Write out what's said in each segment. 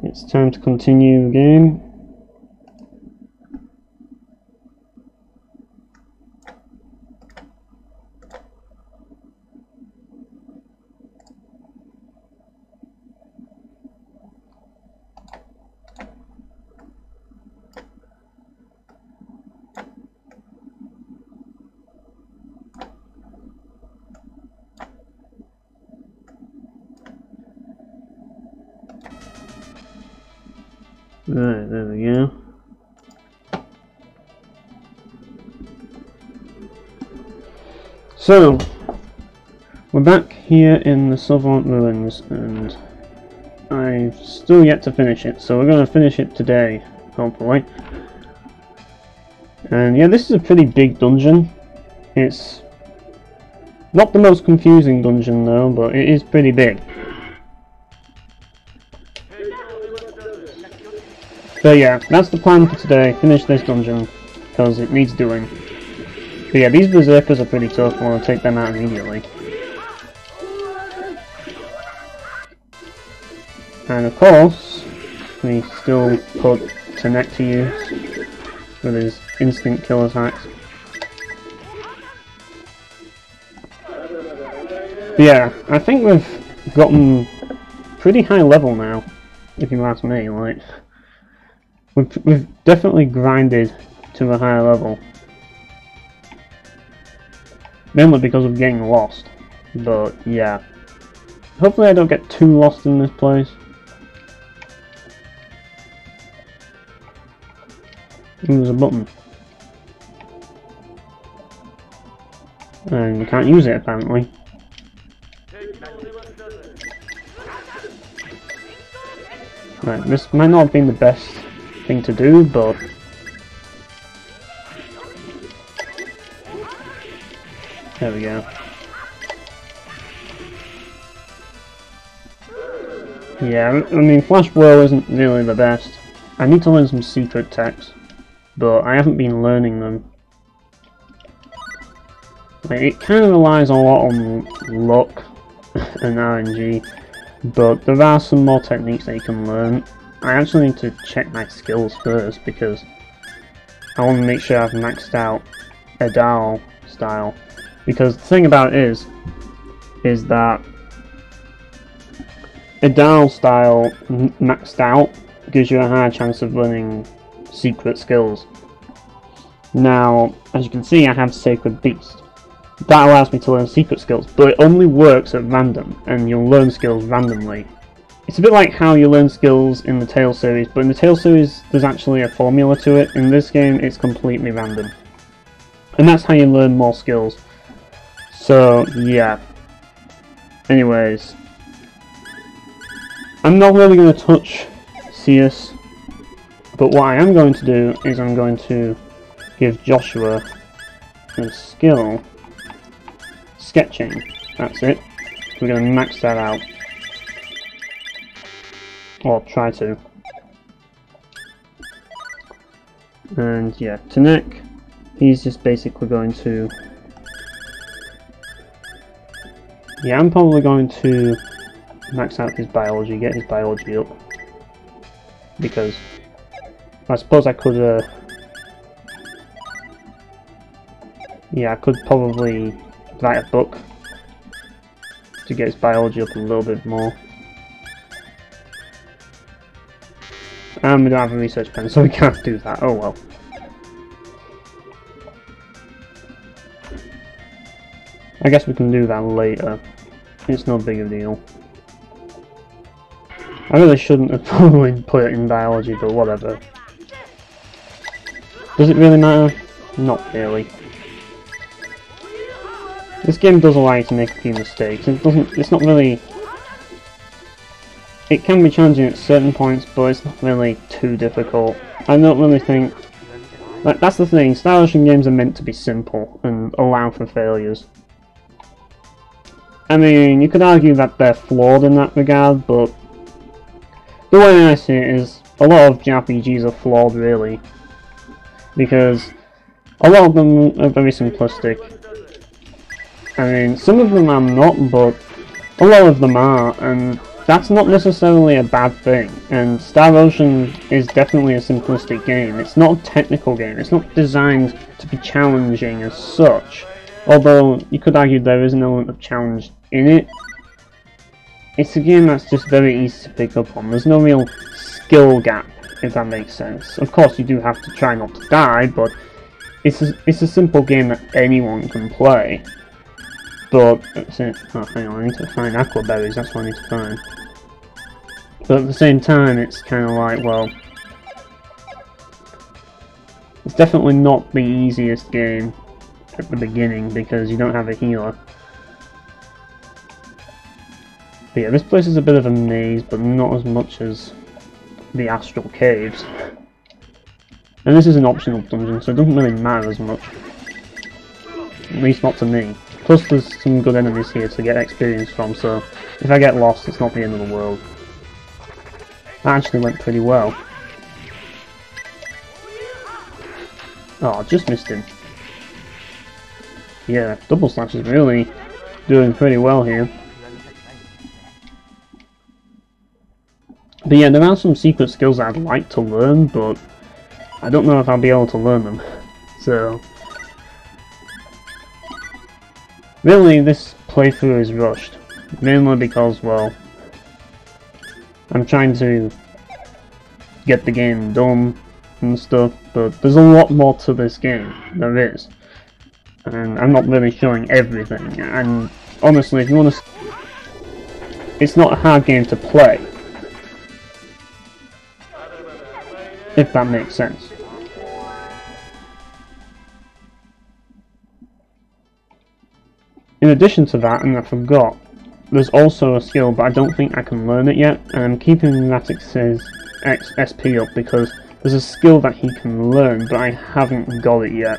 it's time to continue the game. Right, there we go. So, we're back here in the Sylvalant ruins, and I've still yet to finish it, so we're going to finish it today, hopefully. And yeah, this is a pretty big dungeon. It's not the most confusing dungeon though, but it is pretty big. So yeah, that's the plan for today, finish this dungeon, because it needs doing. But yeah, these berserkers are pretty tough, I want to take them out immediately. And of course, we still put Tanek to use with his instant kill attacks. But yeah, I think we've gotten pretty high level now, if you ask me, like. We've definitely grinded to a higher level. Mainly because of getting lost. But yeah. Hopefully I don't get too lost in this place. There's a button. And you can't use it apparently. Right, this might not have been the best thing to do, but there we go. Yeah, I mean, Flash Whirl isn't really the best. I need to learn some secret techs, but I haven't been learning them. Like, it kind of relies a lot on luck and RNG, but there are some more techniques that you can learn. I actually need to check my skills first because I want to make sure I've maxed out Edal style. Because the thing about it is that Edal style maxed out gives you a higher chance of learning secret skills. Now, as you can see, I have Sacred Beast. That allows me to learn secret skills, but it only works at random, and you'll learn skills randomly. It's a bit like how you learn skills in the Tales series, but in the Tales series there's actually a formula to it. In this game it's completely random. And that's how you learn more skills. So, yeah. Anyways. I'm not really going to touch Seus, but what I am going to do is I'm going to give Joshua a skill. Sketching. That's it. We're going to max that out. Or try to. And yeah, Tanek, he's just basically going to... Yeah, I'm probably going to max out his biology, get his biology up. Because I suppose I could, yeah, I could probably write a book to get his biology up a little bit more. And we don't have a research pen, so we can't do that. Oh well. I guess we can do that later. It's no big a deal. I really shouldn't have probably put it in biology, but whatever. Does it really matter? Not really. This game does allow you to make a few mistakes. It's not really... It can be challenging at certain points, but it's not really too difficult. I don't really think... Like, that's the thing, Star Ocean games are meant to be simple and allow for failures. I mean, you could argue that they're flawed in that regard, but the way I see it is, a lot of JRPGs are flawed, really. Because a lot of them are very simplistic. I mean, some of them are not, but a lot of them are, and that's not necessarily a bad thing, and Star Ocean is definitely a simplistic game. It's not a technical game, it's not designed to be challenging as such, although you could argue there is an element of challenge in it. It's a game that's just very easy to pick up on. There's no real skill gap, if that makes sense. Of course you do have to try not to die, but it's a simple game that anyone can play. But, oh, hang on, I need to find aqua berries, that's what I need to find. But at the same time, it's kind of like, well, it's definitely not the easiest game at the beginning because you don't have a healer. But yeah, this place is a bit of a maze, but not as much as the Astral Caves. And this is an optional dungeon, so it doesn't really matter as much. At least not to me. Plus there's some good enemies here to get experience from, so if I get lost it's not the end of the world. That actually went pretty well. Oh, I just missed him. Yeah, Double Slash is really doing pretty well here. But yeah, there are some secret skills that I'd like to learn, but I don't know if I'll be able to learn them. So really, this playthrough is rushed, mainly because, well, I'm trying to get the game done and stuff, but there's a lot more to this game, there is. And I'm not really showing everything, and honestly, if you want to... It's not a hard game to play, if that makes sense. In addition to that, and I forgot, there's also a skill, but I don't think I can learn it yet, and I'm keeping Ratix's XP up because there's a skill that he can learn, but I haven't got it yet.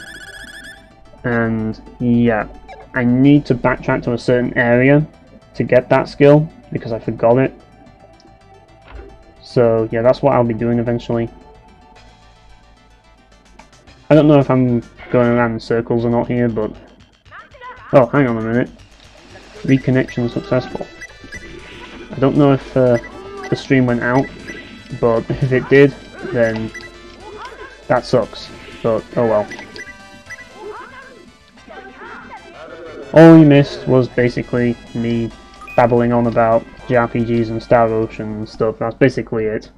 And yeah, I need to backtrack to a certain area to get that skill, because I forgot it. So yeah, that's what I'll be doing eventually. I don't know if I'm going around in circles or not here, but... Oh, hang on a minute. Reconnection successful. I don't know if the stream went out, but if it did, then that sucks. But oh well. All you missed was basically me babbling on about JRPGs and Star Ocean and stuff. That's basically it.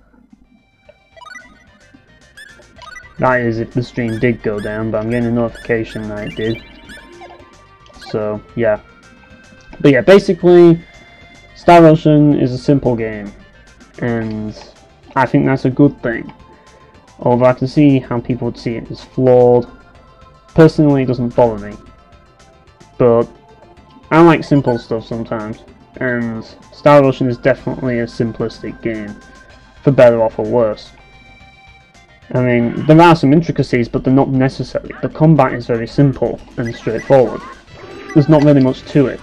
That is if the stream did go down, but I'm getting a notification that it did. So, yeah. But yeah, basically, Star Ocean is a simple game, and I think that's a good thing. Although I can see how people would see it as flawed. Personally, it doesn't bother me. But I like simple stuff sometimes, and Star Ocean is definitely a simplistic game, for better or for worse. I mean, there are some intricacies, but they're not necessary. The combat is very simple and straightforward. There's not really much to it.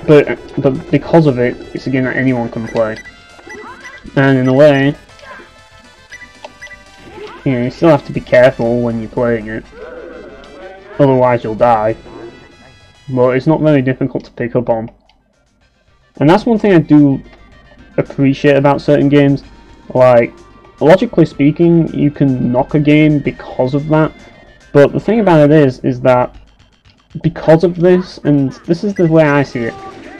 But because of it, it's a game that anyone can play. And in a way, you know, you still have to be careful when you're playing it. Otherwise you'll die. But it's not very difficult to pick up on. And that's one thing I do appreciate about certain games. Like, logically speaking, you can knock a game because of that. But the thing about it is that because of this, and this is the way I see it,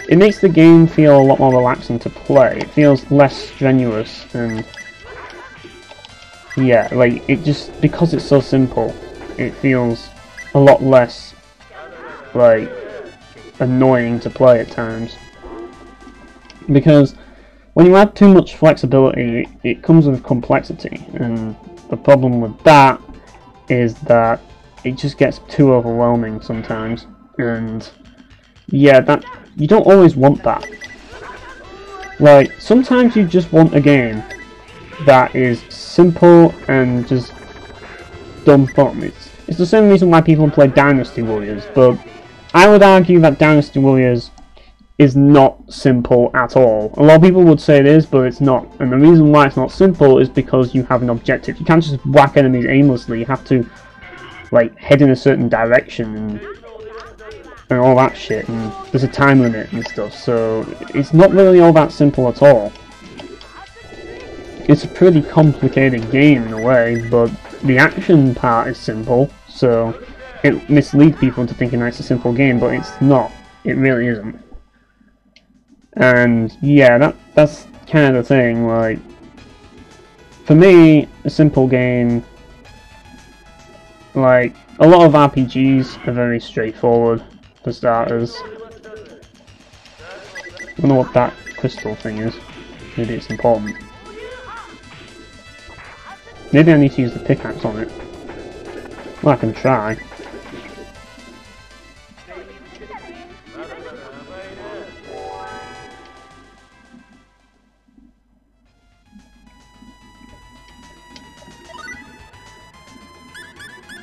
it makes the game feel a lot more relaxing to play. It feels less strenuous, and yeah, like, it just, because it's so simple, it feels a lot less, like, annoying to play at times. Because when you add too much flexibility, it comes with complexity, and the problem with that is that it just gets too overwhelming sometimes, and yeah, that you don't always want that. Like, sometimes you just want a game that is simple and just dumb fun. It's the same reason why people play Dynasty Warriors, but I would argue that Dynasty Warriors is not simple at all. A lot of people would say it is, but it's not. And the reason why it's not simple is because you have an objective. You can't just whack enemies aimlessly. You have to, like, head in a certain direction. And and all that shit, and there's a time limit and stuff, so it's not really all that simple at all. It's a pretty complicated game in a way, but the action part is simple, so it misleads people into thinking that it's a simple game, but it's not. It really isn't. And yeah, that's kind of the thing, like, for me, a simple game, like, a lot of RPGs are very straightforward, for starters. I don't know what that crystal thing is. Maybe it's important. Maybe I need to use the pickaxe on it. Well, I can try.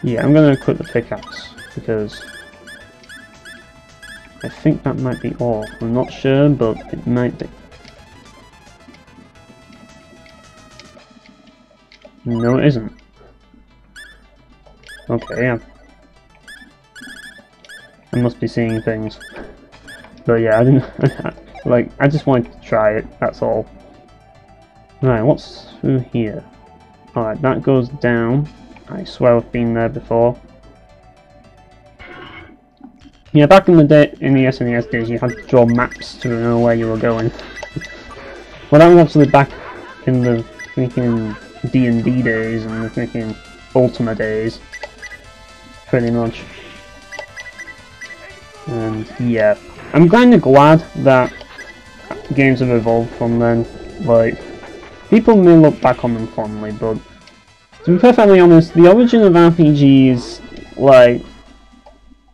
Yeah, I'm gonna equip the pickaxe because I think that might be all. I'm not sure, but it might be. No, it isn't. Okay, I must be seeing things. But yeah, I didn't. Like, I just wanted to try it. That's all. Right, what's through here? Alright, that goes down. I swear I've been there before. Yeah, back in the day, in the SNES days, you had to draw maps to know where you were going. Well, that was actually back in the freaking D&D days and the freaking Ultima days, pretty much. And yeah, I'm kind of glad that games have evolved from then. Like, people may look back on them fondly, but to be perfectly honest, the origin of RPGs, like,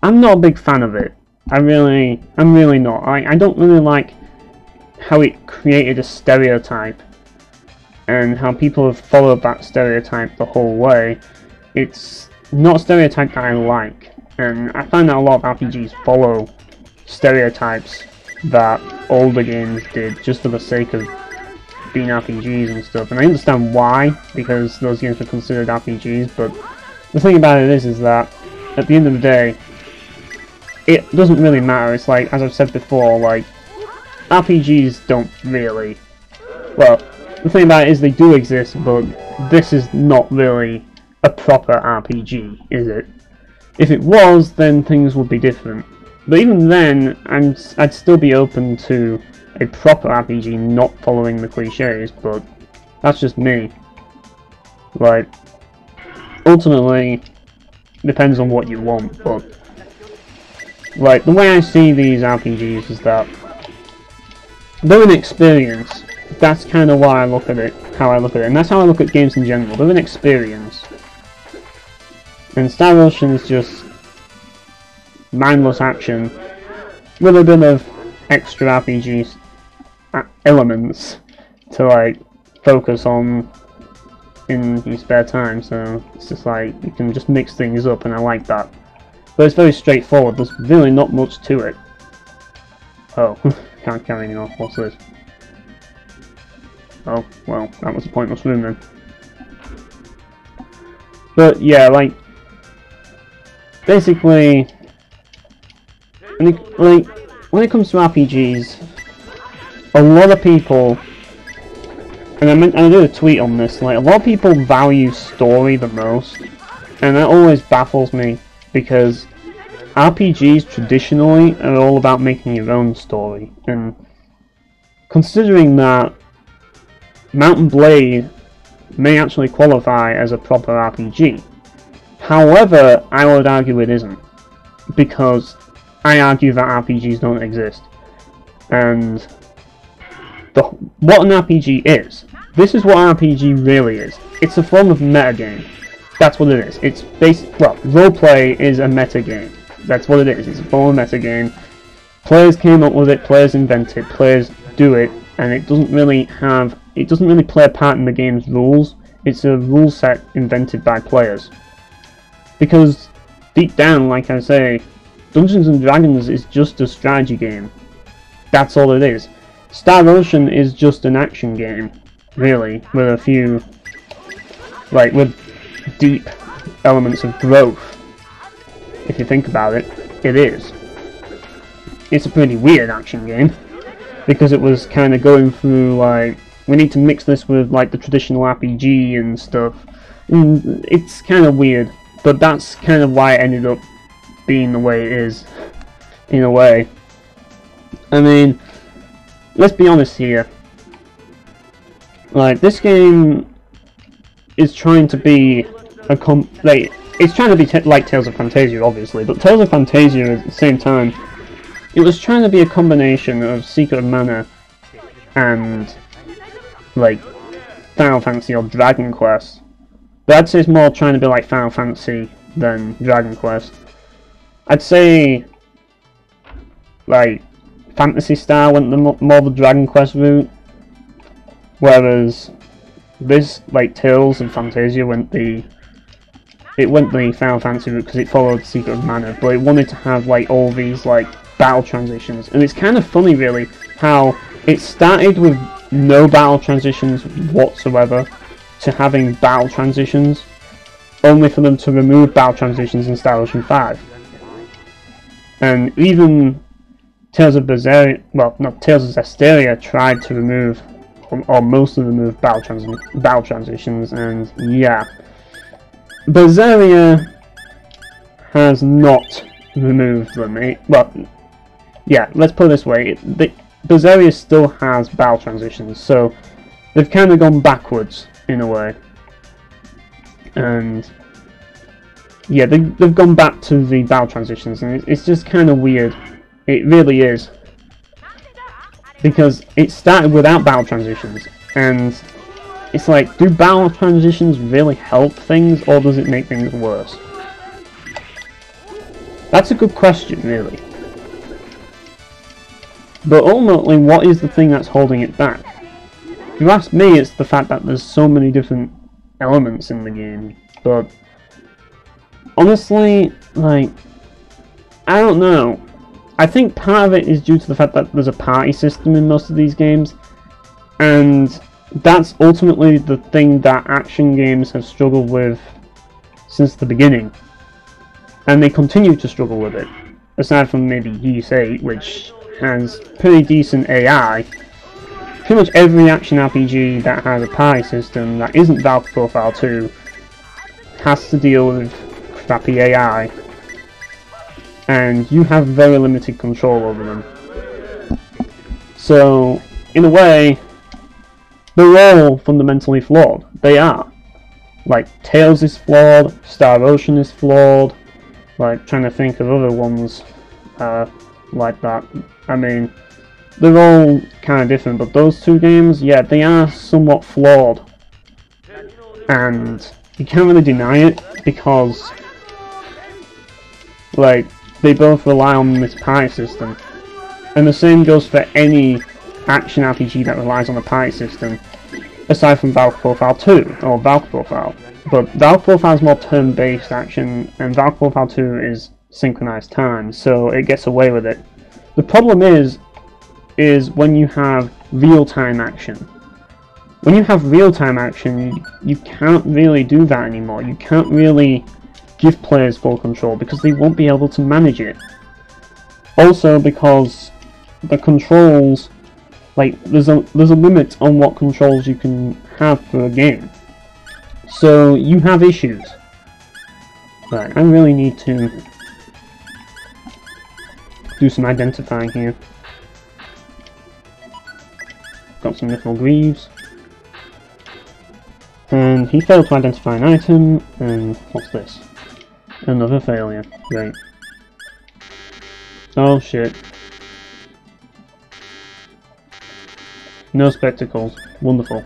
I'm not a big fan of it. I'm really not. I don't really like how it created a stereotype and how people have followed that stereotype the whole way. It's not a stereotype that I like, and I find that a lot of RPGs follow stereotypes that older games did just for the sake of being RPGs and stuff. And I understand why, because those games were considered RPGs, but the thing about it is that at the end of the day, it doesn't really matter. It's like, as I've said before, like, RPGs don't really... Well, the thing about it is they do exist, but this is not really a proper RPG, is it? If it was, then things would be different. But even then, I'd still be open to a proper RPG not following the cliches, but that's just me. Like, ultimately, depends on what you want, but like, the way I see these RPGs is that they're an experience. That's kind of why I look at it, how I look at it, and that's how I look at games in general. They're an experience. And Star Ocean is just mindless action with a bit of extra RPG elements to, like, focus on in your spare time, so it's just like, you can just mix things up, and I like that. But it's very straightforward, there's really not much to it. Oh, can't carry anything off, what's this? Oh, well, that was a pointless room then. But yeah, like, basically, when it comes to RPGs, a lot of people, and I did a tweet on this, like, a lot of people value story the most, and that always baffles me, because RPGs traditionally are all about making your own story, and considering that Mount and Blade may actually qualify as a proper RPG. However, I would argue it isn't, because I argue that RPGs don't exist. And what an RPG is, this is what RPG really is. It's a form of metagame. That's what it is. It's well, roleplay is a metagame. That's what it is. It's a form of metagame. Players came up with it, players invent it, players do it, and it doesn't really play a part in the game's rules. It's a rule set invented by players. Because deep down, like I say, Dungeons and Dragons is just a strategy game. That's all it is. Star Ocean is just an action game, really, with a few, like, with deep elements of growth. If you think about it, it is. it's a pretty weird action game, because it was kind of going through like, we need to mix this with like the traditional RPG and stuff, and it's kind of weird, but that's kind of why it ended up being the way it is, in a way. I mean, let's be honest here, like, this game is trying to be a it's trying to be like Tales of Phantasia, obviously, but Tales of Phantasia at the same time, it was trying to be a combination of Secret of Mana and like Final Fantasy or Dragon Quest. But I'd say it's more trying to be like Final Fantasy than Dragon Quest. I'd say like Fantasy Star went the more the Dragon Quest route, whereas this, like Tales of Phantasia, went the Final Fantasy route because it followed Secret of Mana, but it wanted to have like all these like battle transitions. And it's kind of funny really how it started with no battle transitions whatsoever to having battle transitions, only for them to remove battle transitions in Star Ocean 5. And even Tales of Berseria, well, not Tales of Zestiria, tried to remove, or mostly remove battle transitions, and yeah. Berseria has not removed them. Well, yeah, let's put it this way. Berseria still has battle transitions, so they've kind of gone backwards, in a way. And yeah, they've gone back to the battle transitions, and it's just kind of weird. It really is. Because it started without battle transitions, and it's like, do battle transitions really help things, or does it make things worse? That's a good question, really. But ultimately, what is the thing that's holding it back? If you ask me, it's the fact that there's so many different elements in the game, but honestly, like, I don't know. I think part of it is due to the fact that there's a party system in most of these games, and that's ultimately the thing that action games have struggled with since the beginning, and they continue to struggle with it, aside from maybe Ys 8, which has pretty decent AI. Pretty much every action RPG that has a party system that isn't Valve Profile 2 has to deal with crappy AI, and you have very limited control over them. So, in a way, they're all fundamentally flawed. They are. Like, Tales is flawed, Star Ocean is flawed, like, trying to think of other ones like that. I mean, they're all kind of different, but those two games, yeah, they are somewhat flawed. And you can't really deny it, because, like, they both rely on this party system. And the same goes for any action RPG that relies on a party system, aside from Valve Profile 2, or Valve Profile. But Valve Profile is more turn-based action, and Valve Profile 2 is synchronized time, so it gets away with it. The problem is when you have real-time action. When you have real-time action, you can't really do that anymore. You can't really give players full control, because they won't be able to manage it. Also because the controls, like, there's a limit on what controls you can have for a game. So you have issues. Right, I really need to do some identifying here. Got some Mythril Greaves. And he failed to identify an item, and what's this? Another failure. Great. Oh shit. No spectacles. Wonderful.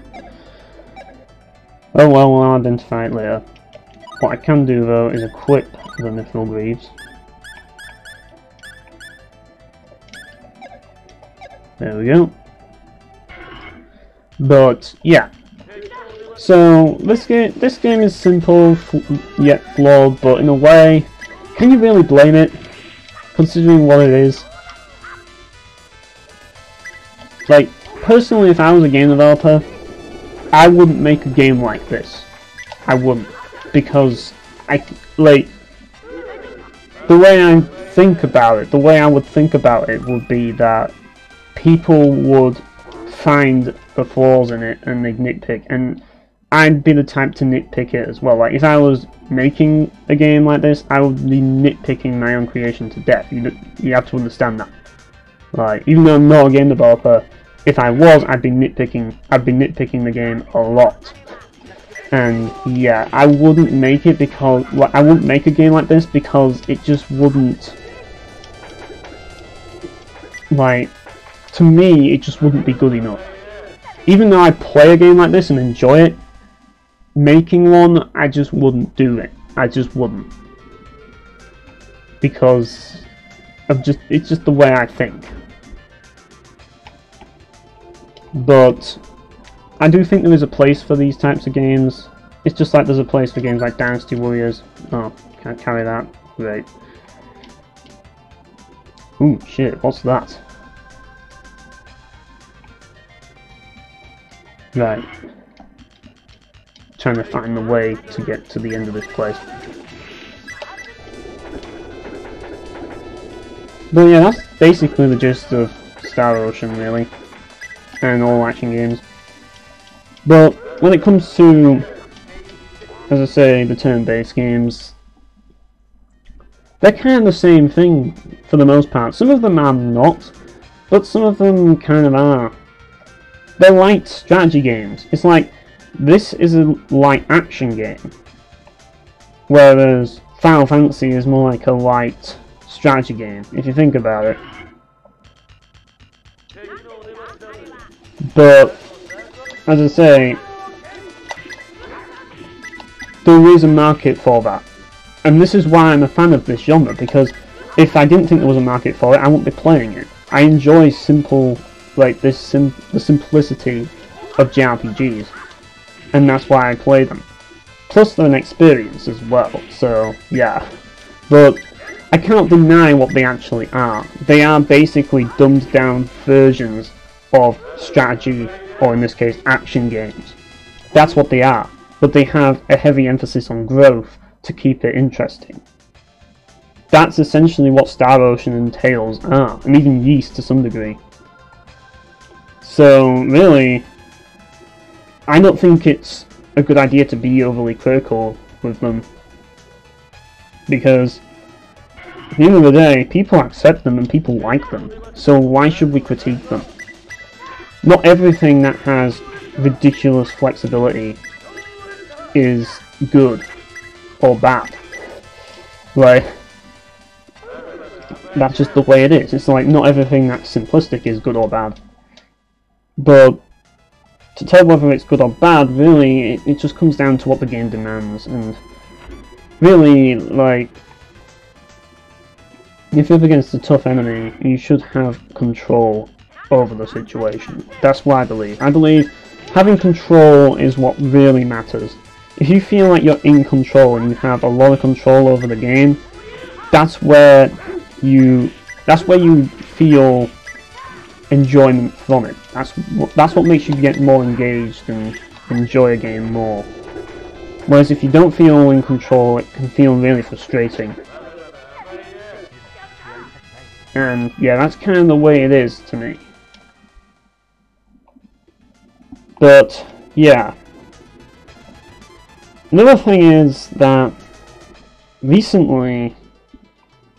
Oh well, we'll identify it later. What I can do though is equip the Mythril Greaves. There we go. But yeah. So this game is simple yet flawed, but in a way, can you really blame it, considering what it is? Like, personally, if I was a game developer, I wouldn't make a game like this. I wouldn't, because the way I think about it, the way I would think about it would be that people would find the flaws in it and they'd nitpick, and I'd be the type to nitpick it as well. Like, if I was making a game like this, I would be nitpicking my own creation to death. You have to understand that. Like, even though I'm not a game developer, if I was, I'd be nitpicking the game a lot. And yeah, I wouldn't make it because, like, I wouldn't make a game like this because it just wouldn't, like, to me, it just wouldn't be good enough. Even though I play a game like this and enjoy it, making one, I just wouldn't do it. I just wouldn't. Because it's just the way I think. But I do think there is a place for these types of games. It's just like there's a place for games like Dynasty Warriors. Oh, can't carry that. Great. Ooh, shit, what's that? Right. Trying to find the way to get to the end of this place. But yeah, that's basically the gist of Star Ocean, really. And all action games. But when it comes to, as I say, the turn-based games, they're kind of the same thing for the most part. Some of them are not, but some of them kind of are. They're light strategy games. It's like, this is a light action game, whereas Final Fantasy is more like a light strategy game, if you think about it. But, as I say, there is a market for that. And this is why I'm a fan of this genre, because if I didn't think there was a market for it, I wouldn't be playing it. I enjoy simple, like the simplicity of JRPGs. And that's why I play them. Plus they're an experience as well, so yeah. But I can't deny what they actually are. They are basically dumbed down versions of strategy, or in this case action games. That's what they are, but they have a heavy emphasis on growth to keep it interesting. That's essentially what Star Ocean and Tales are, and even Yeast to some degree. So really, I don't think it's a good idea to be overly critical with them, because at the end of the day, people accept them and people like them, so why should we critique them? Not everything that has ridiculous flexibility is good or bad. Like, that's just the way it is. It's like, not everything that's simplistic is good or bad. But to tell whether it's good or bad, really, it just comes down to what the game demands. And really, like, if you're up against a tough enemy, you should have control over the situation. That's what I believe. I believe having control is what really matters. If you feel like you're in control and you have a lot of control over the game, that's where you feel enjoyment from it. That's what makes you get more engaged and enjoy a game more. Whereas if you don't feel in control, it can feel really frustrating. And yeah, that's kind of the way it is to me. But yeah, another thing is that recently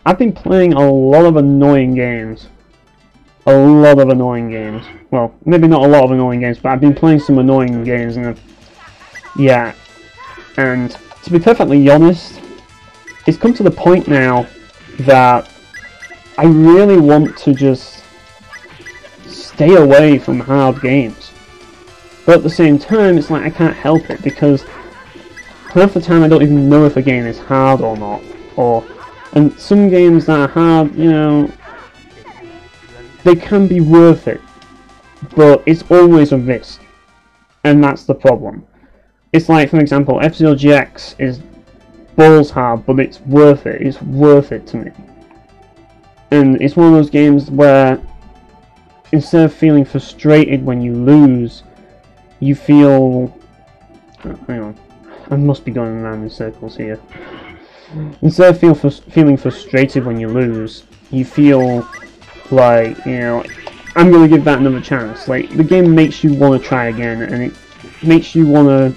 I've been playing a lot of annoying games. A lot of annoying games. Well, maybe not a lot of annoying games, but I've been playing some annoying games, and yeah. And to be perfectly honest, it's come to the point now that I really want to just stay away from hard games. But at the same time, it's like I can't help it, because half the time I don't even know if a game is hard or not. And some games that are hard, you know, they can be worth it, but it's always a risk, and that's the problem. It's like, for example, F-Zero GX is balls hard, but it's worth it. It's worth it to me. And it's one of those games where instead of feeling frustrated when you lose, you feel... Oh, hang on. I must be going around in circles here. Instead of feeling frustrated when you lose, you feel like, you know, I'm gonna give that another chance. Like, the game makes you want to try again, and it makes you want to...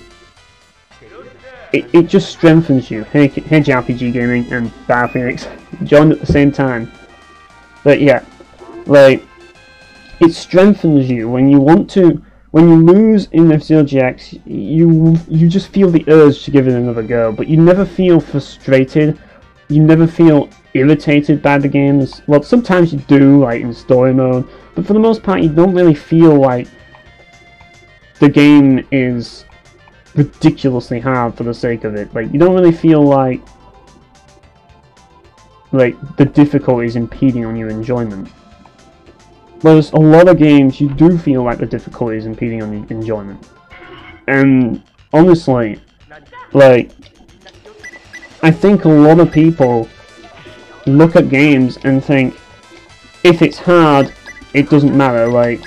It just strengthens you. Hey JRPG Gaming and Phoenix joined at the same time. But yeah, like, it strengthens you when you want to... When you lose in F-Zero GX, you just feel the urge to give it another go, but you never feel frustrated, you never feel irritated by the games. Well, sometimes you do, like in story mode, but for the most part you don't really feel like the game is ridiculously hard for the sake of it. Like, you don't really feel like the difficulty is impeding on your enjoyment. Whereas a lot of games, you do feel like the difficulty is impeding on your enjoyment. And honestly, like, I think a lot of people look at games and think, if it's hard, it doesn't matter. Like,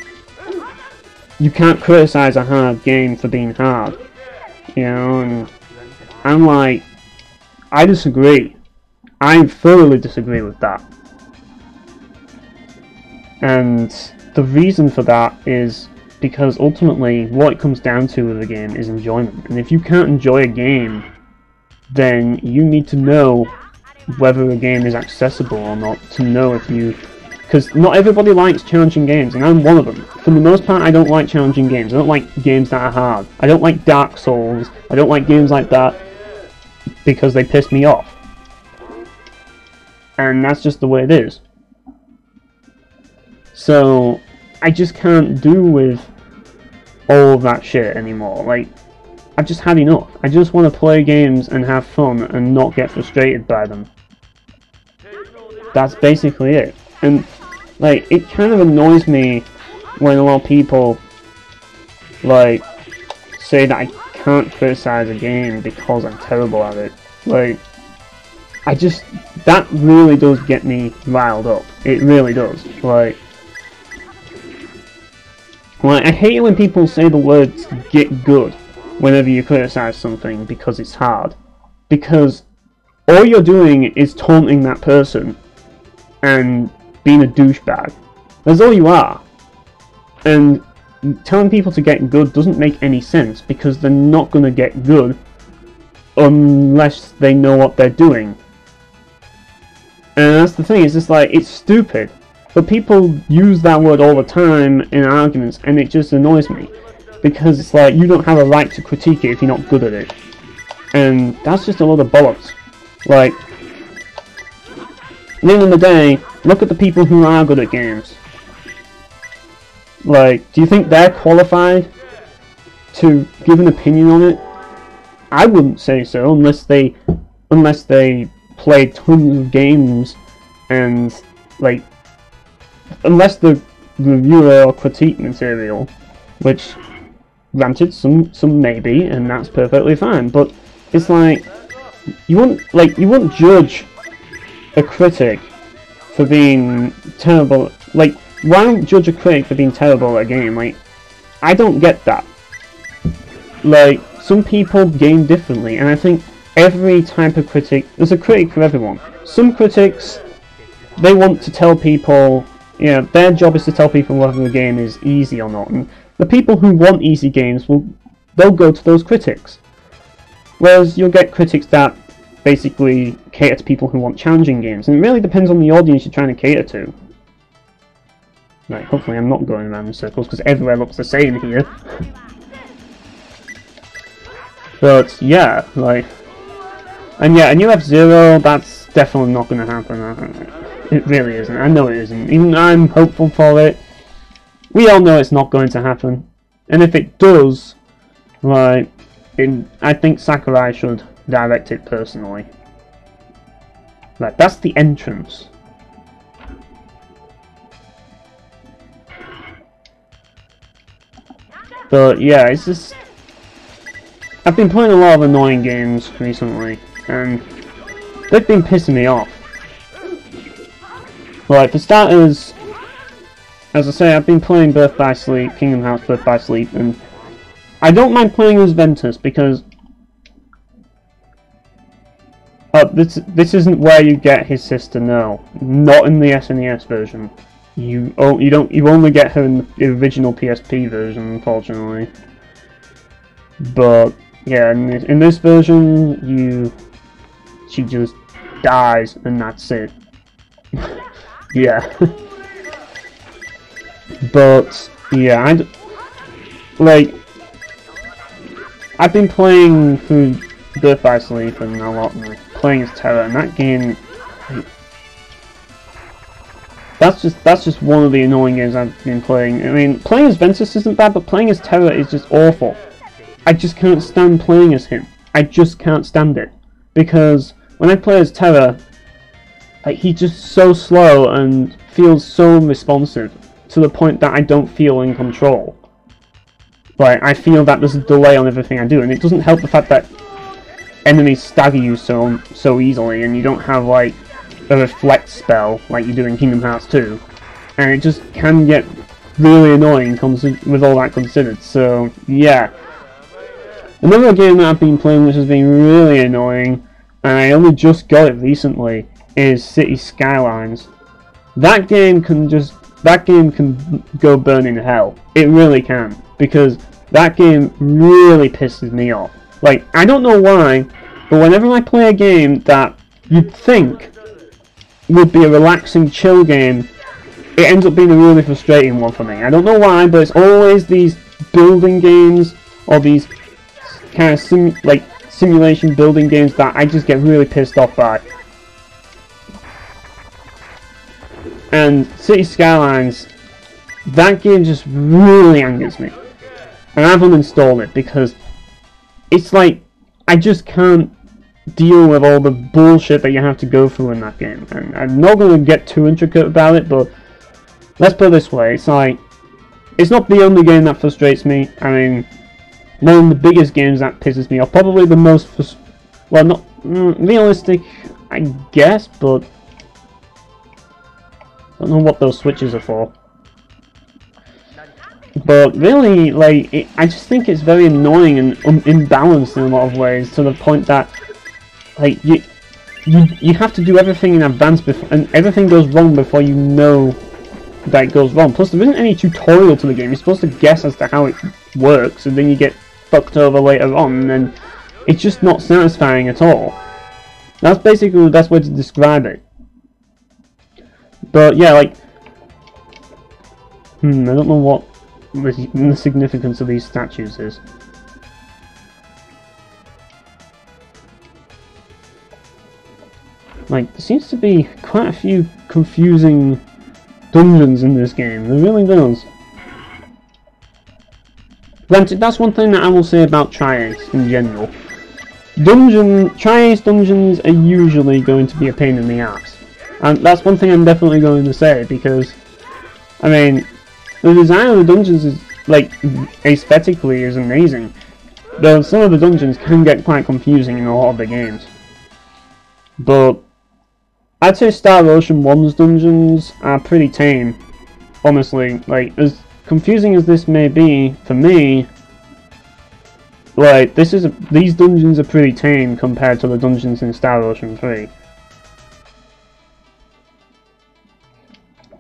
you can't criticize a hard game for being hard. You know, and I'm like, I disagree. I thoroughly disagree with that. And the reason for that is because ultimately what it comes down to with a game is enjoyment. And if you can't enjoy a game, then you need to know whether a game is accessible or not, to know if you... Because not everybody likes challenging games, and I'm one of them. For the most part, I don't like challenging games. I don't like games that are hard. I don't like Dark Souls. I don't like games like that because they piss me off. And that's just the way it is. So, I just can't do with all of that shit anymore. Like, I've just had enough. I just want to play games and have fun and not get frustrated by them. That's basically it. And, like, it kind of annoys me when a lot of people, like, say that I can't criticize a game because I'm terrible at it. Like, that really does get me riled up. It really does. Like, I hate it when people say the words "get good" whenever you criticize something because it's hard. Because all you're doing is taunting that person and being a douchebag. That's all you are. And telling people to get good doesn't make any sense, because they're not going to get good unless they know what they're doing. And that's the thing, it's just like, it's stupid. But people use that word all the time in arguments, and it just annoys me. Because it's like, you don't have a right to critique it if you're not good at it. And that's just a lot of bollocks. Like, at the end of the day, look at the people who are good at games. Like, do you think they're qualified to give an opinion on it? I wouldn't say so, unless they played tons of games and, like, unless the reviewer or critique material, which, granted, some maybe, and that's perfectly fine, but it's like, you wouldn't judge a critic for being terrible. Like, why judge a critic for being terrible at a game? Like, I don't get that. Like, some people game differently, and I think every type of critic, there's a critic for everyone. Some critics, they want to tell people, you know, their job is to tell people whether the game is easy or not, and the people who want easy games, they'll go to those critics. Whereas you'll get critics that basically cater to people who want challenging games, and it really depends on the audience you're trying to cater to. Right, hopefully I'm not going around in circles, because everywhere looks the same here. But, yeah, like... And yeah, a new F-Zero, that's definitely not going to happen. It really isn't. I know it isn't. Even I'm hopeful for it. We all know it's not going to happen. And if it does, like, I think Sakurai should direct it personally. Like, that's the entrance. But yeah, it's just... I've been playing a lot of annoying games recently, and they've been pissing me off. Like, for starters, as I say, I've been playing Birth by Sleep, Kingdom Hearts Birth by Sleep, and I don't mind playing as Ventus, because This isn't where you get his sister. No, not in the SNES version. You only get her in the original PSP version, unfortunately. But yeah, in this version, she just dies and that's it. Yeah. But yeah, I've been playing through Birth by Sleep and a lot, and playing as Terra, and that game, that's just one of the annoying games I've been playing. I mean, playing as Ventus isn't bad, but playing as Terra is just awful. I just can't stand playing as him. I just can't stand it, because when I play as Terra, like, he's just so slow and feels so unresponsive to the point that I don't feel in control. Like, I feel that there's a delay on everything I do, and it doesn't help the fact that enemies stagger you so easily, and you don't have like a reflect spell like you do in Kingdom Hearts 2, and it just can get really annoying with all that considered. So yeah, another game that I've been playing which has been really annoying, and I only just got it recently, is City Skylines. That game can go burn in hell. It really can, because that game really pisses me off. Like, I don't know why, but whenever I play a game that you'd think would be a relaxing, chill game, it ends up being a really frustrating one for me. I don't know why, but it's always these building games, or these kind of simulation building games that I just get really pissed off by. And City Skylines, that game just really angers me. And I've uninstalled it because it's like, I just can't deal with all the bullshit that you have to go through in that game. And I'm not going to get too intricate about it, but let's put it this way, it's like, it's not the only game that frustrates me. I mean, one of the biggest games that pisses me off, probably the most, well, not realistic, I guess, but I don't know what those switches are for. But really, like, I just think it's very annoying and imbalanced in a lot of ways, to the point that, like, you have to do everything in advance before, and everything goes wrong before you know that it goes wrong. Plus, there isn't any tutorial to the game. You're supposed to guess as to how it works, and then you get fucked over later on, and then it's just not satisfying at all. That's basically the best way to describe it. But yeah, like, I don't know what the significance of these statues is. Like, there seems to be quite a few confusing dungeons in this game. There really does. Granted, that's one thing that I will say about Tri-Ace in general. Tri-Ace dungeons are usually going to be a pain in the ass. And that's one thing I'm definitely going to say, because, I mean, the design of the dungeons is, like, aesthetically is amazing, though some of the dungeons can get quite confusing in a lot of the games. But I'd say Star Ocean 1's dungeons are pretty tame, honestly. Like, as confusing as this may be, for me, like, these dungeons are pretty tame compared to the dungeons in Star Ocean 3.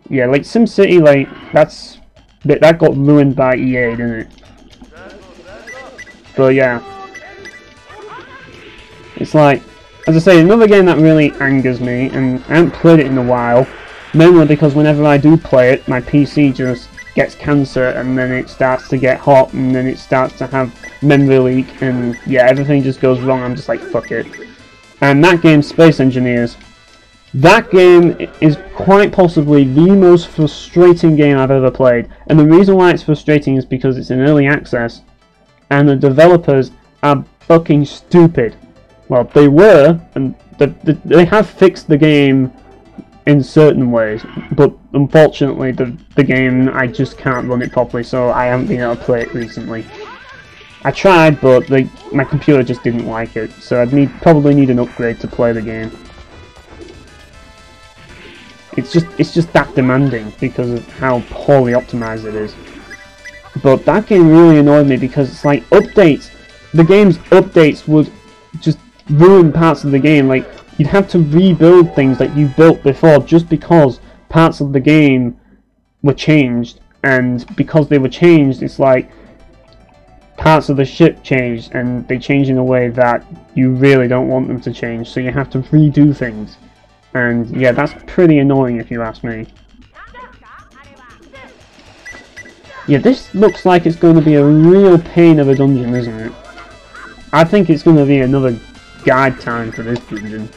Yeah, like, SimCity, like, that got ruined by EA, didn't it? But yeah, it's like, as I say, another game that really angers me, and I haven't played it in a while, mainly because whenever I do play it, my PC just gets cancer, and then it starts to get hot, and then it starts to have memory leak, and yeah, everything just goes wrong. I'm just like, fuck it. And that game, Space Engineers, that game is quite possibly the most frustrating game I've ever played, and the reason why it's frustrating is because it's in early access, and the developers are fucking stupid. Well, they were, and they have fixed the game in certain ways, but unfortunately the game, I just can't run it properly, so I haven't been able to play it recently. I tried, but my computer just didn't like it, so I'd probably need an upgrade to play the game. It's just that demanding because of how poorly optimized it is. But that game really annoyed me because it's like updates. The game's updates would just ruin parts of the game. Like, you'd have to rebuild things that you built before just because parts of the game were changed, and because they were changed, it's like parts of the ship changed, and they changed in a way that you really don't want them to change, so you have to redo things. And yeah, that's pretty annoying if you ask me. Yeah, this looks like it's going to be a real pain of a dungeon, isn't it? I think it's going to be another guide time for this dungeon,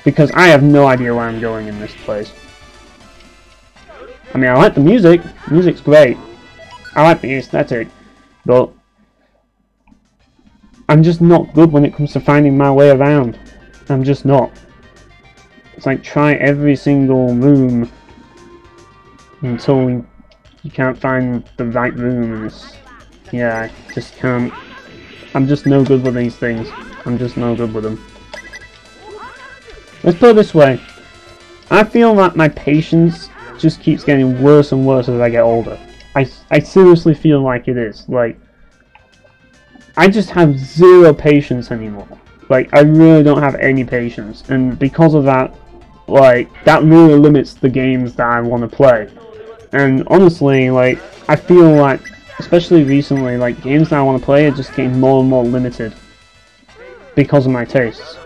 because I have no idea where I'm going in this place. I mean, I like the music. The music's great. I like the aesthetic. But I'm just not good when it comes to finding my way around. I'm just not. It's like try every single room until you can't find the right room, and it's, yeah, I just can't. I'm just no good with these things. I'm just no good with them. Let's put it this way. I feel that my patience just keeps getting worse and worse as I get older. I seriously feel like it is. Like, I just have zero patience anymore. Like, I really don't have any patience. And because of that, like, that really limits the games that I want to play. And honestly, like, I feel like, especially recently, like, games that I want to play are just getting more and more limited because of my tastes.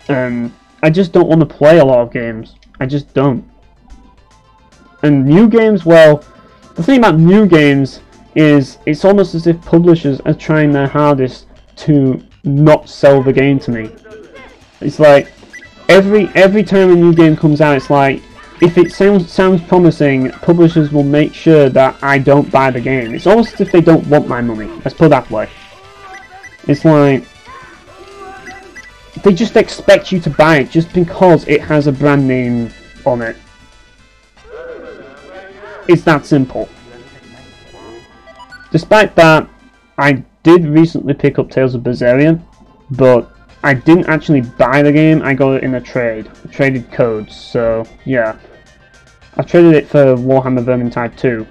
And I just don't want to play a lot of games. I just don't. And new games, well, the thing about new games is it's almost as if publishers are trying their hardest to not sell the game to me. It's like every time a new game comes out, it's like if it sounds promising, publishers will make sure that I don't buy the game. It's almost as if they don't want my money. Let's put it that way. It's like they just expect you to buy it just because it has a brand name on it. It's that simple. Despite that, I did recently pick up Tales of Berseria, but I didn't actually buy the game. I got it in a trade. I traded codes, so yeah. I traded it for Warhammer Vermintide 2.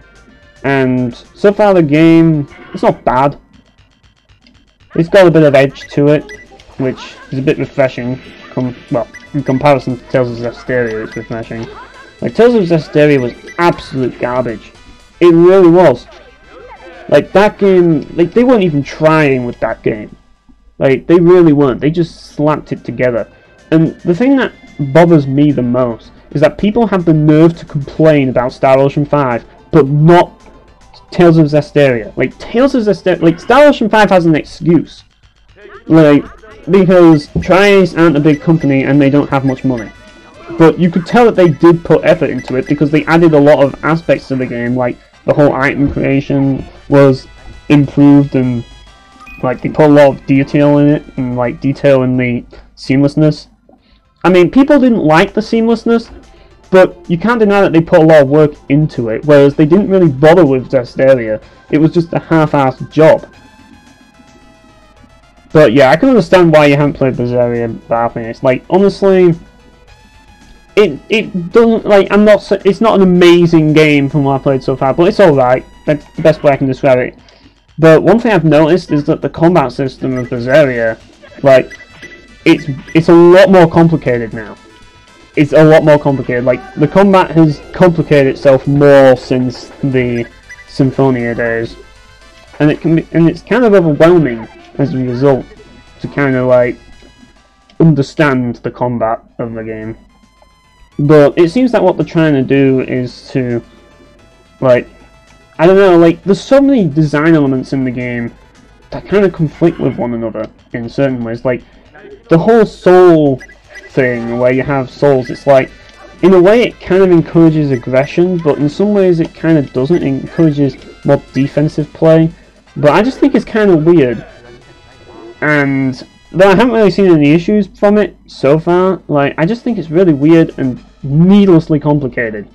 And so far the game, it's not bad. It's got a bit of edge to it, which is a bit refreshing. Well, in comparison to Tales of Zestiria, it's refreshing. Like, Tales of Zestiria was absolute garbage. It really was. Like, that game, like, they weren't even trying with that game. Like, they really weren't. They just slapped it together. And the thing that bothers me the most is that people have the nerve to complain about Star Ocean 5, but not Tales of Zestiria. Like, Tales of Zestiria, like, Star Ocean 5 has an excuse. Like, because Tri-Ace aren't a big company and they don't have much money. But you could tell that they did put effort into it because they added a lot of aspects to the game, like the whole item creation was improved, and like they put a lot of detail in it, and like detail in the seamlessness. I mean, people didn't like the seamlessness, but you can't deny that they put a lot of work into it, whereas they didn't really bother with Zestiria. It was just a half-assed job. But yeah, I can understand why you haven't played Berseria, Batman. Like, honestly, it doesn't, like, it's not an amazing game from what I've played so far, but it's alright. That's the best way I can describe it. But one thing I've noticed is that the combat system of Berseria, like, it's a lot more complicated now. It's a lot more complicated. Like, the combat has complicated itself more since the Symphonia days, and it's kind of overwhelming as a result to kind of like understand the combat of the game. But it seems that what they're trying to do is to, like, I don't know, like, there's so many design elements in the game that kind of conflict with one another in certain ways. Like, the whole soul thing, where you have souls, it's like, in a way it kind of encourages aggression, but in some ways it kind of doesn't. It encourages more defensive play. But I just think it's kind of weird. And though I haven't really seen any issues from it so far, like, I just think it's really weird and needlessly complicated.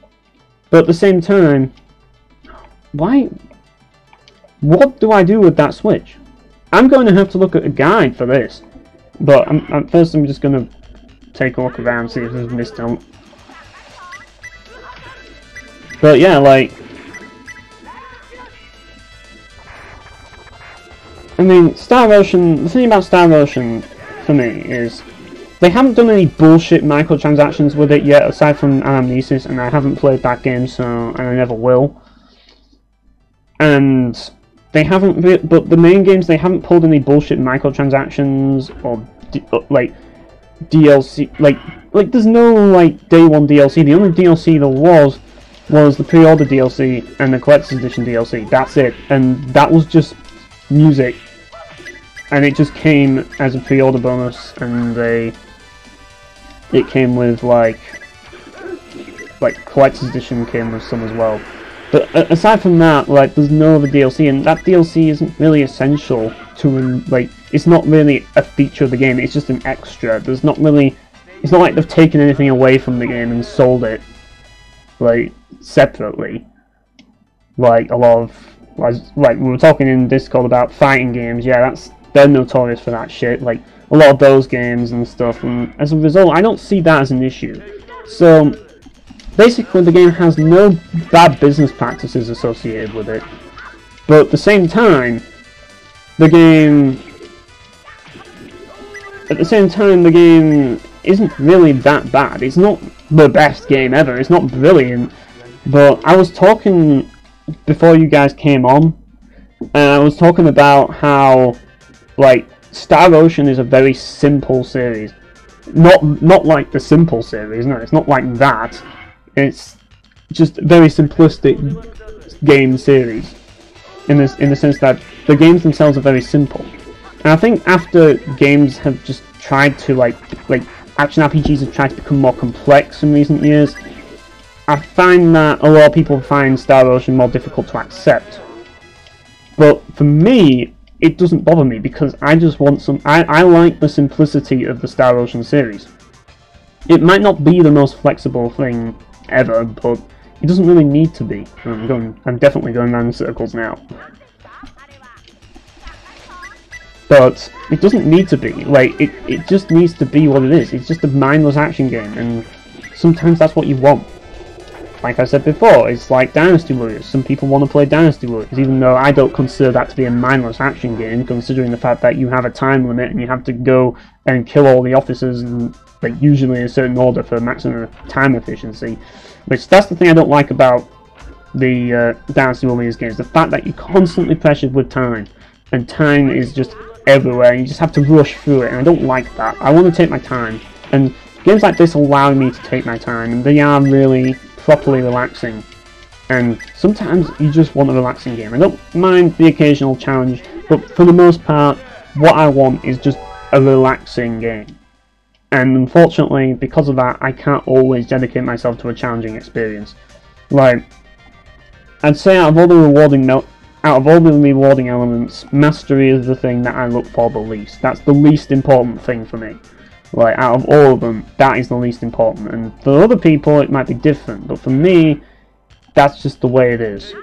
But at the same time, why? What do I do with that switch? I'm going to have to look at a guide for this. But first I'm just going to take a look around, see if there's missed out. But yeah, like, I mean, Star Ocean, the thing about Star Ocean for me is they haven't done any bullshit microtransactions with it yet, aside from Amnesis, and I haven't played that game, and I never will. And they haven't, but the main games, they haven't pulled any bullshit microtransactions or like DLC, like there's no like day one DLC. The only DLC there was the pre-order DLC and the collector's edition DLC. That's it, and that was just music, and it just came as a pre-order bonus, and it came with like collector's edition came with some as well. But aside from that, like, there's no other DLC, and that DLC isn't really essential to, like, it's not really a feature of the game, it's just an extra. There's not really, it's not like they've taken anything away from the game and sold it, like, separately. Like, a lot of, like, we were talking in Discord about fighting games, yeah, they're notorious for that shit, like, a lot of those games and stuff, and as a result, I don't see that as an issue. So, basically, the game has no bad business practices associated with it, but at the same time, the game isn't really that bad. It's not the best game ever, it's not brilliant, but I was talking before you guys came on, and I was talking about how, like, Star Ocean is a very simple series. Not like the Simple series, no, it's not like that. It's just a very simplistic game series, in the sense that the games themselves are very simple. And I think after games have just tried to like action RPGs have tried to become more complex in recent years, I find that a lot of people find Star Ocean more difficult to accept. But for me, it doesn't bother me, because I just want I like the simplicity of the Star Ocean series. It might not be the most flexible thing ever, but it doesn't really need to be. I'm definitely going around in circles now. But it doesn't need to be. Like, it just needs to be what it is. It's just a mindless action game, and sometimes that's what you want. Like I said before, it's like Dynasty Warriors. Some people want to play Dynasty Warriors, even though I don't consider that to be a mindless action game, considering the fact that you have a time limit and you have to go and kill all the officers and, like, usually in a certain order for maximum time efficiency. Which, that's the thing I don't like about the Dynasty Warriors games, the fact that you're constantly pressured with time, and time is just everywhere, and you just have to rush through it, and I don't like that. I want to take my time, and games like this allow me to take my time, and they are really properly relaxing. And sometimes you just want a relaxing game. I don't mind the occasional challenge, but for the most part, what I want is just a relaxing game. And unfortunately, because of that, I can't always dedicate myself to a challenging experience. Like, I'd say out of all the rewarding elements, mastery is the thing that I look for the least. That's the least important thing for me. Like, out of all of them, that is the least important. And for other people, it might be different, but for me, that's just the way it is.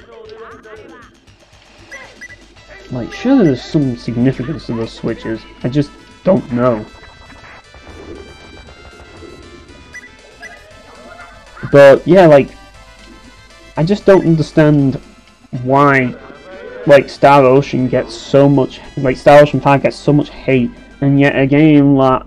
Like, surely there's some significance to those switches. I just don't know. But yeah, like, I just don't understand why, like, Star Ocean gets so much, like, Star Ocean 5 gets so much hate, and yet a game that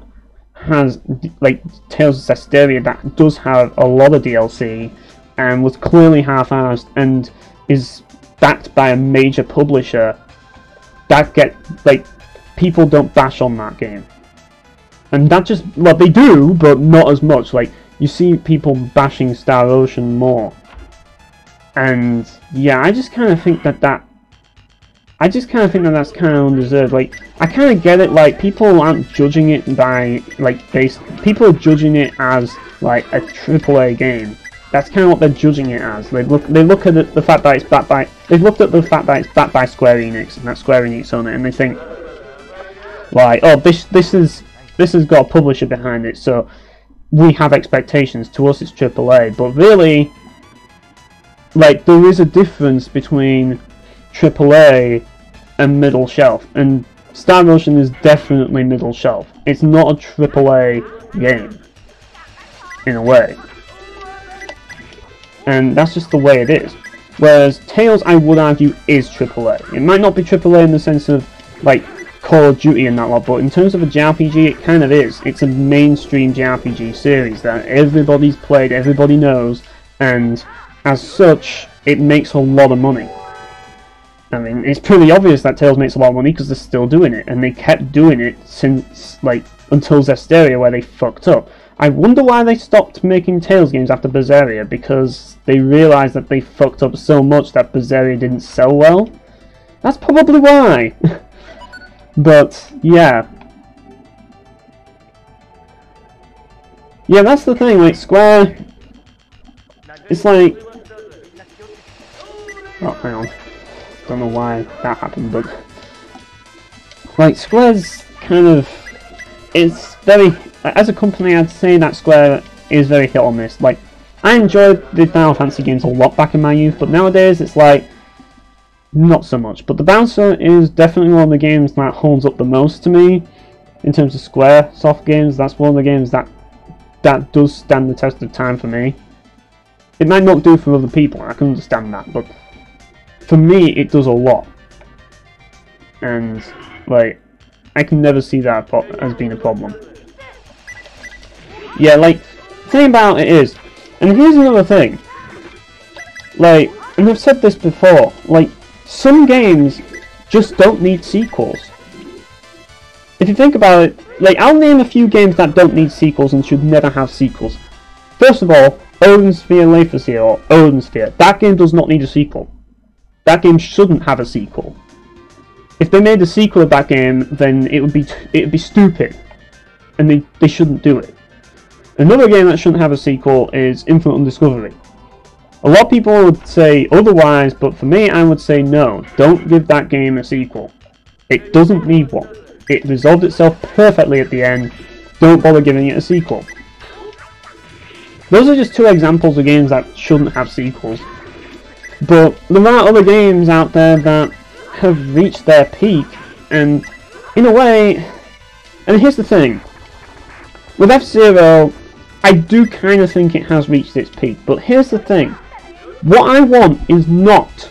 has, like, Tales of Cesteria, that does have a lot of DLC, and was clearly half-assed, and is backed by a major publisher, that like, people don't bash on that game. And that just, well, they do, but not as much. Like, you see people bashing Star Ocean more. And yeah, I just kind of think that's kind of undeserved. Like, I kind of get it, like, people aren't judging it by, like, people are judging it as, like, a AAA game. That's kind of what they're judging it as. They look at the fact that it's backed by, they've looked at the fact that it's backed by Square Enix, and that Square Enix own it, and they think, like, oh, this has got a publisher behind it, so we have expectations. To us, it's AAA. But really, like, there is a difference between AAA and middle shelf, and Star Ocean is definitely middle shelf. It's not a AAA game, in a way, and that's just the way it is. Whereas Tales, I would argue, is AAA. It might not be AAA in the sense of, like, Call of Duty and that lot, but in terms of a JRPG, it kind of is. It's a mainstream JRPG series that everybody's played, everybody knows, and as such, it makes a lot of money. I mean, it's pretty obvious that Tales makes a lot of money because they're still doing it, and they kept doing it since, like, until Zestiria, where they fucked up. I wonder why they stopped making Tales games after Berseria, because they realised that they fucked up so much that Berseria didn't sell well. That's probably why. But, yeah. Yeah, that's the thing, like, Square... It's like... Oh, hang on. Don't know why that happened, but... Like, Square's kind of... It's very... As a company, I'd say that Square is very hit or miss. Like, I enjoyed the Final Fantasy games a lot back in my youth, but nowadays it's like... Not so much, but the Bouncer is definitely one of the games that holds up the most to me in terms of Square soft games. That's one of the games that does stand the test of time for me. It might not do for other people, I can understand that, but for me it does a lot. And like, I can never see that as being a problem. Yeah, like, the thing about it is, and here's another thing, like, and I've said this before, like, some games just don't need sequels. If you think about it, like, I'll name a few games that don't need sequels and should never have sequels. First of all, Odin Sphere Lathasphere, or Odin Sphere. That game does not need a sequel. That game shouldn't have a sequel. If they made a sequel of that game, then it would be stupid, and they shouldn't do it. Another game that shouldn't have a sequel is Infinite Undiscovery. A lot of people would say otherwise, but for me, I would say no. Don't give that game a sequel. It doesn't need one. It resolved itself perfectly at the end. Don't bother giving it a sequel. Those are just two examples of games that shouldn't have sequels. But there are other games out there that have reached their peak, and in a way... And here's the thing. With F-Zero, I do kind of think it has reached its peak, but here's the thing. What I want is not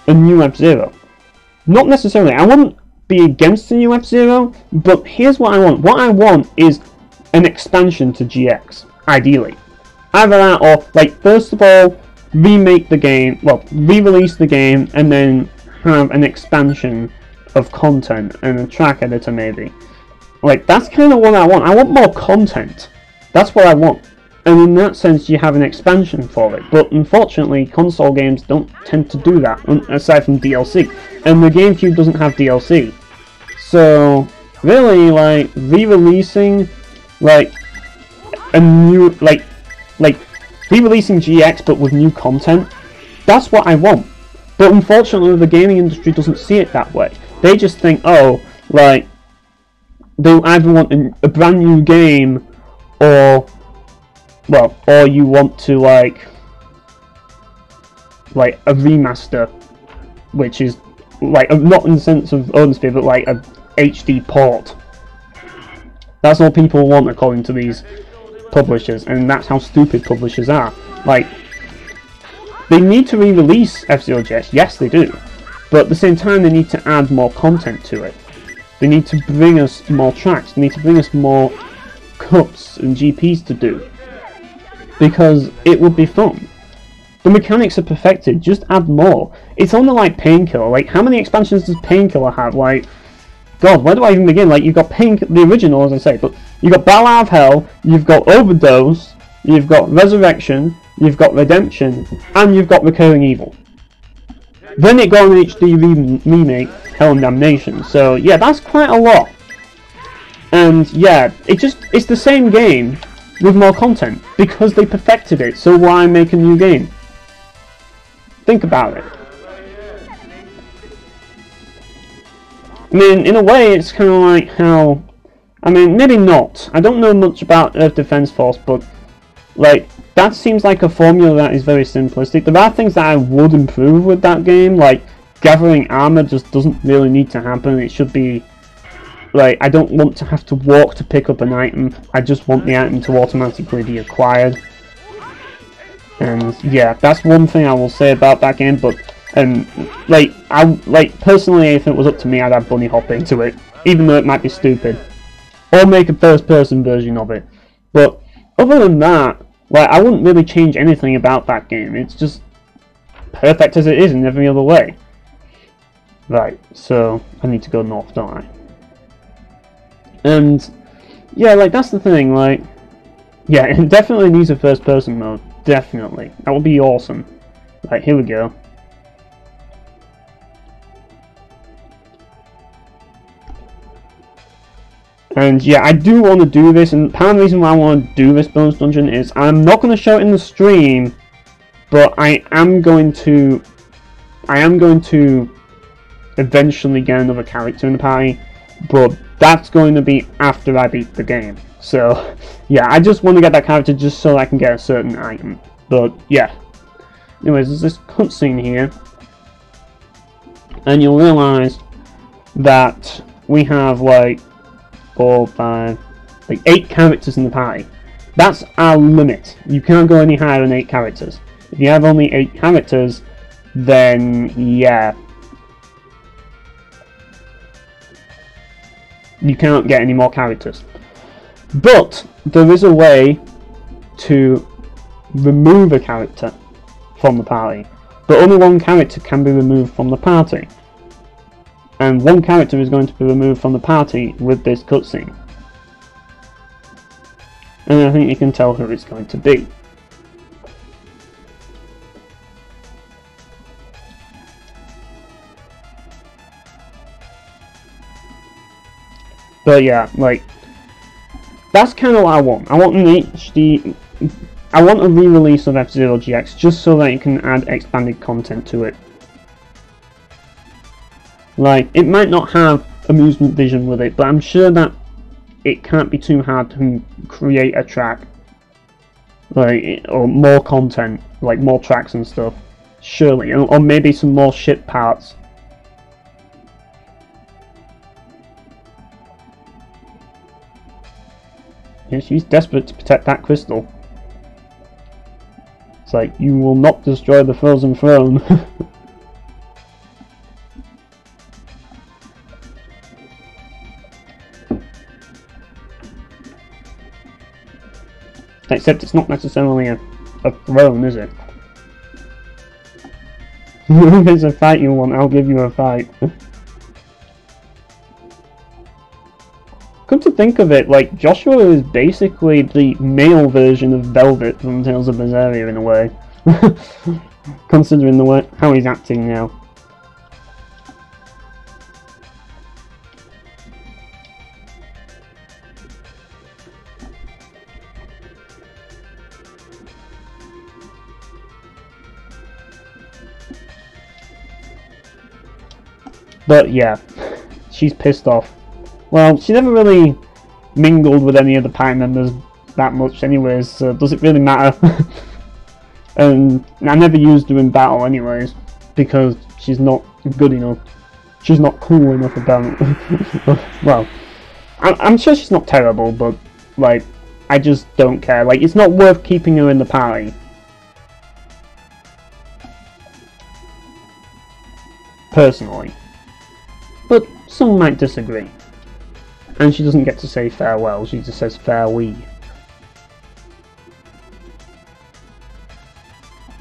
a new F-Zero. Not necessarily. I wouldn't be against a new F-Zero, but here's what I want. What I want is an expansion to GX, ideally. Either that or, like, first of all, remake the game, well, re-release the game, and then have an expansion of content and a track editor maybe. Like, that's kind of what I want. I want more content. That's what I want. And in that sense, you have an expansion for it. But unfortunately, console games don't tend to do that, aside from DLC. And the GameCube doesn't have DLC. So, really, like, re-releasing, like, a new, like, re-releasing GX but with new content, that's what I want. But unfortunately, the gaming industry doesn't see it that way. They just think, oh, like, they either want a brand new game, or... Well, or you want to, like a remaster, which is, like, not in the sense of Odin Sphere, but like a HD port. That's all people want, according to these publishers, and that's how stupid publishers are. Like, they need to re-release F-Zero GX, yes they do, but at the same time they need to add more content to it. They need to bring us more tracks, they need to bring us more cups and GPs to do. Because it would be fun. The mechanics are perfected, just add more. It's only like Painkiller. Like, how many expansions does Painkiller have? Like, God, where do I even begin? Like, you've got the original, as I say, but you've got Battle Out of Hell, you've got Overdose, you've got Resurrection, you've got Redemption, and you've got Recurring Evil. Then it got an HD remake, Hell and Damnation. So, yeah, that's quite a lot. And, yeah, it's the same game, with more content, because they perfected it, so why make a new game? Think about it. I mean, in a way, it's kind of like how... I mean, maybe not. I don't know much about Earth Defense Force, but, like, that seems like a formula that is very simplistic. There are things that I would improve with that game, like, gathering armor just doesn't really need to happen. It should be... Like, I don't want to have to walk to pick up an item, I just want the item to automatically be acquired. And yeah, that's one thing I will say about that game, but And personally, if it was up to me, I'd add bunny hop into it, even though it might be stupid, or make a first-person version of it. But other than that, like, I wouldn't really change anything about that game. It's just perfect as it is in every other way. Right, so I need to go north, don't I? And yeah, like, that's the thing. Like, yeah, it definitely needs a first-person mode. Definitely, that would be awesome. Right, here we go. And yeah, I do want to do this, and part of the reason why I want to do this bonus dungeon is I'm not going to show it in the stream, but I am going to eventually get another character in the party, but that's going to be after I beat the game. So yeah, I just want to get that character just so I can get a certain item. But yeah, anyways, there's this cutscene here, and you'll realise that we have like 4, 5, like 8 characters in the party. That's our limit. You can't go any higher than 8 characters. If you have only 8 characters, then yeah, you can't get any more characters. But there is a way to remove a character from the party, but only one character can be removed from the party. And one character is going to be removed from the party with this cutscene. And I think you can tell who it's going to be. But yeah, like, that's kind of what I want. I want an HD... I want a re-release of F-Zero GX just so that you can add expanded content to it. Like, it might not have amusement vision with it, but I'm sure that it can't be too hard to create a track, like, or more content, like more tracks and stuff. Surely, or maybe some more ship parts. Yeah, she's desperate to protect that crystal. It's like, you will not destroy the Frozen Throne. Except it's not necessarily a throne, is it? If it's a fight you want, I'll give you a fight. Come to think of it, like, Joshua is basically the male version of Velvet from Tales of Berseria in a way. Considering the way how he's acting now. But yeah, she's pissed off. Well, she never really mingled with any of the party members that much anyways, so does it really matter? And I never used her in battle anyways, because she's not good enough. She's not cool enough apparently. Well, I'm sure she's not terrible, but like, I just don't care. Like, it's not worth keeping her in the party. Personally. But some might disagree. And she doesn't get to say farewell, she just says farewell.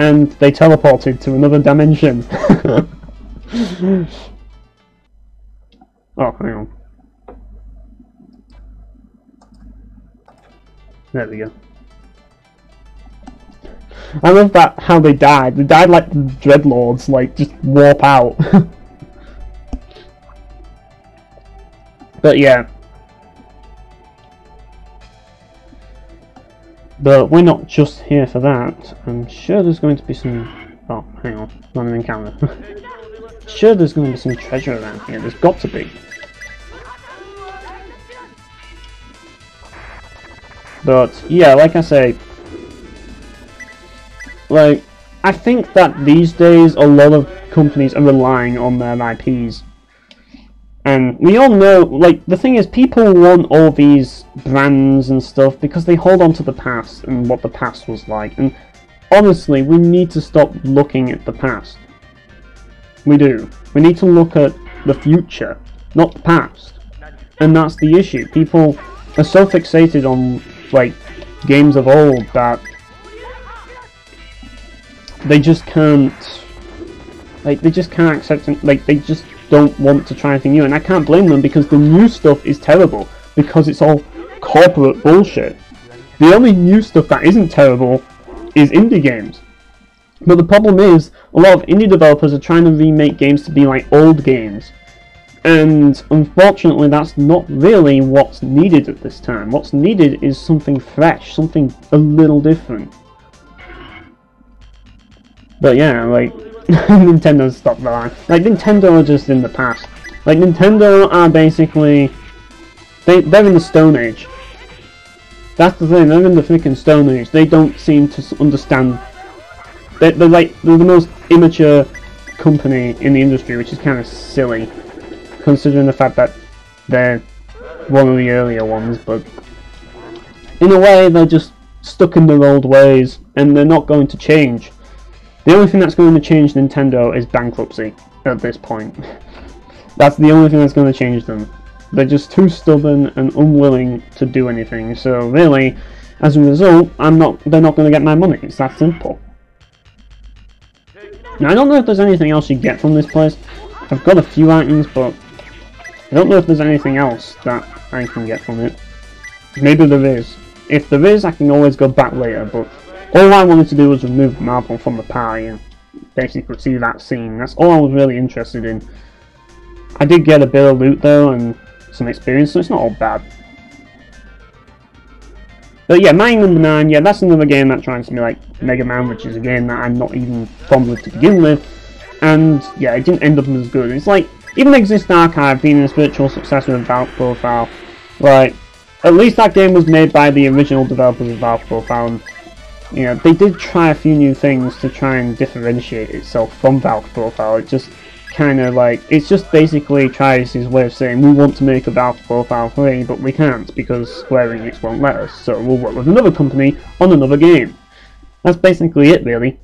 And they teleported to another dimension. Oh, hang on. There we go. I love that, how they died. They died like the Dreadlords, like, just warp out. But yeah. But we're not just here for that. I'm sure there's going to be some... Oh, hang on. Not in camera. Sure there's going to be some treasure around here. There's got to be. But yeah, like I say, like, I think that these days a lot of companies are relying on their IPs. And we all know, like, the thing is, people want all these brands and stuff because they hold on to the past and what the past was like. And honestly, we need to stop looking at the past. We do. We need to look at the future, not the past. And that's the issue. People are so fixated on, like, games of old that they just can't, like, they just can't accept it, like, they just don't want to try anything new. And I can't blame them, because the new stuff is terrible, because it's all corporate bullshit. The only new stuff that isn't terrible is indie games. But the problem is, a lot of indie developers are trying to remake games to be like old games. And unfortunately, that's not really what's needed at this time. What's needed is something fresh, something a little different. But yeah, like, Nintendo's stopped the line. Like, Nintendo are just in the past. Like, Nintendo are basically, they're in the Stone Age. That's the thing, they're in the freaking Stone Age. They don't seem to understand. They're the most immature company in the industry, which is kind of silly, considering the fact that they're one of the earlier ones. But in a way, they're just stuck in their old ways, and they're not going to change. The only thing that's going to change Nintendo is bankruptcy at this point. That's the only thing that's going to change them. They're just too stubborn and unwilling to do anything. So really, as a result, they're not going to get my money. It's that simple. Now, I don't know if there's anything else you get from this place. I've got a few items, but I don't know if there's anything else that I can get from it. Maybe there is. If there is, I can always go back later, but all I wanted to do was remove the marble from the pie and basically see that scene. That's all I was really interested in. I did get a bit of loot though, and some experience, so it's not all bad. But yeah, Mine number 9, yeah, that's another game that tries to be like Mega Man, which is a game that I'm not even fond with to begin with. And yeah, it didn't end up as good. It's like, even Exist Archive being a spiritual successor of Valve Profile, like, at least that game was made by the original developers of Valve Profile, and you know, they did try a few new things to try and differentiate itself from Valve Profile. It just kind of like, it's just basically Trice's way of saying, we want to make a Valve Profile 3, but we can't because Square Enix won't let us, so we'll work with another company on another game. That's basically it, really.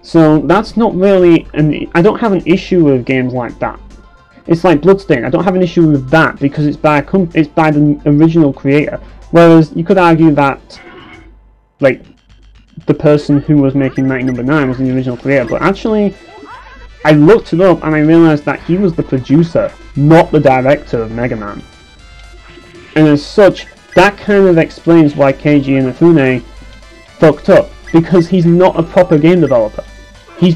So that's not really, I don't have an issue with games like that. It's like Bloodstain, I don't have an issue with that because it's by the original creator. Whereas you could argue that, like, the person who was making Mighty Number 9 was the original creator, but actually, I looked it up and I realised that he was the producer, not the director of Mega Man. And as such, that kind of explains why Keiji Inafune fucked up, because he's not a proper game developer. He's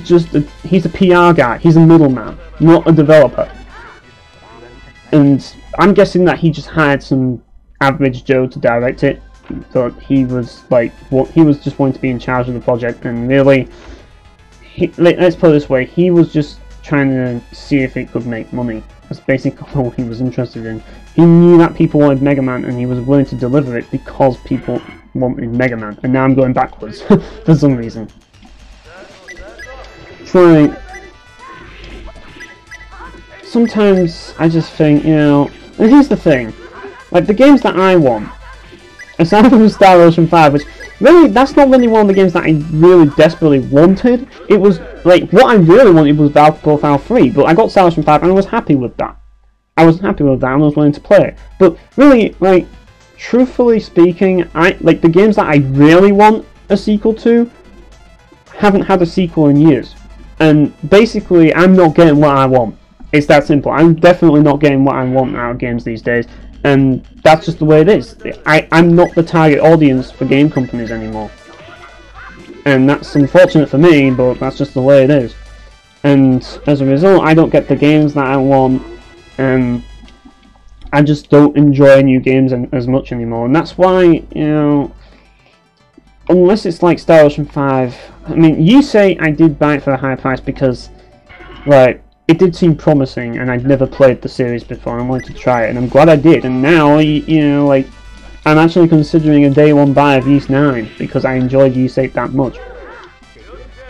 a PR guy, he's a middleman, not a developer. And I'm guessing that he just hired some average Joe to direct it, but he was like, he was just wanting to be in charge of the project, and really, let's put it this way, he was just trying to see if it could make money. That's basically all he was interested in. He knew that people wanted Mega Man, and he was willing to deliver it because people wanted Mega Man. And now I'm going backwards for some reason. So, sometimes I just think, you know, and here's the thing, like the games that I want, aside from Star Ocean 5, which really, that's not really one of the games that I really desperately wanted. It was, like, what I really wanted was Valve Profile 3, but I got Star Ocean 5 and I was happy with that. I was happy with that and I was willing to play it. But really, like, truthfully speaking, like, the games that I really want a sequel to haven't had a sequel in years. And basically, I'm not getting what I want. It's that simple. I'm definitely not getting what I want out of games these days. And that's just the way it is. I'm not the target audience for game companies anymore. And that's unfortunate for me, but that's just the way it is. And as a result, I don't get the games that I want, and I just don't enjoy new games as much anymore. And that's why, you know, unless it's like Star Ocean 5, I mean, you say I did buy it for a high price because, like, it did seem promising, and I'd never played the series before, and I wanted to try it, and I'm glad I did. And now, you know, like, I'm actually considering a day one buy of Ys 9 because I enjoyed Ys 8 that much.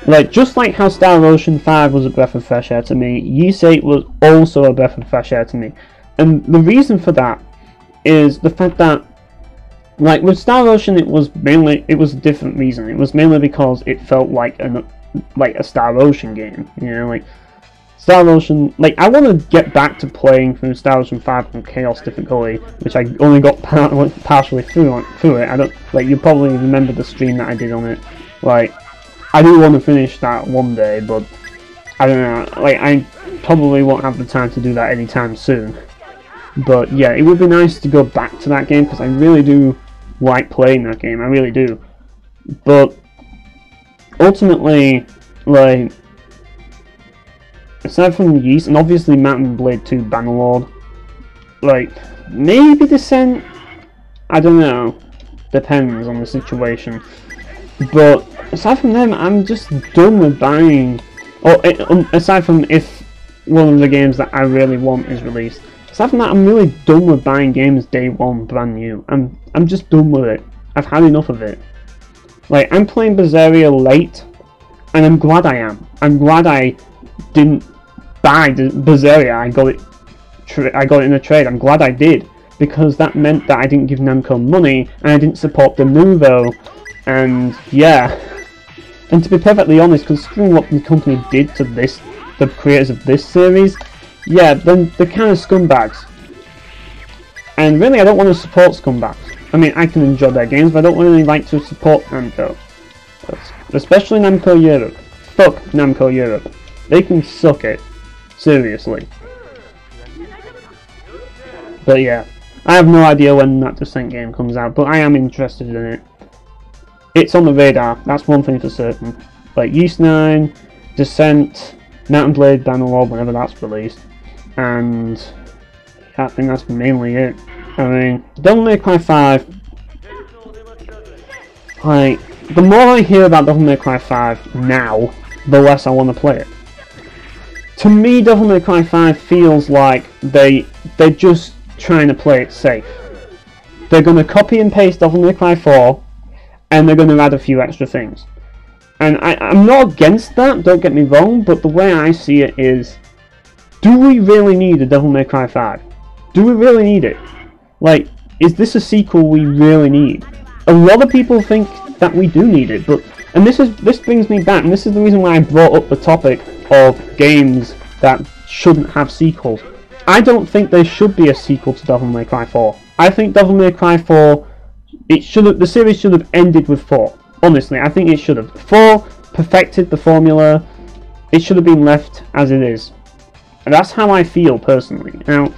Like, just like how Star Ocean 5 was a breath of fresh air to me, Ys 8 was also a breath of fresh air to me. And the reason for that is the fact that, like, with Star Ocean, it was a different reason. It was mainly because it felt like a Star Ocean game, you know, like, Star Ocean, like, I want to get back to playing through Star Ocean 5 on Chaos difficulty, which I only got partially through it. I don't, like, you probably remember the stream that I did on it. Like, I do want to finish that one day, but I don't know, like, I probably won't have the time to do that anytime soon. But yeah, it would be nice to go back to that game, because I really do like playing that game, I really do. But ultimately, like, aside from Yeast, and obviously Mountain Blade 2 Bannerlord, like, maybe Descent, I don't know, depends on the situation. But aside from them, I'm just done with buying, or aside from if one of the games that I really want is released, aside from that, I'm really done with buying games day one brand new. I'm just done with it. I've had enough of it. Like, I'm playing Berseria late, and I'm glad I am. I'm glad I didn't buy Berseria. I got it in a trade. I'm glad I did, because that meant that I didn't give Namco money and I didn't support the Nouveau. And yeah, and to be perfectly honest, considering what the company did to this, the creators of this series, yeah, then they're kind of scumbags. And really, I don't want to support scumbags. I mean, I can enjoy their games, but I don't really like to support Namco. Especially Namco Europe. Fuck Namco Europe. They can suck it. Seriously. But yeah, I have no idea when that Descent game comes out, but I am interested in it. It's on the radar, that's one thing for certain. Like Yeast 9, Descent, Mountain Blade, Bannerlord, whenever that's released. And I think that's mainly it. I mean, Devil May Cry 5, like, the more I hear about Devil May Cry 5 now, the less I want to play it. To me, Devil May Cry 5 feels like they're just trying to play it safe. They're going to copy and paste Devil May Cry 4, and they're going to add a few extra things. And I'm not against that, don't get me wrong, but the way I see it is, do we really need a Devil May Cry 5? Do we really need it? Like, is this a sequel we really need? A lot of people think that we do need it, but, and this brings me back, and this is the reason why I brought up the topic of games that shouldn't have sequels. I don't think there should be a sequel to Devil May Cry 4. I think Devil May Cry 4, the series should have ended with 4. Honestly, I think it should have. 4 perfected the formula. It should have been left as it is. And that's how I feel personally. Now,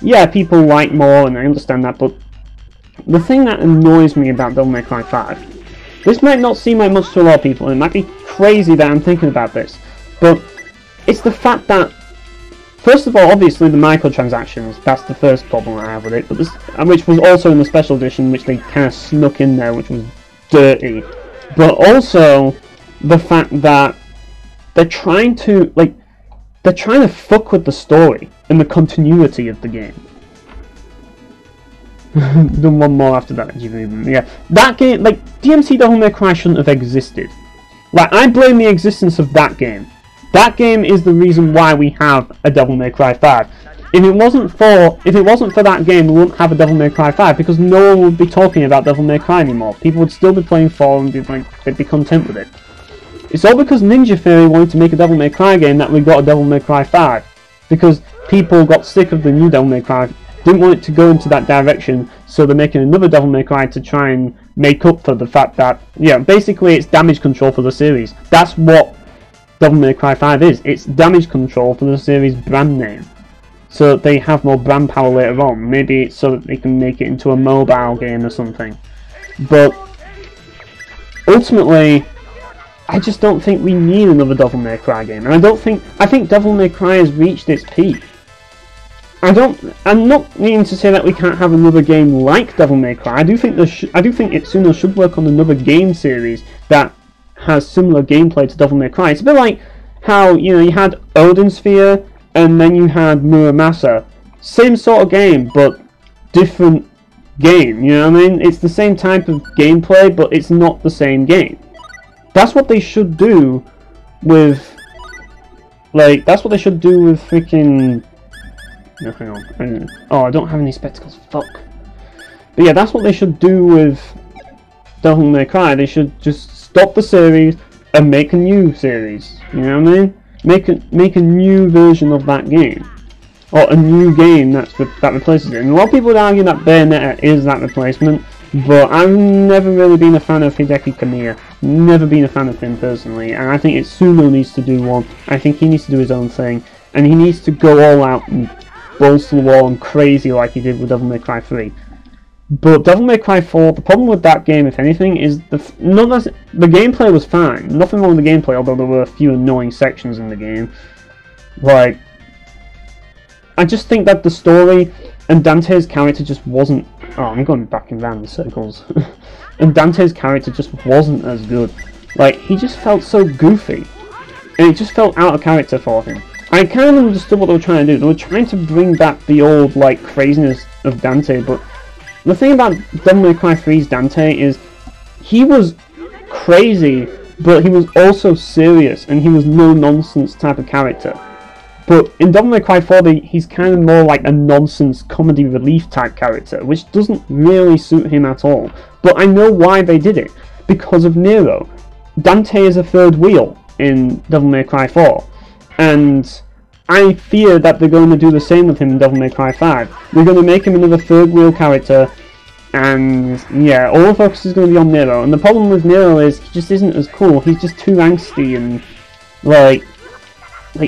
yeah, people like more, and I understand that, but the thing that annoys me about Devil May Cry 5, this might not seem like much to a lot of people, and it might be crazy that I'm thinking about this, but it's the fact that, first of all, obviously the microtransactions, that's the first problem I have with it, but this, which was also in the special edition, which they kind of snuck in there, which was dirty. But also the fact that they're trying to fuck with the story and the continuity of the game. Then one more after that. Yeah, that game, like, DMC Devil May Cry shouldn't have existed. Like, I blame the existence of that game. That game is the reason why we have a Devil May Cry 5. If it wasn't for that game, we wouldn't have a Devil May Cry 5, because no one would be talking about Devil May Cry anymore. People would still be playing 4 and they'd be content with it. It's all because Ninja Theory wanted to make a Devil May Cry game that we got a Devil May Cry 5. Because people got sick of the new Devil May Cry, didn't want it to go into that direction, so they're making another Devil May Cry to try and make up for the fact that, yeah, basically it's damage control for the series. That's what Devil May Cry 5 is. It's damage control for the series brand name. So that they have more brand power later on. Maybe it's so that they can make it into a mobile game or something. But ultimately, I just don't think we need another Devil May Cry game. And I think Devil May Cry has reached its peak. I'm not meaning to say that we can't have another game like Devil May Cry. I do think Itsuno should work on another game series that has similar gameplay to Devil May Cry. It's a bit like how, you know, you had Odin Sphere and then you had Muramasa. Same sort of game, but different game, you know what I mean? It's the same type of gameplay, but it's not the same game. That's what they should do with, like, that's what they should do with freaking... No, hang on. Oh, I don't have any spectacles, fuck. But yeah, that's what they should do with Devil May Cry. They should just stop the series and make a new series, you know what I mean? make a new version of that game, or a new game that replaces it. And a lot of people would argue that Bayonetta is that replacement, but I've never really been a fan of Hideki Kamiya. Never been a fan of him personally, and I think Itsuno needs to do one. I think he needs to do his own thing, and he needs to go all out and balls to the wall and crazy like he did with Devil May Cry 3. But Devil May Cry 4, the problem with that game, if anything, is the gameplay was fine. Nothing wrong with the gameplay, although there were a few annoying sections in the game. Like, I just think that the story and Dante's character just wasn't... Oh, I'm going back in round in circles. And Dante's character just wasn't as good. Like, he just felt so goofy. And it just felt out of character for him. I kind of understood what they were trying to do. They were trying to bring back the old, like, craziness of Dante, but the thing about Devil May Cry 3's Dante is he was crazy, but he was also serious, and he was no-nonsense type of character. But in Devil May Cry 4, he's kind of more like a nonsense comedy relief type character, which doesn't really suit him at all. But I know why they did it, because of Nero. Dante is a third wheel in Devil May Cry 4, and I fear that they're going to do the same with him in Devil May Cry 5. They're going to make him another third wheel character, and yeah, all the focus is going to be on Nero. And the problem with Nero is he just isn't as cool. He's just too angsty, and like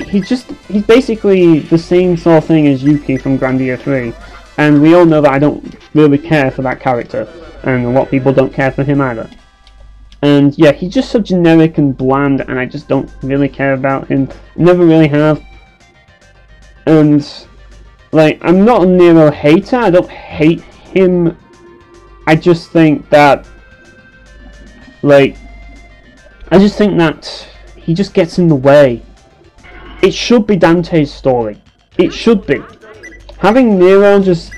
he's basically the same sort of thing as Yuki from Grandia 3. And we all know that I don't really care for that character, and a lot of people don't care for him either. And yeah, he's just so generic and bland, and I just don't really care about him. Never really have. And like, I'm not a Nero hater. I don't hate him. I just think that, like, he just gets in the way. It should be Dante's story. It should be. Having Nero just...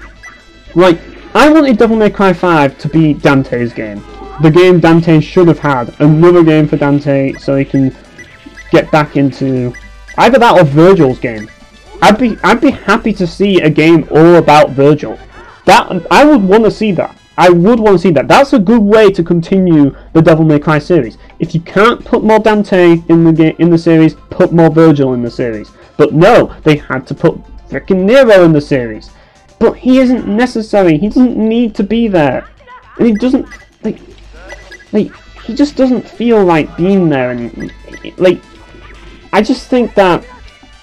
Like, I wanted Devil May Cry 5 to be Dante's game. The game Dante should have had. Another game for Dante so he can get back into... Either that or Virgil's game. I'd be happy to see a game all about Virgil. I would want to see that. I would want to see that. That's a good way to continue the Devil May Cry series. If you can't put more Dante in the series, put more Virgil in the series. But no, they had to put frickin' Nero in the series. But he isn't necessary. He doesn't need to be there, and he doesn't like he just doesn't feel like being there. And like, I just think that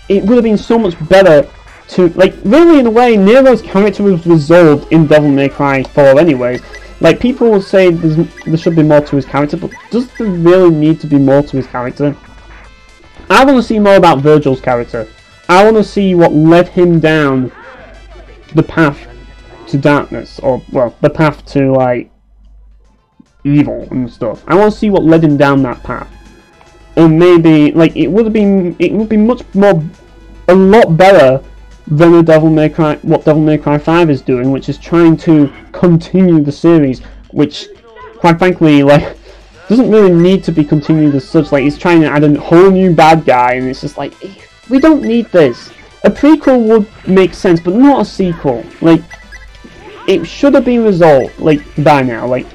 it would have been so much better to, like, really in a way, Nero's character was resolved in Devil May Cry 4 anyways. Like, people will say there should be more to his character, but does there really need to be more to his character? I want to see more about Virgil's character. I want to see what led him down the path to darkness, or, well, the path to, like, evil and stuff. I want to see what led him down that path. And maybe, like, it would be much more, a lot better than what Devil May Cry 5 is doing, which is trying to continue the series, which, quite frankly, like, doesn't really need to be continued as such. Like, he's trying to add a whole new bad guy, and it's just like, we don't need this. A prequel would make sense, but not a sequel. Like, it should have been resolved, like, by now. Like,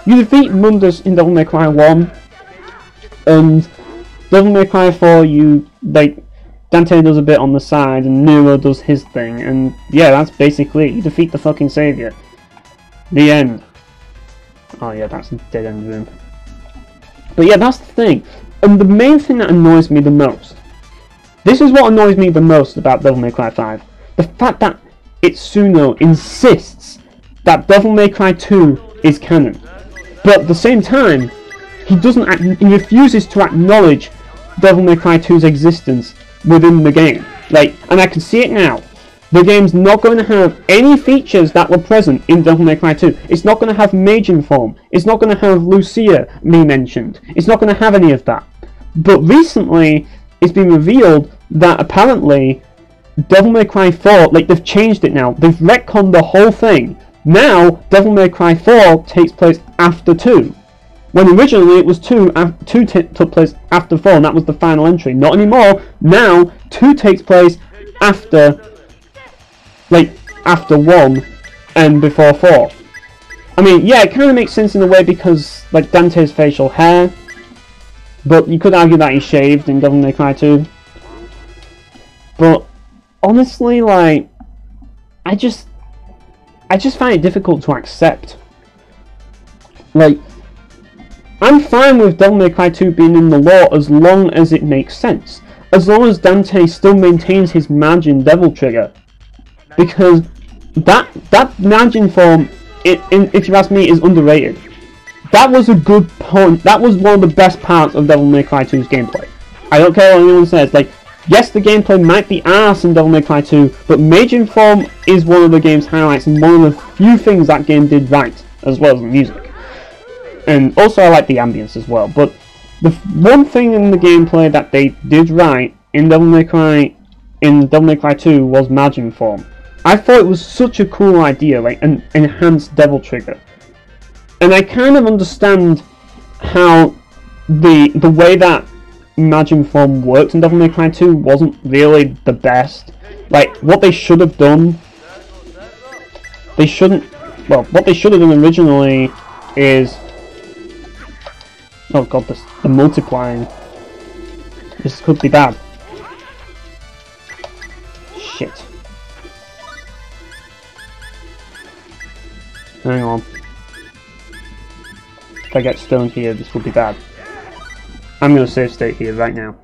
you defeat Mundus in Devil May Cry 1, and Devil May Cry 4, Dante does a bit on the side, and Nero does his thing, and yeah, that's basically it. You defeat the fucking savior. The end. Oh yeah, that's a dead end room. But yeah, that's the thing. And the main thing that annoys me the most, this is what annoys me the most about Devil May Cry 5. The fact that Itsuno insists that Devil May Cry 2 is canon. But at the same time, he refuses to acknowledge Devil May Cry 2's existence within the game. Like, and I can see it now. The game's not going to have any features that were present in Devil May Cry 2. It's not going to have Majin form. It's not going to have Lucia be mentioned. It's not going to have any of that. But recently, it's been revealed that apparently Devil May Cry 4, like, they've changed it now. They've retconned the whole thing. Now, Devil May Cry 4 takes place after 2. When originally it was 2 took place after 4, and that was the final entry. Not anymore. Now, 2 takes place after, like, after 1 and before 4. I mean, yeah, it kind of makes sense in a way because, like, Dante's facial hair, but you could argue that he shaved in Devil May Cry 2. But honestly, like, I just find it difficult to accept. Like, I'm fine with Devil May Cry 2 being in the lore as long as it makes sense. As long as Dante still maintains his Majin Devil Trigger. Because that Majin form, if you ask me, is underrated. That was a good point. That was one of the best parts of Devil May Cry 2's gameplay. I don't care what anyone says. Like, yes, the gameplay might be arse in Devil May Cry 2, but Majin form is one of the game's highlights and one of the few things that game did right, as well as the music. And also I like the ambience as well. But the one thing in the gameplay that they did right in Devil May Cry 2 was Majin form. I thought it was such a cool idea, like an enhanced Devil Trigger. And I kind of understand how the way that Majin form worked in Devil May Cry 2 wasn't really the best. Like, what they should have done, what they should have done originally is, oh god, the multiplying. This could be bad. Shit. Hang on. If I get stoned here, this will be bad. I'm going to save state here right now.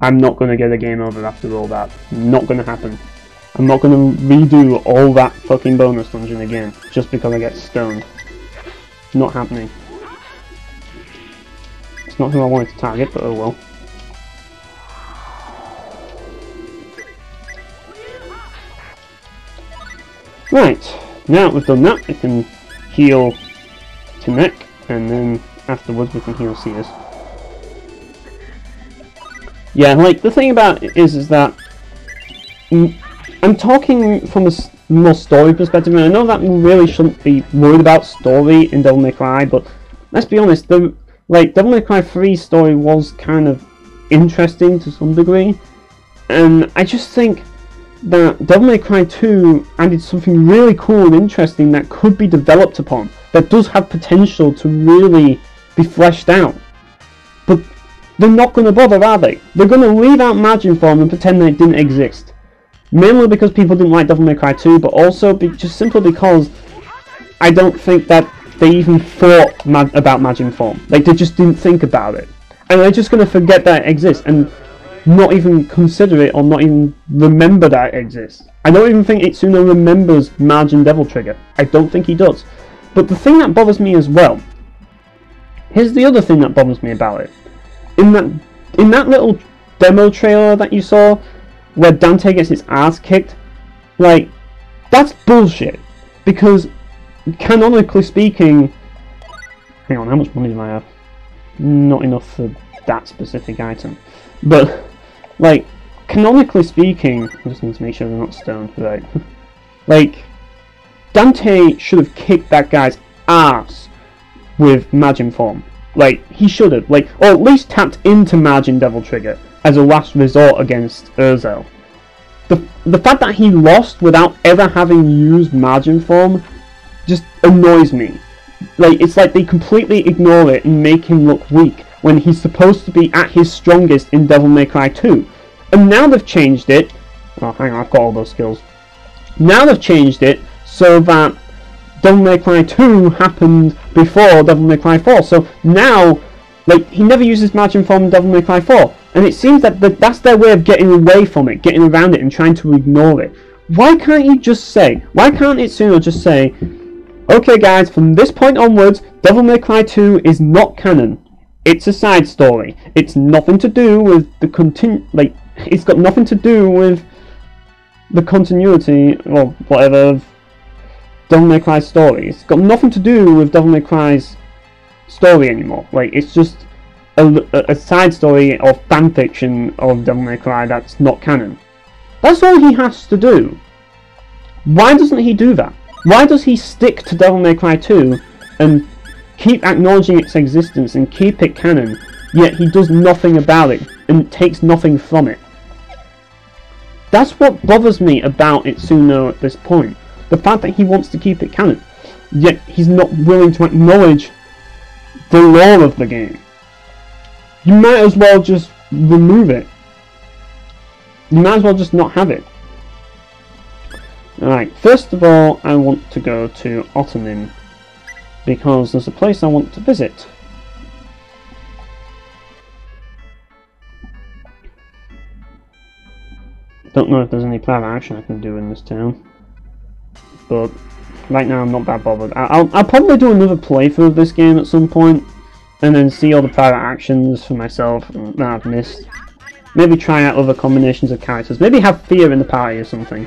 I'm not going to get a game over after all that. Not going to happen. I'm not going to redo all that fucking bonus dungeon again, just because I get stoned. Not happening. It's not who I wanted to target, but oh well. Right, now we've done that, we can heal to neck, and then afterwards we can heal Sears. Yeah, like, the thing about it is that I'm talking from a more story perspective, and I know that we really shouldn't be worried about story in Devil May Cry, but let's be honest, Devil May Cry 3's story was kind of interesting to some degree, and I just think that Devil May Cry 2 added something really cool and interesting that could be developed upon, that does have potential to really be fleshed out. But they're not going to bother, are they? They're going to leave out Majin form and pretend that it didn't exist. Mainly because people didn't like Devil May Cry 2, but also just simply because I don't think that they even thought about Majin form. Like, they just didn't think about it. And they're just going to forget that it exists and not even consider it or not even remember that it exists. I don't even think Itsuno remembers Majin Devil Trigger. I don't think he does. But the thing that bothers me as well, here's the other thing that bothers me about it. In that little demo trailer that you saw, where Dante gets his ass kicked, like, that's bullshit. Because, canonically speaking, hang on, how much money do I have? Not enough for that specific item. But, like, canonically speaking, I just need to make sure they're not stoned, right? Like, Dante should have kicked that guy's ass with Majin form. Like, he should have, like, or at least tapped into Majin Devil Trigger as a last resort against Urzel. The fact that he lost without ever having used Majin form just annoys me. Like, it's like they completely ignore it and make him look weak when he's supposed to be at his strongest in Devil May Cry 2. And now they've changed it. Oh, hang on, I've got all those skills. Now they've changed it so that Devil May Cry 2 happened before Devil May Cry 4. So now, like, he never uses Majin form in Devil May Cry 4. And it seems that that's their way of getting away from it, getting around it and trying to ignore it. Why can't Itsuno just say, okay guys, from this point onwards, Devil May Cry 2 is not canon. It's a side story. It's nothing to do with the it's got nothing to do with the continuity, or whatever, of Devil May Cry's story. It's got nothing to do with Devil May Cry's story anymore. Like, it's just a side story or fanfiction of Devil May Cry that's not canon. That's all he has to do. Why doesn't he do that? Why does he stick to Devil May Cry 2 and keep acknowledging its existence and keep it canon, yet he does nothing about it and takes nothing from it? That's what bothers me about Itsuno at this point. The fact that he wants to keep it canon, yet he's not willing to acknowledge the lore of the game. You might as well just remove it. You might as well just not have it. Alright, first of all, I want to go to Ottoman, because there's a place I want to visit. Don't know if there's any private action I can do in this town, but right now I'm not that bothered. I'll probably do another playthrough of this game at some point, and then see all the private actions for myself that I've missed. Maybe try out other combinations of characters. Maybe have Fear in the party or something.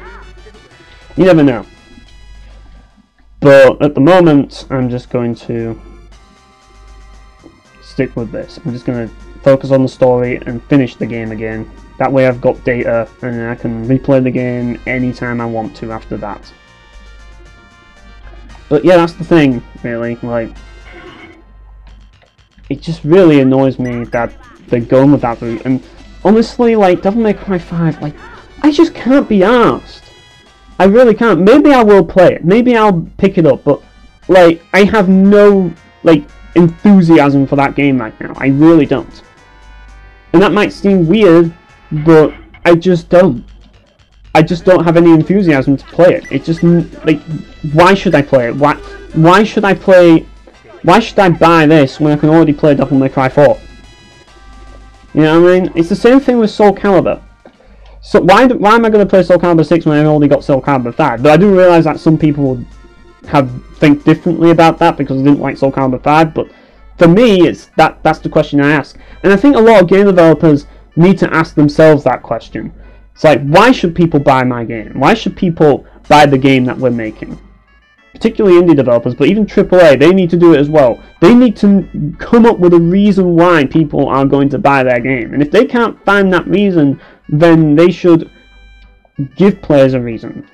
You never know. But at the moment, I'm just going to stick with this. I'm just going to focus on the story and finish the game again. That way I've got data, and I can replay the game anytime I want to after that. But yeah, that's the thing, really. Like, it just really annoys me that they're going with that route. And honestly, like, Devil May Cry 5, like, I just can't be arsed. I really can't. Maybe I will play it. Maybe I'll pick it up. But, like, I have no, like, enthusiasm for that game right now. I really don't. And that might seem weird, but I just don't. I just don't have any enthusiasm to play it. It just, like, why should I play it? Why should I play... Why should I buy this when I can already play Devil May Cry 4? You know what I mean? It's the same thing with Soul Calibur. So why am I going to play Soul Calibur 6 when I've already got Soul Calibur 5? But I do realise that some people think differently about that because they didn't like Soul Calibur 5. But for me, that's the question I ask. And I think a lot of game developers need to ask themselves that question. It's like, why should people buy my game? Why should people buy the game that we're making? Particularly indie developers, but even AAA, they need to do it as well. They need to come up with a reason why people are going to buy their game. And if they can't find that reason, then they should give players a reason.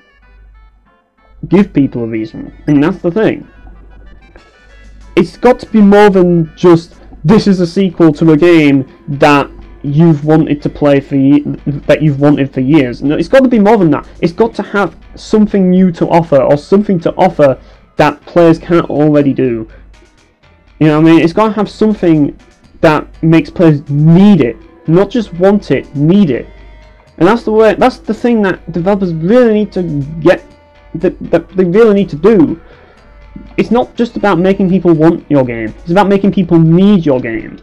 Give people a reason. And that's the thing. It's got to be more than just, this is a sequel to a game that you've wanted to play that you've wanted for years. No, it's got to be more than that. It's got to have something new to offer, or something to offer that players can't already do. You know what I mean? It's got to have something that makes players need it, not just want it, need it. And that's the way. That's the thing that developers really need to get. That they really need to do. It's not just about making people want your game. It's about making people need your game.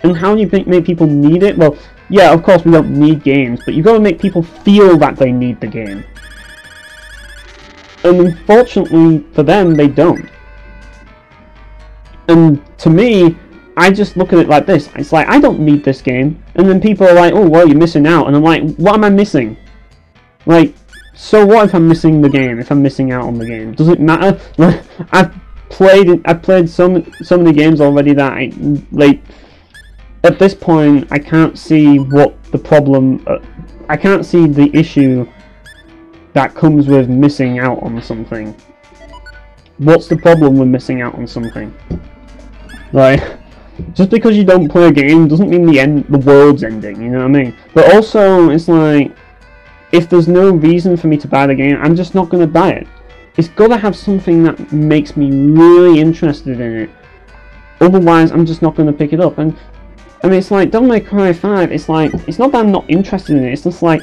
And how do you make people need it? Well, yeah, of course we don't need games, but you've got to make people feel that they need the game. And unfortunately for them, they don't. And to me, I just look at it like this. It's like, I don't need this game. And then people are like, oh, well, you're missing out. And I'm like, what am I missing? Like, so what if I'm missing the game? If I'm missing out on the game? Does it matter? Like, I've played so many games already that at this point, I can't see what the problem... I can't see the issue that comes with missing out on something. What's the problem with missing out on something? Like, just because you don't play a game doesn't mean the world's ending, you know what I mean? But also, it's like, if there's no reason for me to buy the game, I'm just not going to buy it. It's got to have something that makes me really interested in it. Otherwise, I'm just not going to pick it up. And I mean, it's like, Devil May Cry 5, it's like, it's not that I'm not interested in it, it's just like,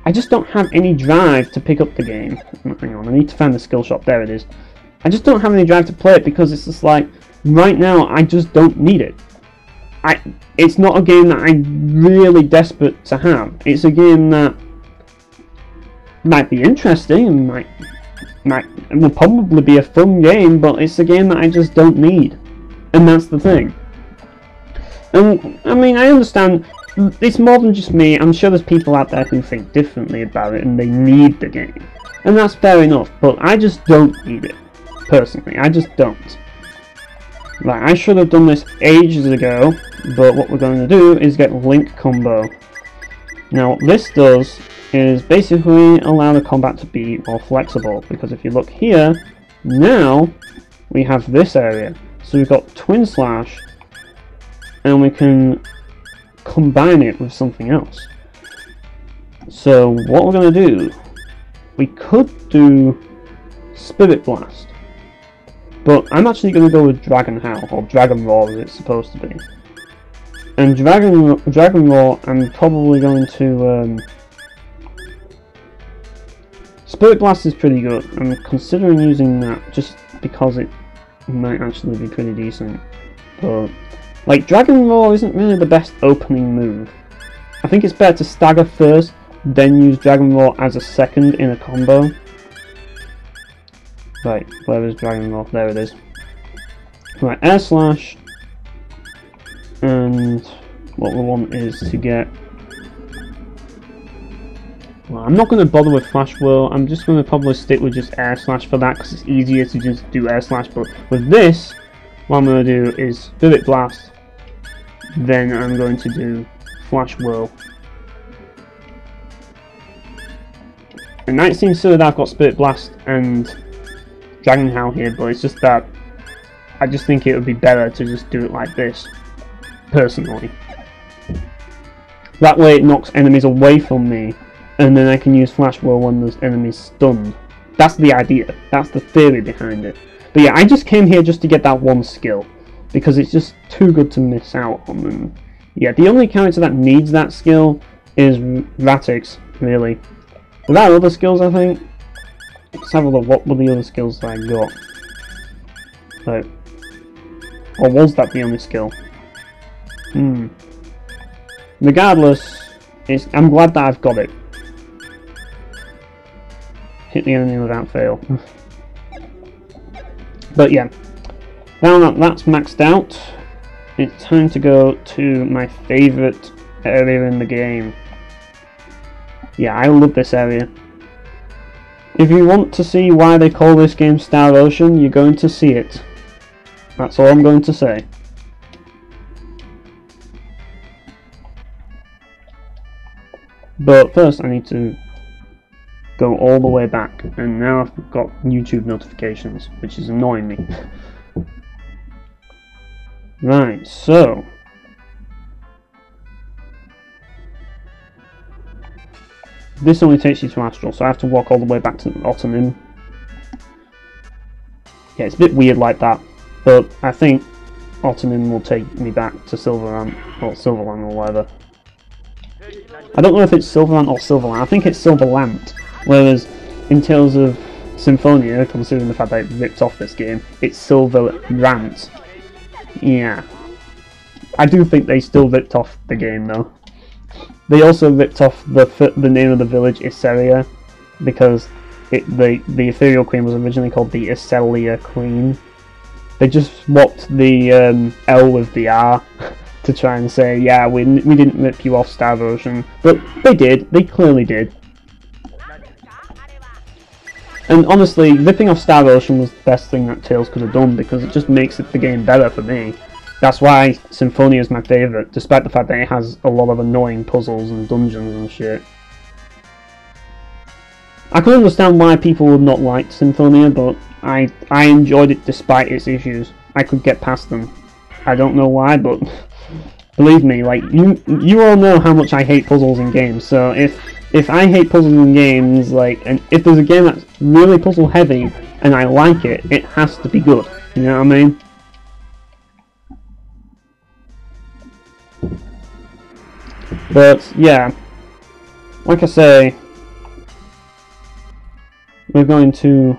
I just don't have any drive to pick up the game. Hang on, I need to find the skill shop, there it is. I just don't have any drive to play it because it's just like, right now, I just don't need it. It's not a game that I'm really desperate to have. It's a game that might be interesting, it will probably be a fun game, but it's a game that I just don't need. And that's the thing. And, I mean, I understand, it's more than just me. I'm sure there's people out there who think differently about it and they need the game. And that's fair enough, but I just don't need it. Personally, I just don't. Like, I should have done this ages ago, but what we're going to do is get Link Combo. Now, what this does is basically allow the combat to be more flexible, because if you look here, now we have this area. So we've got Twin Slash, and we can combine it with something else. So what we're going to do, we could do Spirit Blast, but I'm actually going to go with Dragon Howl, or Dragon Roar as it's supposed to be. And Dragon Roar, I'm probably going to Spirit Blast is pretty good. I'm considering using that just because it might actually be pretty decent. But, like, Dragon Roar isn't really the best opening move. I think it's better to stagger first, then use Dragon Roar as a second in a combo. Right, where is Dragon Roar? There it is. Right, Air Slash. And what we want is to get... Well, I'm not going to bother with Flash Whirl, I'm just going to probably stick with just Air Slash for that because it's easier to just do Air Slash, but with this, what I'm going to do is Spirit Blast, then I'm going to do Flash Whirl. And now it seems silly that I've got Spirit Blast and Dragon Howl here, but it's just that I just think it would be better to just do it like this, personally. That way it knocks enemies away from me, and then I can use Flash Whirl when there's enemies stunned. That's the idea. That's the theory behind it. But yeah, I just came here just to get that one skill, because it's just too good to miss out on. And yeah, the only character that needs that skill is Ratix, really. Without other skills, I think. Let's have a look. What were the other skills that I got? Like, or was that the only skill? Regardless, I'm glad that I've got it. Hit the enemy without fail. But yeah, now that that's maxed out, it's time to go to my favourite area in the game. Yeah, I love this area. If you want to see why they call this game Star Ocean, you're going to see it. That's all I'm going to say. But first I need to go all the way back, and now I've got YouTube notifications, which is annoying me. Right, so this only takes you to Astral, so I have to walk all the way back to Ottonim. Yeah, it's a bit weird like that, but I think Ottonim will take me back to Sylvalant, or Sylvalant, or whatever. I don't know if it's Sylvalant or Sylvalant, I think it's Sylvalant, whereas in Tales of Symphonia, considering the fact that it ripped off this game, it's Sylvalant. Yeah. I do think they still ripped off the game though. They also ripped off the name of the village, Isseria, because the Ethereal Queen was originally called the Isselia Queen. They just swapped the L with the R to try and say, yeah, we didn't rip you off Star Ocean, but they did. They clearly did. And honestly, ripping off Star Ocean was the best thing that Tales could have done, because it just makes the game better for me. That's why Symphonia is my favourite, despite the fact that it has a lot of annoying puzzles and dungeons and shit. I can understand why people would not like Symphonia, but I enjoyed it despite its issues. I could get past them. I don't know why, but believe me, like you all know how much I hate puzzles in games. So if I hate puzzles in games, like, and if there's a game that's really puzzle heavy and I like it, it has to be good. You know what I mean? But yeah, like I say, we're going to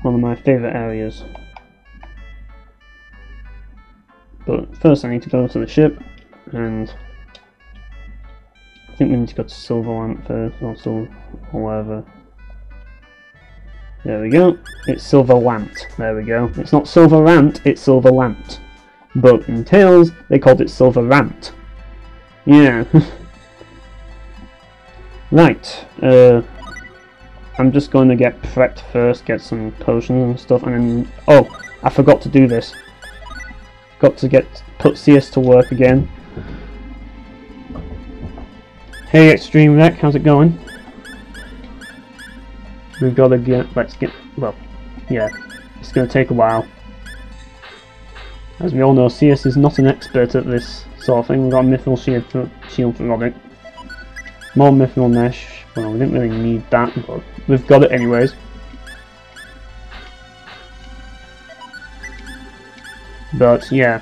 one of my favourite areas. But first I need to go to the ship, and I think we need to go to Sylvalant first, or whatever. There we go. It's Sylvalant. There we go. It's not Sylvalant, it's Sylvalant. But in Tales, they called it Sylvalant. Yeah. Right. I'm just going to get prepped first, get some potions and stuff, and then... Oh, I forgot to do this. Got to put CS to work again. Hey Extreme Rec, how's it going? We've got to well, yeah, it's going to take a while. As we all know, CS is not an expert at this sort of thing. We've got a Mithril Shield for Roddick. More Mithril Mesh. Well, we didn't really need that, but we've got it anyways. But yeah.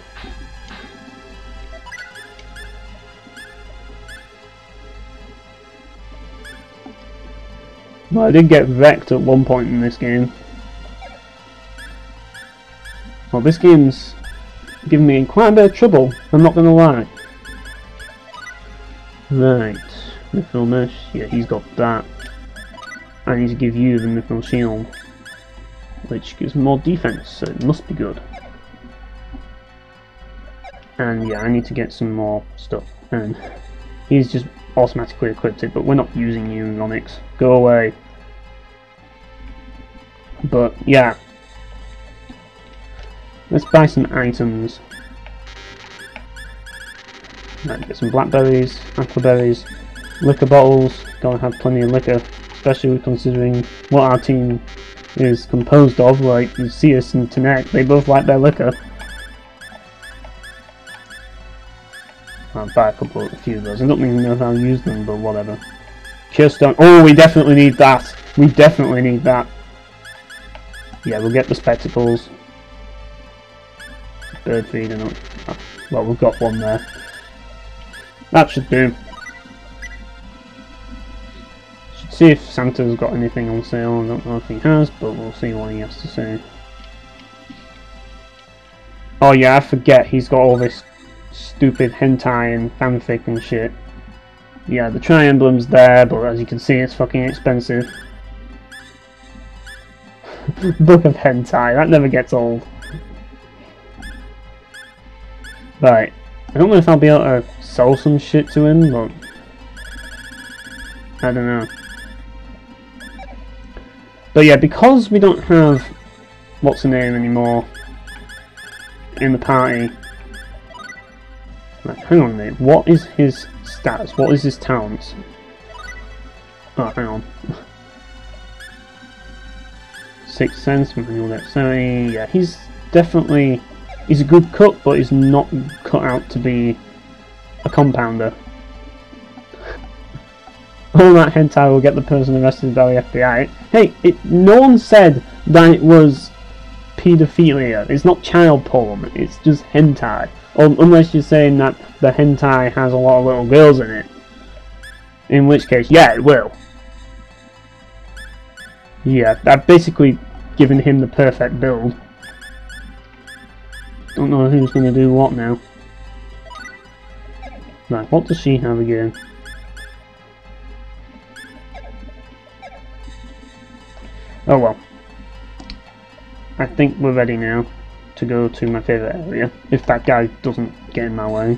Well, I did get wrecked at one point in this game. Well, this game's giving me quite a bit of trouble, I'm not gonna lie. Right, Mithril Mesh, yeah, he's got that. I need to give you the Mithril Shield, which gives more defense, so it must be good. And yeah, I need to get some more stuff, and he's just automatically equipped it, but we're not using you, Onyx. Go away. But yeah, let's buy some items. Right, get some blackberries, appleberries, liquor bottles. Gotta have plenty of liquor, especially considering what our team is composed of. Like, you see us and Tanek, they both like their liquor. I'll buy a few of those. I don't even know if I'll use them, but whatever. Curestone. Oh, we definitely need that. We definitely need that. Yeah, we'll get the spectacles. Bird feeder. Well, we've got one there. That should do. Should see if Santa's got anything on sale. I don't know if he has, but we'll see what he has to say. Oh yeah, I forget he's got all this stupid hentai and fanfic and shit. Yeah, the tri-emblem's there, but as you can see, it's fucking expensive. Book of hentai, that never gets old. Right, I don't know if I'll be able to sell some shit to him, but I don't know. But yeah, because we don't have what's her name anymore in the party. Right, hang on a minute. What is his stats? What is his talents? Oh, hang on. 6th sense, manual dexterity. Yeah, he's definitely. He's a good cook, but he's not cut out to be a compounder. All that hentai will get the person arrested by the FBI. Hey, no one said that it was paedophilia. It's not child porn. It's just hentai. Unless you're saying that the hentai has a lot of little girls in it. In which case, yeah, it will. Yeah, I've basically given him the perfect build. Don't know who's going to do what now. Right, what does she have again? Oh well. I think we're ready now to go to my favourite area, if that guy doesn't get in my way.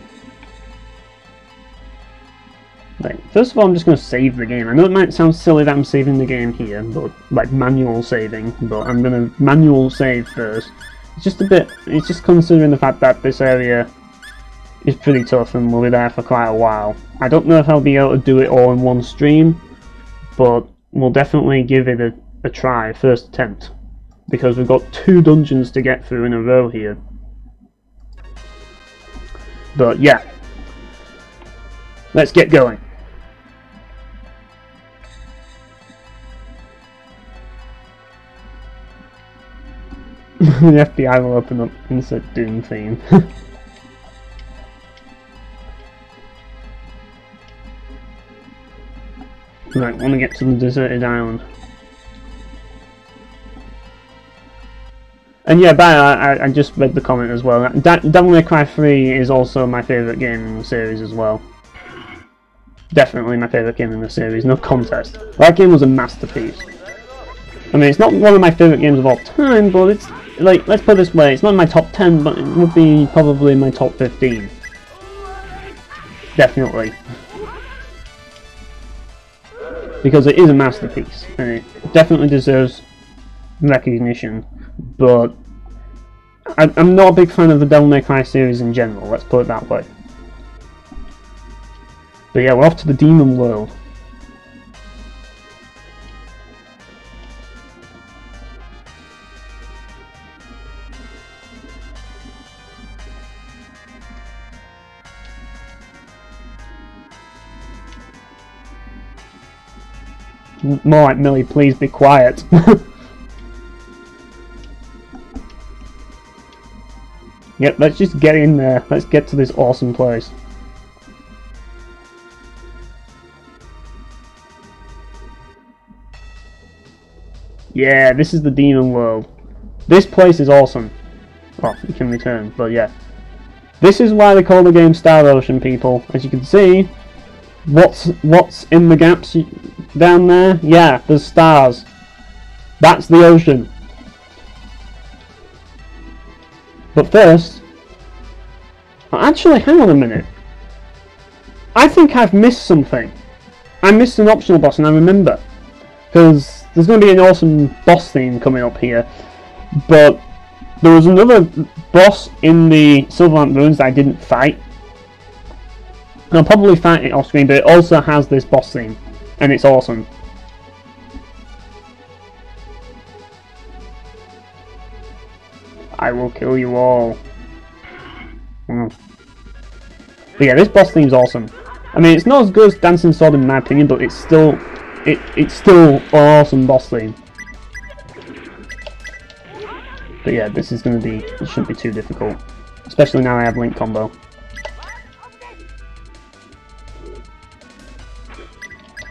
Right, first of all I'm just going to save the game. I know it might sound silly that I'm saving the game here, but like manual saving, but I'm going to manual save first. It's just a bit, it's just considering the fact that this area is pretty tough and we'll be there for quite a while. I don't know if I'll be able to do it all in one stream, but we'll definitely give it a try, first attempt. Because we've got 2 dungeons to get through in a row here. But yeah, let's get going. The FBI will open up insert Doom theme. Right, want to get to the deserted island. And yeah, I just read the comment as well. Devil May Cry 3 is also my favourite game in the series as well. Definitely my favourite game in the series, no contest. That game was a masterpiece. I mean, it's not one of my favourite games of all time, but it's, like, let's put it this way, it's not in my top 10, but it would be probably in my top 15. Definitely. Because it is a masterpiece, and it definitely deserves recognition, but I'm not a big fan of the Devil May Cry series in general, let's put it that way. But yeah, we're off to the demon world. More like, Millie, please be quiet. Yep, let's just get in there. Let's get to this awesome place. Yeah, this is the demon world. This place is awesome. Well, you can return, but yeah. This is why they call the game Star Ocean, people. As you can see, what's in the gaps down there? Yeah, there's stars. That's the ocean. But first, actually, hang on a minute. I think I've missed something. I missed an optional boss, and I remember. Because there's going to be an awesome boss theme coming up here. But there was another boss in the Sylvalant ruins that I didn't fight. And I'll probably fight it off screen, but it also has this boss theme. And it's awesome. I will kill you all. But yeah, this boss theme's awesome. I mean, it's not as good as Dancing Sword in my opinion, but it's still it's still an awesome boss theme. But yeah, this is going to be, it shouldn't be too difficult, especially now I have Link combo.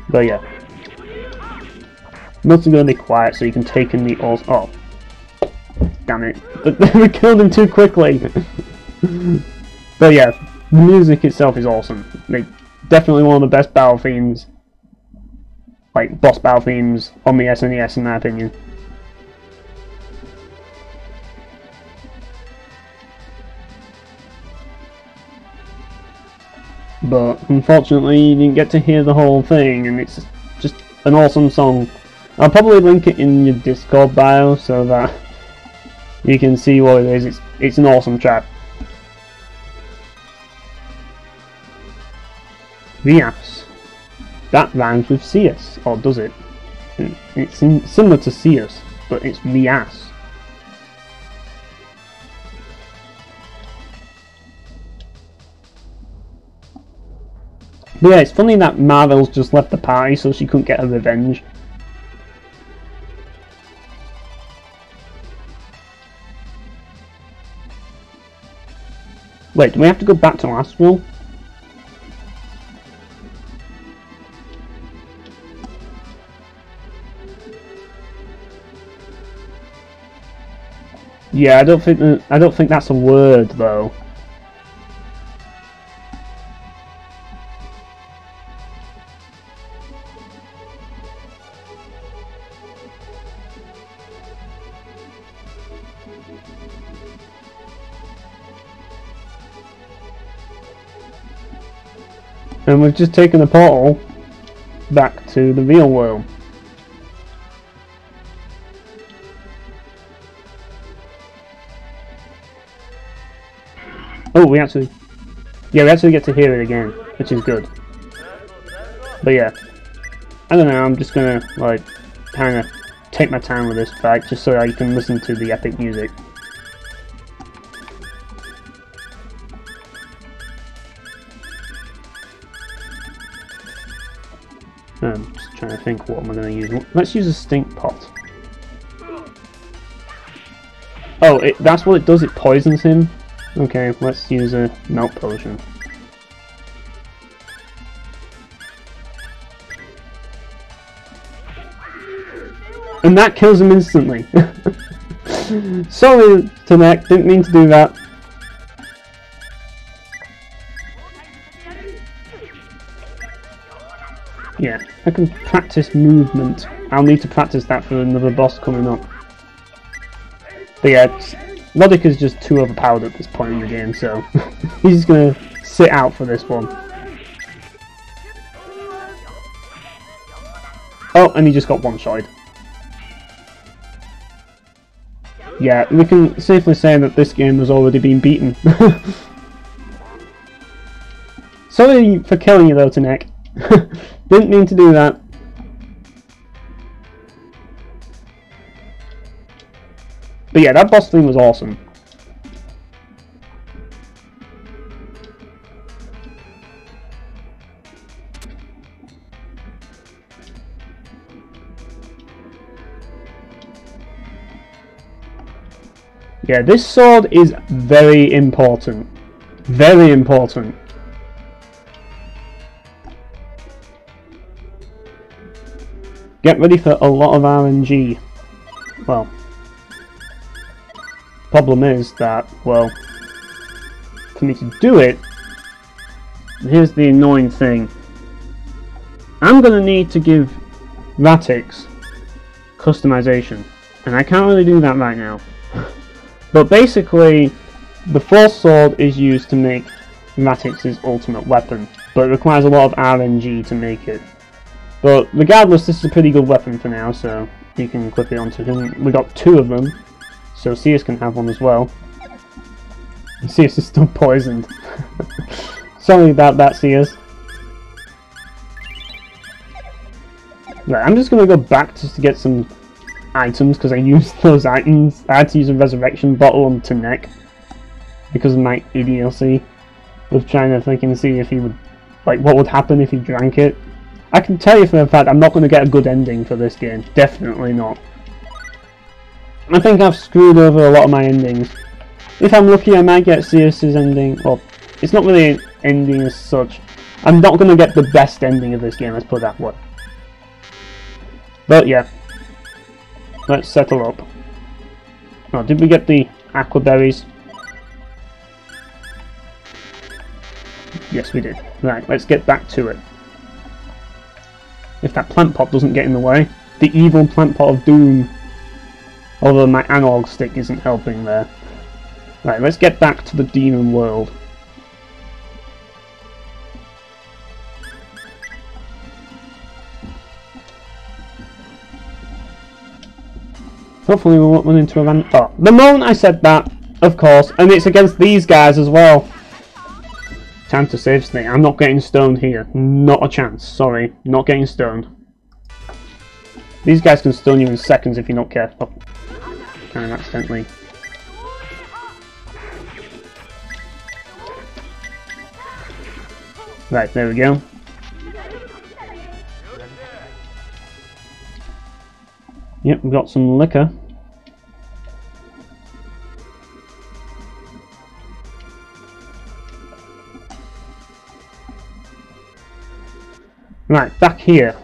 But yeah, nothing's going to be quiet, so you can take in the oh, damn it! We killed him too quickly. But yeah, the music itself is awesome. Like, definitely one of the best battle themes, like boss battle themes on the SNES in my opinion. But unfortunately you didn't get to hear the whole thing, and it's just an awesome song. I'll probably link it in your Discord bio so that you can see what it is. It's an awesome track. Vias. That rhymes with Cius, or does it? It's similar to Cius, but it's Vias. But yeah, it's funny that Marvel's just left the party so she couldn't get her revenge. Wait, do we have to go back to Astral? Yeah, I don't think that's a word though. And we've just taken the portal back to the real world. Oh, we actually get to hear it again, which is good. But yeah, I don't know, I'm just gonna like kind of take my time with this fight just so I can listen to the epic music. I'm just trying to think what am I going to use. Let's use a stink pot. Oh, that's what it does, it poisons him? Okay, let's use a melt potion. And that kills him instantly. Sorry, Tanek, didn't mean to do that. Yeah, I can practice movement. I'll need to practice that for another boss coming up. But yeah, Lodic is just too overpowered at this point in the game, so he's just gonna sit out for this one. Oh, and he just got one-shotted. Yeah, we can safely say that this game has already been beaten. Sorry for killing you though, Tanek. Didn't mean to do that. But yeah, that boss theme was awesome. Yeah, this sword is very important. Very important. Get ready for a lot of RNG well, problem is that, well, for me to do it, here's the annoying thing. I'm going to need to give Ratix customization, and I can't really do that right now. But basically, the Force Sword is used to make Ratix's ultimate weapon, but it requires a lot of RNG to make it. But regardless, this is a pretty good weapon for now, so you can equip it onto him. We got 2 of them, so Seus can have one as well. And Seus is still poisoned. Sorry about that, Seus. Right, I'm just going to go back just to get some items, because I used those items. I had to use a resurrection bottle on Tanek because of my idiocy with trying to freaking see if he would, like, what would happen if he drank it. I can tell you for a fact I'm not going to get a good ending for this game. Definitely not. I think I've screwed over a lot of my endings. If I'm lucky, I might get Seus's ending. Well, it's not really an ending as such. I'm not going to get the best ending of this game, let's put it that way. But yeah, let's settle up. Oh, did we get the aqua berries? Yes, we did. Right, let's get back to it. If that plant pot doesn't get in the way. The evil plant pot of doom. Although my analog stick isn't helping there. Right, let's get back to the demon world. Hopefully we won't run into a random... Oh, the moment I said that, of course, and it's against these guys as well. Time to save state. I'm not getting stoned here. Not a chance. Sorry. Not getting stoned. These guys can stone you in seconds if you're not careful. Kind of accidentally. Right, there we go. Yep, we've got some liquor. Right, back here.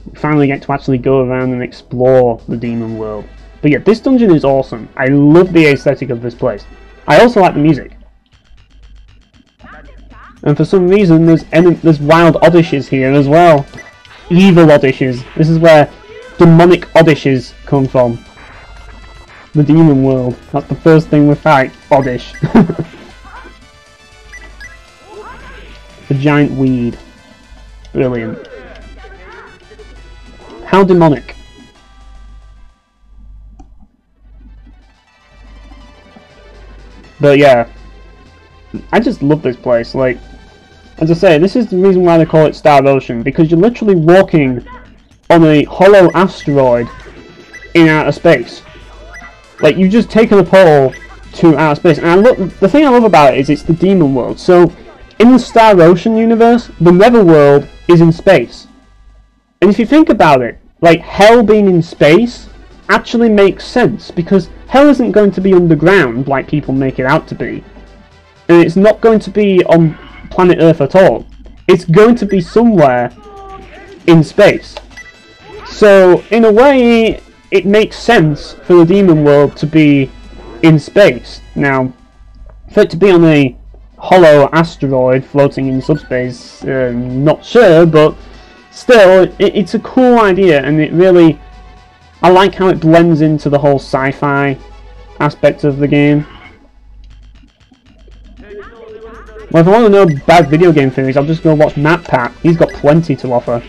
We finally get to actually go around and explore the demon world. But yeah, this dungeon is awesome. I love the aesthetic of this place. I also like the music. And for some reason, there's wild Oddishes here as well. Evil Oddishes. This is where demonic Oddishes come from. The demon world. That's the first thing we fight. Oddish. A giant weed. Brilliant. How demonic. But yeah, I just love this place. Like, as I say, this is the reason why they call it Star Ocean, because you're literally walking on a hollow asteroid in outer space. Like, you've just taken a portal to outer space. And the thing I love about it is it's the demon world. So, in the Star Ocean universe, the netherworld is in space. And if you think about it, like, hell being in space actually makes sense, because hell isn't going to be underground like people make it out to be. And it's not going to be on planet Earth at all. It's going to be somewhere in space. So, in a way, it makes sense for the demon world to be in space. Now, for it to be on a hollow asteroid floating in subspace, not sure, but still, it's a cool idea, and it really... I like how it blends into the whole sci-fi aspect of the game. Well, if I want to know bad video game theories, I'll just go watch MatPat. He's got plenty to offer.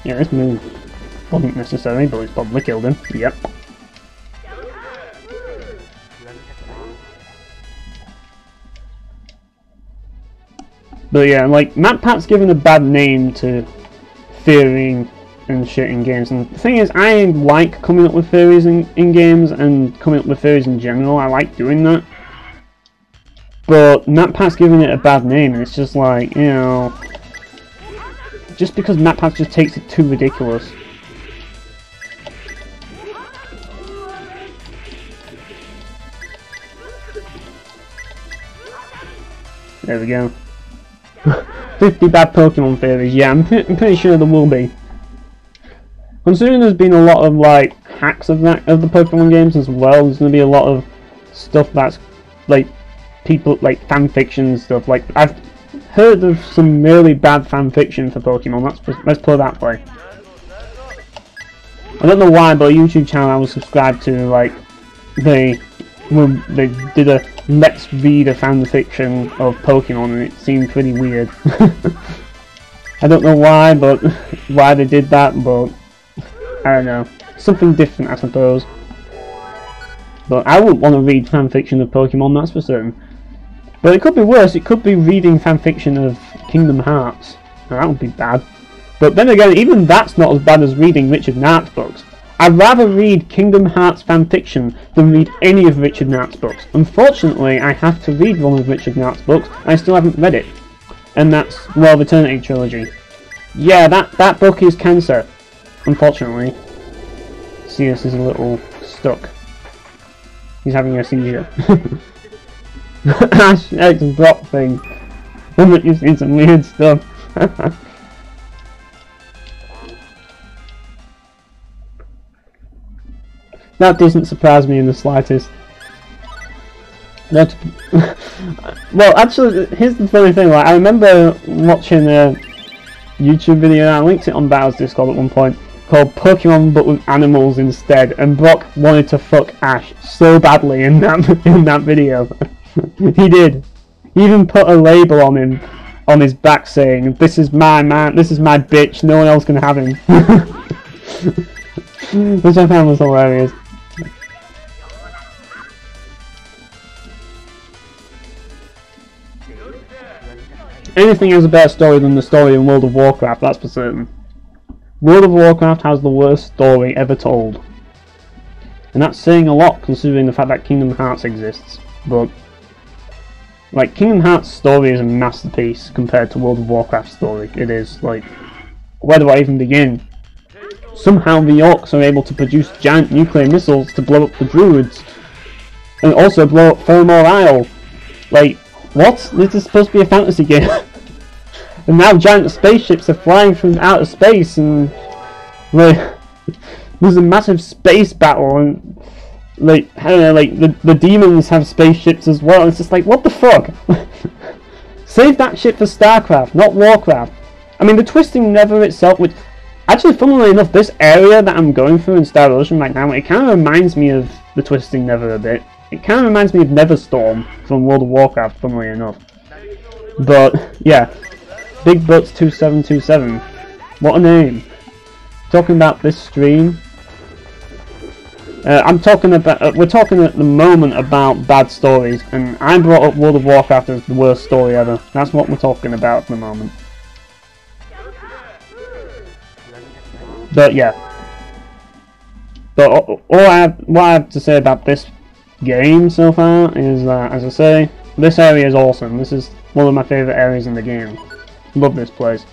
Yeah, this move wasn't necessary, but it's probably killed him. Yep. But yeah, like, MatPat's given a bad name to theorying and shit in games, and the thing is, I like coming up with theories in games, and coming up with theories in general. I like doing that. But MatPat's giving it a bad name, and it's just like, you know, just because MatPat just takes it too ridiculous. There we go. 50 bad Pokemon theories. Yeah, I'm pretty sure there will be. Considering there's been a lot of like hacks of the Pokemon games as well, there's gonna be a lot of stuff that's like people like fan fiction and stuff. Like I've heard of some really bad fan fiction for Pokemon. Let's put it that way. I don't know why, but a YouTube channel I was subscribed to, like they did a let's read a fan fiction of Pokemon, and it seemed pretty weird. I don't know why, but why they did that, but I don't know. Something different, I suppose. But I wouldn't want to read fanfiction of Pokemon, that's for certain. But it could be worse. It could be reading fanfiction of Kingdom Hearts. Now, that would be bad. But then again, even that's not as bad as reading Richard Nart's books. I'd rather read Kingdom Hearts fanfiction than read any of Richard Nart's books. Unfortunately, I have to read one of Richard Nart's books. I still haven't read it. And that's Well of Eternity Trilogy. Yeah, that book is cancer. Unfortunately. Sirius is a little stuck. He's having a seizure. Ash X Brock thing. You've seen some weird stuff. That doesn't surprise me in the slightest. Well, actually, here's the funny thing. Like, I remember watching a YouTube video, and I linked it on Battle's Discord at one point, called Pokemon but with animals instead, and Brock wanted to fuck Ash so badly in that video. He did. He even put a label on him, on his back, saying, "This is my man, this is my bitch, no one else can have him." Which I found was hilarious. Anything has a better story than the story in World of Warcraft, that's for certain. World of Warcraft has the worst story ever told. And that's saying a lot, considering the fact that Kingdom Hearts exists. But, like, Kingdom Hearts' story is a masterpiece compared to World of Warcraft's story. It is, like, where do I even begin? Somehow the Orcs are able to produce giant nuclear missiles to blow up the Druids. And also blow up Fillmore Isle. Like, what? This is supposed to be a fantasy game. And now giant spaceships are flying from outer space, and like there's a massive space battle, and like I don't know, like the demons have spaceships as well. It's just like, what the fuck? Save that shit for StarCraft, not Warcraft. I mean, the twisting nether itself, which actually, funnily enough, this area that I'm going through in Star Ocean right now, it kind of reminds me of the twisting nether a bit. It kind of reminds me of Netherstorm from World of Warcraft, funnily enough. But yeah. Big Butts 2727. What a name. Talking about this stream. I'm talking about. We're talking at the moment about bad stories, and I brought up World of Warcraft as the worst story ever. That's what we're talking about at the moment. But yeah. But what I have to say about this game so far is that, as I say, this area is awesome. This is one of my favourite areas in the game. Love this place.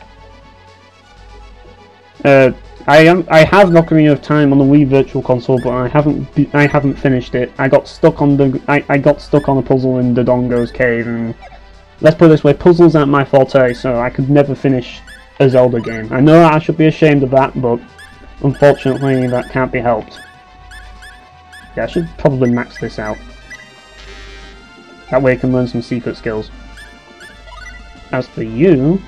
I have Ocarina of Time on the Wii Virtual Console, but I haven't finished it. I got stuck on I got stuck on a puzzle in Dodongo's cave, and let's put it this way, puzzles aren't my forte, so I could never finish a Zelda game. I know I should be ashamed of that, but unfortunately that can't be helped. Yeah, I should probably max this out. That way I can learn some secret skills. As for you,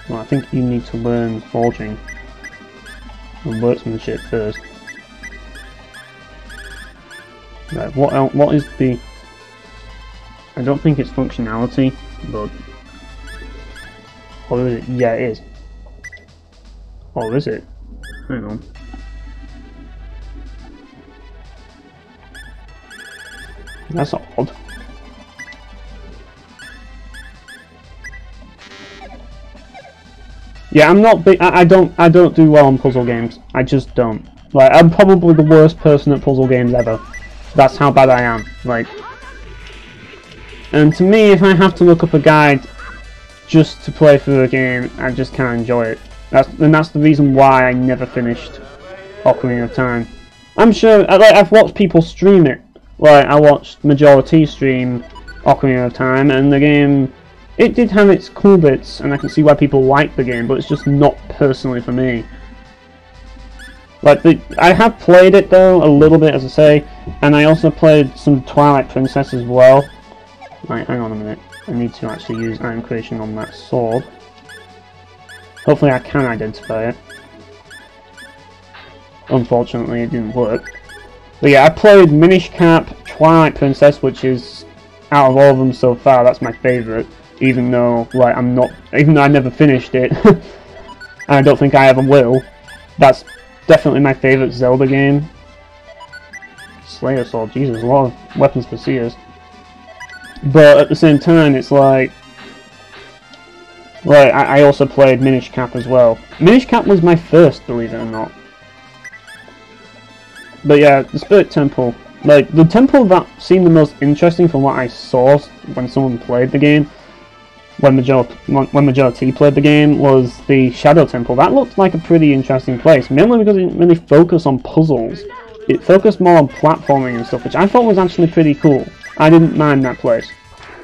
well, I think you need to learn forging and workmanship first. Right, what is the... I don't think it's functionality, but... Or is it? Yeah, it is. Or is it? Hang on. That's odd. Yeah, I'm not big. I don't do well on puzzle games. I just don't. Like, I'm probably the worst person at puzzle games ever. That's how bad I am. Like, and to me, if I have to look up a guide just to play through a game, I just can't enjoy it. That's the reason why I never finished Ocarina of Time. I'm sure, like, I've watched people stream it. Like, I watched Majority stream Ocarina of Time, and the game it did have its cool bits, and I can see why people like the game, but it's just not personally for me. Like, I have played it though, a little bit, as I say, and I also played some Twilight Princess as well. Right, hang on a minute. I need to actually use item creation on that sword. Hopefully I can identify it. Unfortunately, it didn't work. But yeah, I played Minish Cap, Twilight Princess, which is, out of all of them so far, that's my favourite. Even though, like, even though I never finished it, and I don't think I ever will. That's definitely my favourite Zelda game. Slayer Sword, Jesus, a lot of weapons for Seers. But at the same time, it's like I also played Minish Cap as well. Minish Cap was my first, believe it or not. But yeah, the Spirit Temple. Like, the temple that seemed the most interesting from what I saw when someone played the game, when Majora T played the game, was the Shadow Temple. That looked like a pretty interesting place, mainly because it didn't really focus on puzzles. It focused more on platforming and stuff, which I thought was actually pretty cool. I didn't mind that place.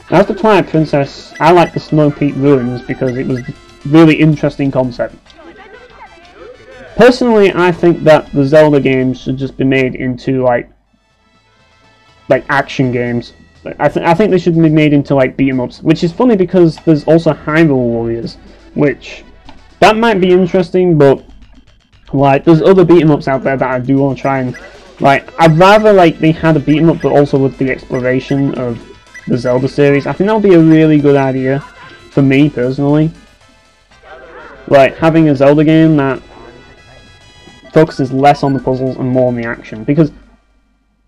As for Twilight Princess, I like the Snow Peak Ruins because it was a really interesting concept. Personally, I think that the Zelda games should just be made into like action games. I think they should be made into like beat-em-ups, which is funny because there's also Hyrule Warriors, which that might be interesting, but like there's other beat-em-ups out there that I do want to try and like. I'd rather like they had a beat-em-up, but also with the exploration of the Zelda series. I think that would be a really good idea for me personally. Like having a Zelda game that focuses less on the puzzles and more on the action, because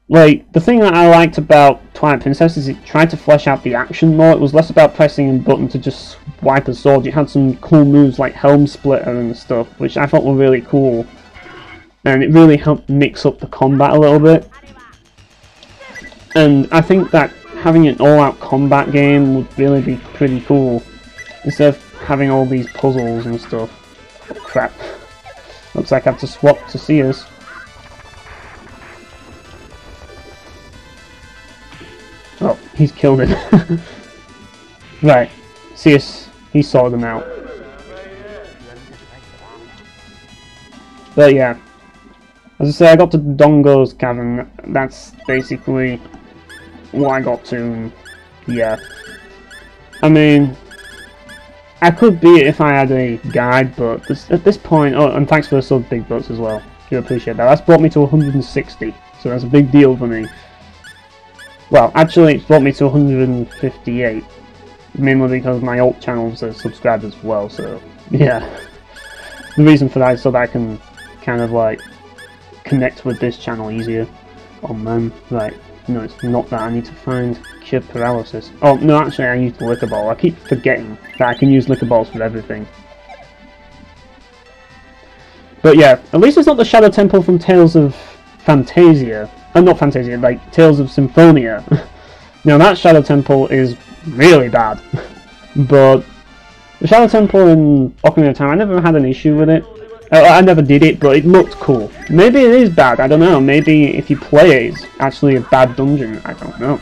like, the thing that I liked about Twilight Princess is it tried to flesh out the action more. It was less about pressing a button to just swipe a sword. You had some cool moves like Helm Splitter and stuff, which I thought were really cool. And it really helped mix up the combat a little bit. And I think that having an all-out combat game would really be pretty cool, instead of having all these puzzles and stuff. Oh, crap. Looks like I have to swap to Seers. Oh, he's killed it. Right, Seers, he sorted them out. But yeah, as I say, I got to Dongo's Cavern. That's basically what I got to. Yeah, I mean, I could beat it if I had a guide, but at this point, oh, and thanks for the sub big butts as well. Do appreciate that. That's brought me to 160, so that's a big deal for me. Well, actually, it's brought me to 158, mainly because my alt channels are subscribed as well, so, yeah. The reason for that is so that I can kind of, like, connect with this channel easier on them. Right, no, it's not that. I need to find Cure Paralysis. Oh, no, actually, I used the Liquor Ball. I keep forgetting that I can use Liquor Balls for everything. But yeah, at least it's not the Shadow Temple from Tales of Fantasia. Not Fantasia, like Tales of Symphonia. Now that Shadow Temple is really bad. But the Shadow Temple in Ocarina of Time, I never had an issue with it. I never did it, but it looked cool. Maybe it is bad, I don't know. Maybe if you play it, it's actually a bad dungeon, I don't know.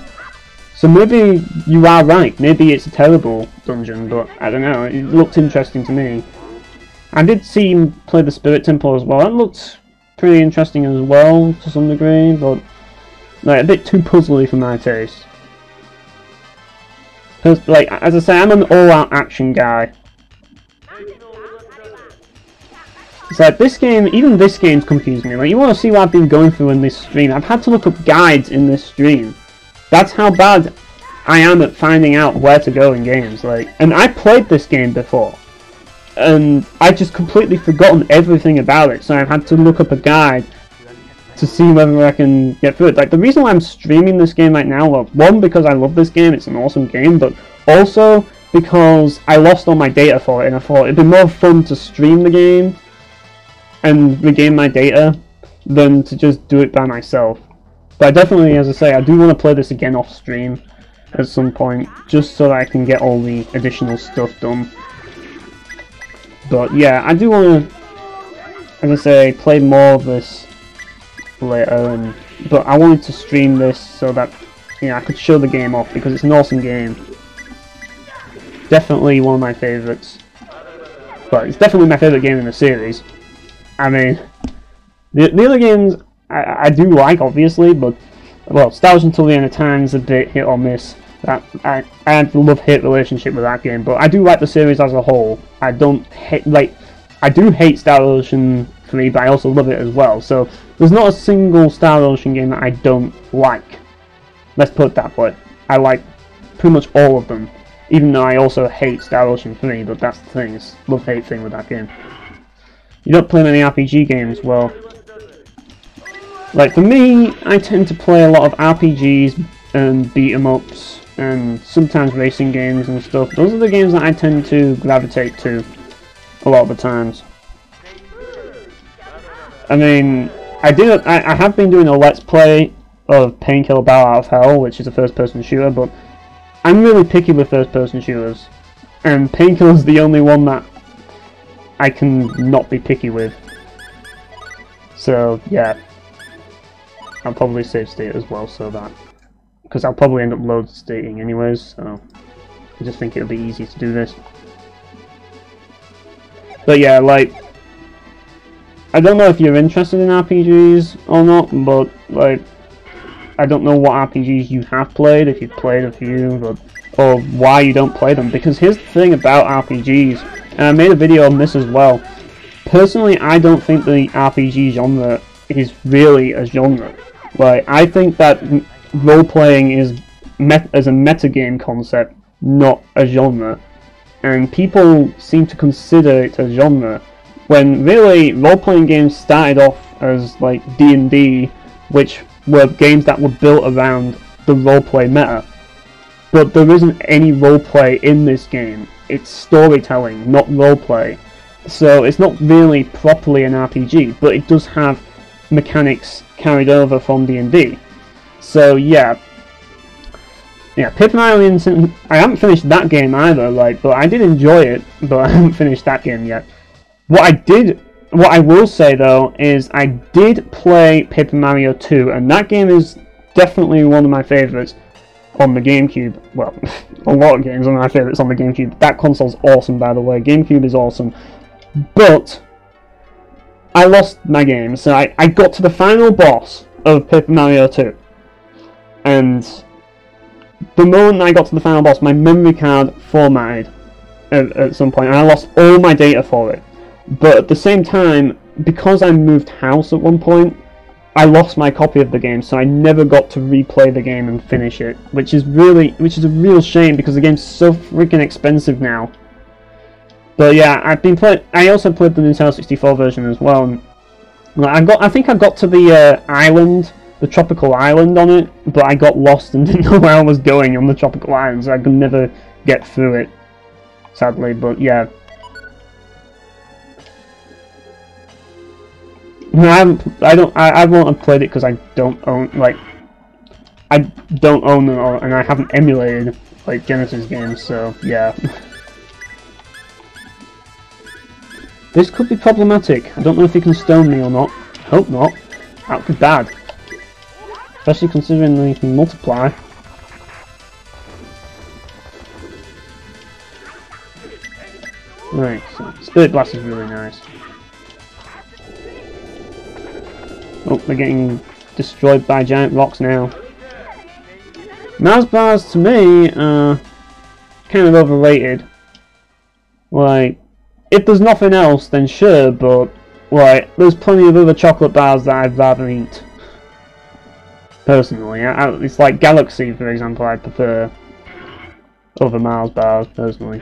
So maybe you are right. Maybe it's a terrible dungeon, but I don't know. It looked interesting to me. I did see him play the Spirit Temple as well. That looked pretty interesting as well, to some degree, but like a bit too puzzly for my taste. Because, like, as I say, I'm an all-out action guy. It's like, this game, even this game's confused me. Like, you want to see what I've been going through in this stream. I've had to look up guides in this stream. That's how bad I am at finding out where to go in games. Like, and I played this game before, and I just completely forgotten everything about it, so I've had to look up a guide to see whether I can get through it. Like, the reason why I'm streaming this game right now, well, one, because I love this game, it's an awesome game, but also because I lost all my data for it, and I thought it'd be more fun to stream the game and regain my data than to just do it by myself. But I definitely, as I say, I do want to play this again off stream at some point, just so that I can get all the additional stuff done. But yeah, I do want to, as I say, play more of this later, but I wanted to stream this so that, you know, I could show the game off, because it's an awesome game. definitely one of my favourites. But it's definitely my favourite game in the series. I mean, the other games I do like, obviously, but, well, Star Wars Until the End of Time is a bit hit or miss. I have a love-hate relationship with that game, but I do like the series as a whole. I don't hate, like, I do hate Star Ocean 3, but I also love it as well. So there's not a single Star Ocean game that I don't like. Let's put it that way. I like pretty much all of them, even though I also hate Star Ocean 3, but that's the thing, it's a love-hate thing with that game. You don't play many RPG games, well, like for me, I tend to play a lot of RPGs and beat-em-ups and sometimes racing games and stuff. Those are the games that I tend to gravitate to a lot of the times. I mean, I have been doing a Let's Play of Painkiller Battle Out of Hell, which is a first-person shooter, but I'm really picky with first-person shooters, and Painkiller's the only one that I can not be picky with. So, yeah. I'll probably save state as well, so that... because I'll probably end up load stating anyways, so... I just think it'll be easy to do this. But yeah, like... I don't know if you're interested in RPGs or not, but, like... I don't know what RPGs you have played, if you've played a few, but, or why you don't play them. Because here's the thing about RPGs, and I made a video on this as well. Personally, I don't think the RPG genre is really a genre. Like, I think that role-playing is as a metagame concept, not a genre. And people seem to consider it a genre, when really role-playing games started off as like D&D, which were games that were built around the roleplay meta. But there isn't any roleplay in this game. It's storytelling, not roleplay. So it's not really properly an RPG, but it does have mechanics carried over from D&D. So yeah. Yeah, Paper Mario Instant... I haven't finished that game either, like, but I did enjoy it, but I haven't finished that game yet. What I will say though is I did play Paper Mario 2, and that game is definitely one of my favourites on the GameCube. Well, a lot of games are my favourites on the GameCube. That console's awesome, by the way. GameCube is awesome. But I lost my game, so I got to the final boss of Paper Mario 2. And the moment I got to the final boss, my memory card formatted at some point, and I lost all my data for it. But at the same time, because I moved house at one point, I lost my copy of the game, so I never got to replay the game and finish it, which is a real shame because the game's so freaking expensive now. But yeah, I also played the Nintendo 64 version as well. And I think I got to the island, the tropical island on it, but I got lost and didn't know where I was going on the tropical island, so I could never get through it, sadly. But yeah. I won't have played it because I don't own, like, I don't own them, and I haven't emulated, like, Genesis games, so, yeah. This could be problematic. I don't know if you can stone me or not. Hope not. That would be bad. Especially considering that you can multiply. Right, so Spirit Blast is really nice. Oh, they're getting destroyed by giant rocks now. Mars bars, to me, are kind of overrated. Like, if there's nothing else, then sure, but, like, there's plenty of other chocolate bars that I'd rather eat. Personally. It's like Galaxy, for example, I prefer over Mars bars, personally.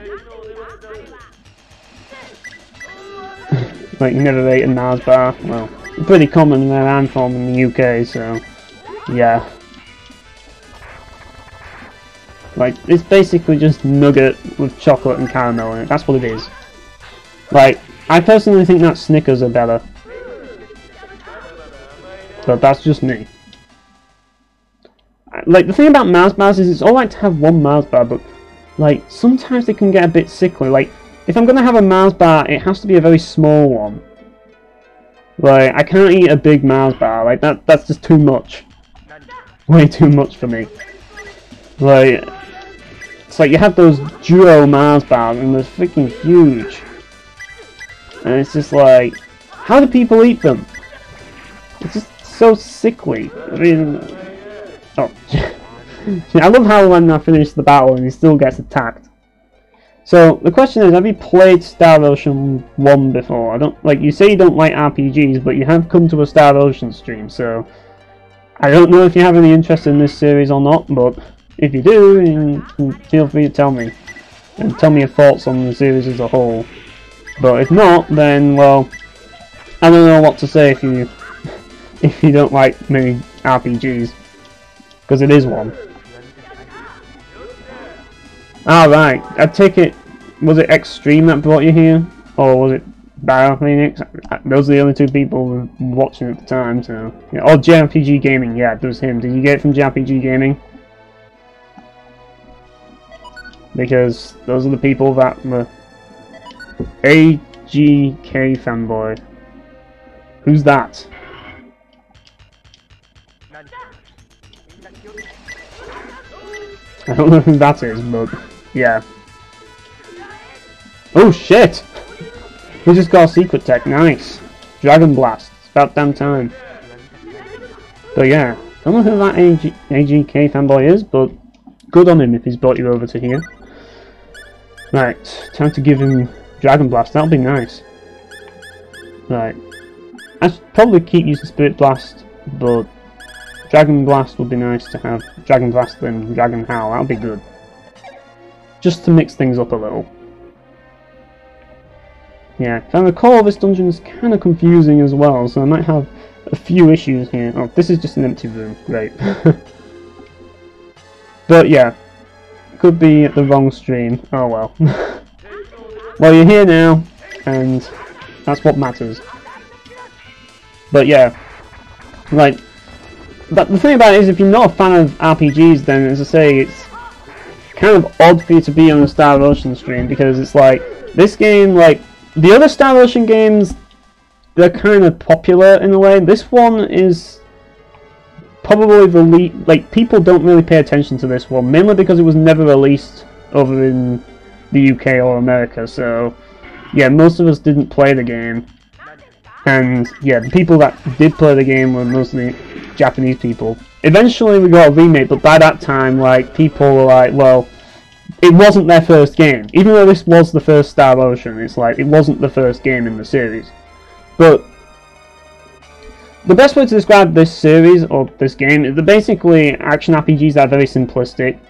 Like, you never ate a Mars bar? Well, pretty common where I'm from in the UK, so yeah. Like, it's basically just nugget with chocolate and caramel in it. That's what it is. Like, I personally think that Snickers are better. But that's just me. Like, the thing about Mars bars is it's alright to have one Mars bar, but, like, sometimes they can get a bit sickly. Like, if I'm gonna have a Mars bar, it has to be a very small one. Like, I can't eat a big Mars bar, like, that's just too much. Way too much for me. Like, It's like you have those duo Mars bars and they're freaking huge. And it's just like, how do people eat them? It's just so sickly. I mean, oh, I love how when I finish the battle and he still gets attacked. So the question is, have you played Star Ocean 1 before? I don't like. You say you don't like RPGs, but you have come to a Star Ocean stream, so I don't know if you have any interest in this series or not. But if you do, feel free to tell me and tell me your thoughts on the series as a whole. But if not, then well, I don't know what to say if you don't like many RPGs, because it is one. Alright, I take it, was it Extreme that brought you here? Or was it Phoenix? Those are the only two people watching at the time, so... Yeah. Oh, JRPG Gaming, yeah, it was him. Did you get it from JRPG Gaming? Because those are the people that were... AGK fanboy. Who's that? I don't know who that is, but yeah. Oh shit! We just got a secret tech, nice. Dragon Blast, it's about damn time. But yeah, I don't know who that AGK fanboy is, but good on him if he's brought you over to here. Right, time to give him Dragon Blast, that'll be nice. Right, I should probably keep using Spirit Blast, but Dragon Blast would be nice to have. Dragon Blast and Dragon Howl, that would be good. Just to mix things up a little. Yeah, if I recall, this dungeon is kind of confusing as well, so I might have a few issues here. Oh, this is just an empty room, great. But yeah, could be at the wrong stream, oh well. Well, you're here now, and that's what matters. But yeah, like, but the thing about it is, if you're not a fan of RPGs, then as I say, it's kind of odd for you to be on a Star Ocean stream, because it's like, this game, like, the other Star Ocean games, they're kind of popular in a way. This one is probably the least, like, people don't really pay attention to this one, mainly because it was never released over in the UK or America, so yeah, most of us didn't play the game. And yeah, the people that did play the game were mostly Japanese people. Eventually we got a remake, but by that time, like, people were like, well, it wasn't their first game. Even though this was the first Star Ocean, it's like, it wasn't the first game in the series. But the best way to describe this series, or this game, is they're basically action RPGs that are very simplistic,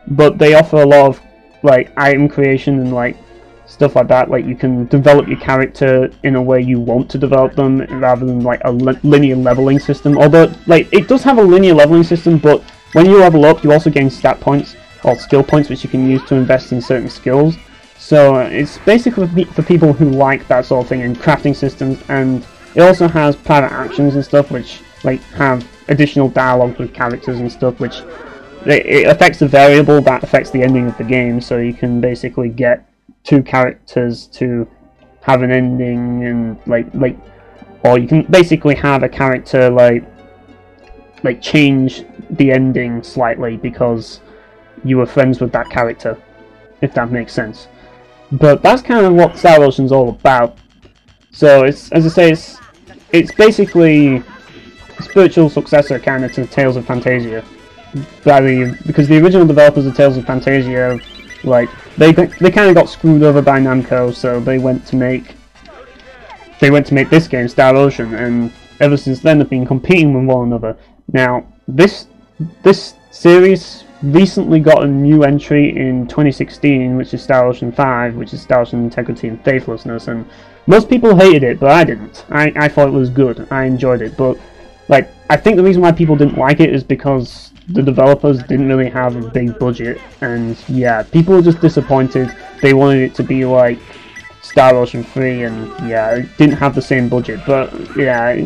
but they offer a lot of, like, item creation and, like, stuff like that. Like, you can develop your character in a way you want to develop them, rather than, like, a linear leveling system. Although, like, it does have a linear leveling system, but when you level up, you also gain stat points, or skill points, which you can use to invest in certain skills. So it's basically for people who like that sort of thing, and crafting systems, and it also has private actions and stuff, which, like, have additional dialogue with characters and stuff, which it affects the variable that affects the ending of the game, so you can basically get two characters to have an ending, and like or you can basically have a character like change the ending slightly because you were friends with that character, if that makes sense. But that's kind of what Star Ocean's all about. So it's, as I say, it's basically a spiritual successor kind of to Tales of Fantasia. Because the original developers of Tales of Fantasia, like, they kind of got screwed over by Namco, so they went to make this game, Star Ocean, and ever since then they've been competing with one another. Now, this series recently got a new entry in 2016, which is Star Ocean 5, which is Star Ocean Integrity and Faithlessness, and most people hated it, but I didn't. I thought it was good. I enjoyed it, but, like, I think the reason why people didn't like it is because the developers didn't really have a big budget, and yeah, people were just disappointed. They wanted it to be like Star Ocean 3, and yeah, it didn't have the same budget. But yeah,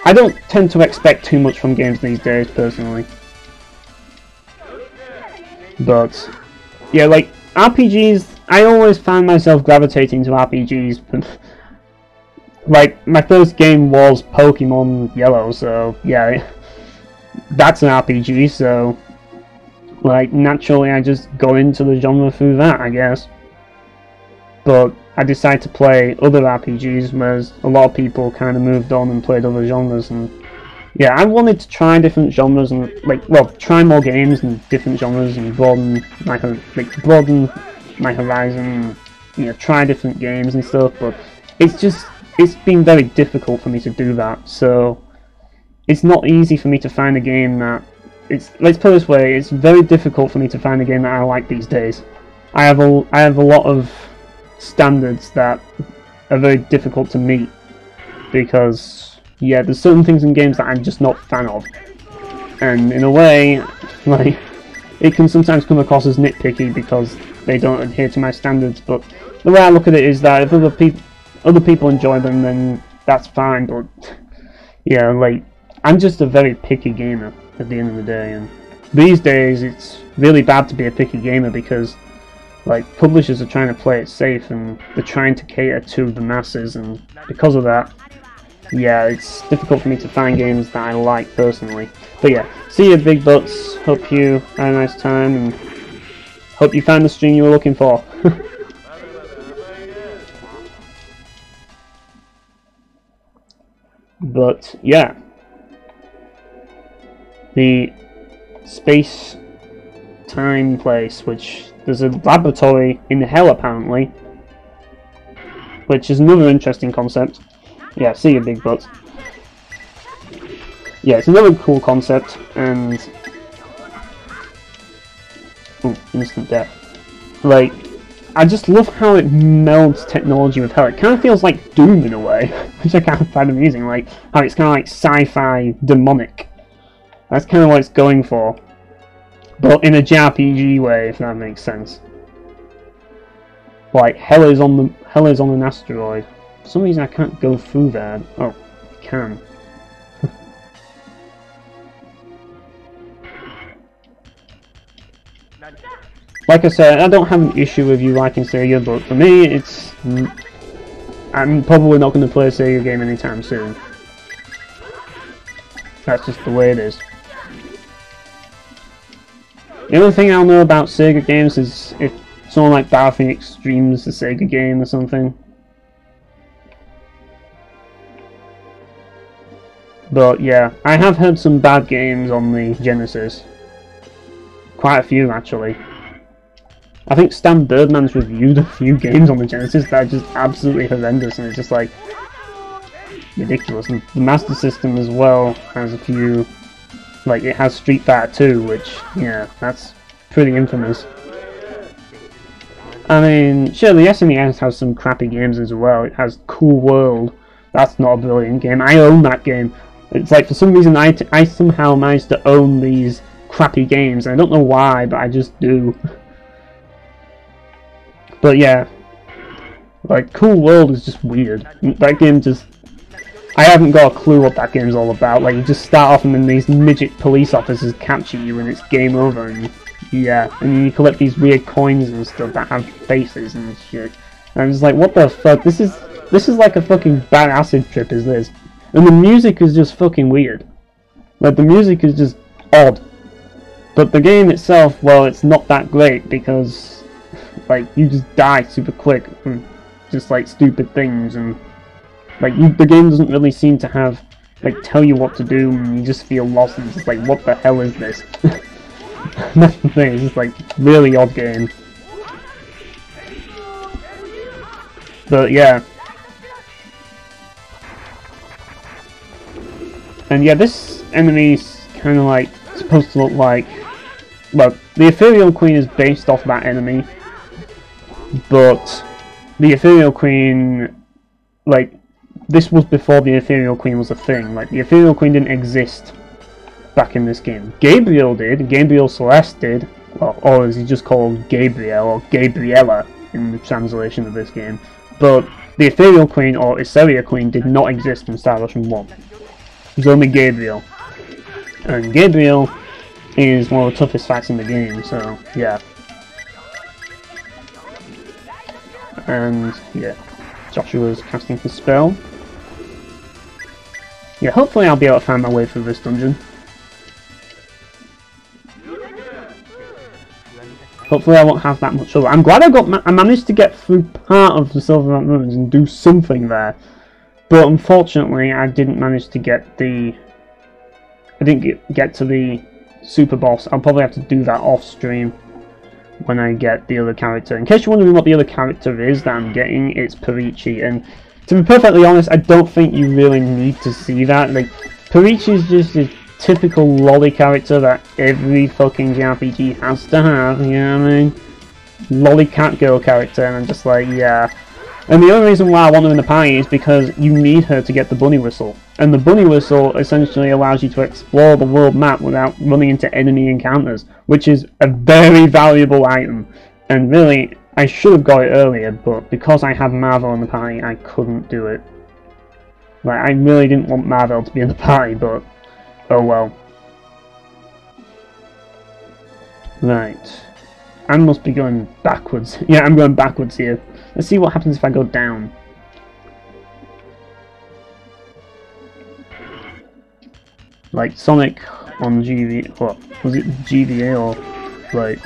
I don't tend to expect too much from games these days, personally. But yeah, like, RPGs, I always found myself gravitating to RPGs. Like, my first game was Pokemon Yellow, so yeah, that's an RPG, so Like, naturally I just got into the genre through that, I guess. But I decided to play other RPGs, whereas a lot of people kind of moved on and played other genres, and yeah, I wanted to try different genres and, like, well, try more games and different genres and broaden my horizon, and, you know, try different games and stuff, but it's been very difficult for me to do that, so it's not easy for me to find a game that, let's put it this way, it's very difficult for me to find a game that I like these days. I have a lot of standards that are very difficult to meet, because, yeah, there's certain things in games that I'm just not a fan of, and in a way, like, it can sometimes come across as nitpicky because they don't adhere to my standards, but the way I look at it is that if other people enjoy them, then that's fine, but, yeah, like, I'm just a very picky gamer at the end of the day, and these days it's really bad to be a picky gamer because, like, publishers are trying to play it safe and they're trying to cater to the masses, and because of that, yeah, it's difficult for me to find games that I like personally. But yeah, see you big butts, hope you had a nice time, and hope you found the stream you were looking for. But yeah, the space time place, which there's a laboratory in hell apparently, which is another interesting concept. Yeah, see you big butts. Yeah, it's another cool concept, and ooh, instant death. Like, I just love how it melds technology with hell. It kind of feels like Doom in a way, which I kind of find amusing. Like how it's kind of like sci-fi demonic. That's kind of what it's going for, but in a JRPG way, if that makes sense. Like hell is on an asteroid. For some reason I can't go through there. Oh, I can. Like I said, I don't have an issue with you liking Sega, but for me, I'm probably not going to play a Sega game anytime soon. That's just the way it is. The only thing I'll know about Sega games is if someone like Battlefield Extreme's a Sega game or something. But yeah, I have heard some bad games on the Genesis. Quite a few, actually. I think Stan Birdman's reviewed a few games on the Genesis that are just absolutely horrendous, and it's just like ridiculous. And the Master System as well has a few, like it has Street Fighter 2, which, yeah, that's pretty infamous. I mean, sure, the SNES has some crappy games as well. It has Cool World. That's not a brilliant game. I own that game. It's like, for some reason, I somehow managed to own these crappy games, and I don't know why, but I just do. But yeah, like, Cool World is just weird. That game just, I haven't got a clue what that game's all about. Like, you just start off and then these midget police officers capture you and it's game over, and yeah, and you collect these weird coins and stuff that have faces and shit. And I'm just like, what the fuck? This is like a fucking bad acid trip, is this? And the music is just fucking weird. Like, the music is just odd. But the game itself, well, it's not that great because, like, you just die super quick from just, like, stupid things, and, like, the game doesn't really seem to have, like, tell you what to do, and you just feel lost, and it's just like, what the hell is this? That's the thing, it's just, like, really odd game. But, yeah. And, yeah, this enemy's kind of, like, supposed to look like, well, the Ethereal Queen is based off that enemy, but the Ethereal Queen, like, this was before the Ethereal Queen was a thing. Like, the Ethereal Queen didn't exist back in this game. Gabriel did, Gabriel Celeste did, or as he's just called Gabriel, or Gabriella in the translation of this game. But the Ethereal Queen, or Ethereal Queen, did not exist in Star Ocean 1. It was only Gabriel. And Gabriel is one of the toughest fights in the game, so, yeah. And, yeah, Joshua's casting his spell. Yeah, hopefully I'll be able to find my way through this dungeon. Hopefully I won't have that much trouble. I'm glad I managed to get through part of the Sylvalant ruins and do something there. But unfortunately I didn't manage to get the... I didn't get to the super boss. I'll probably have to do that off stream when I get the other character. In case you're wondering what the other character is that I'm getting, it's Perici. And to be perfectly honest, I don't think you really need to see that. Like, Perici is just a typical lolly character that every fucking JRPG has to have, you know what I mean? Lolly cat girl character, and I'm just like, yeah. And the only reason why I want her in the party is because you need her to get the bunny whistle. And the bunny whistle essentially allows you to explore the world map without running into enemy encounters, which is a very valuable item. And really, I should have got it earlier, but because I have Marvel in the party, I couldn't do it. Like, I really didn't want Marvel to be in the party, but oh well. Right. I must be going backwards. Yeah, I'm going backwards here. Let's see what happens if I go down. Like Sonic on GV... What? Was it GVA or... like...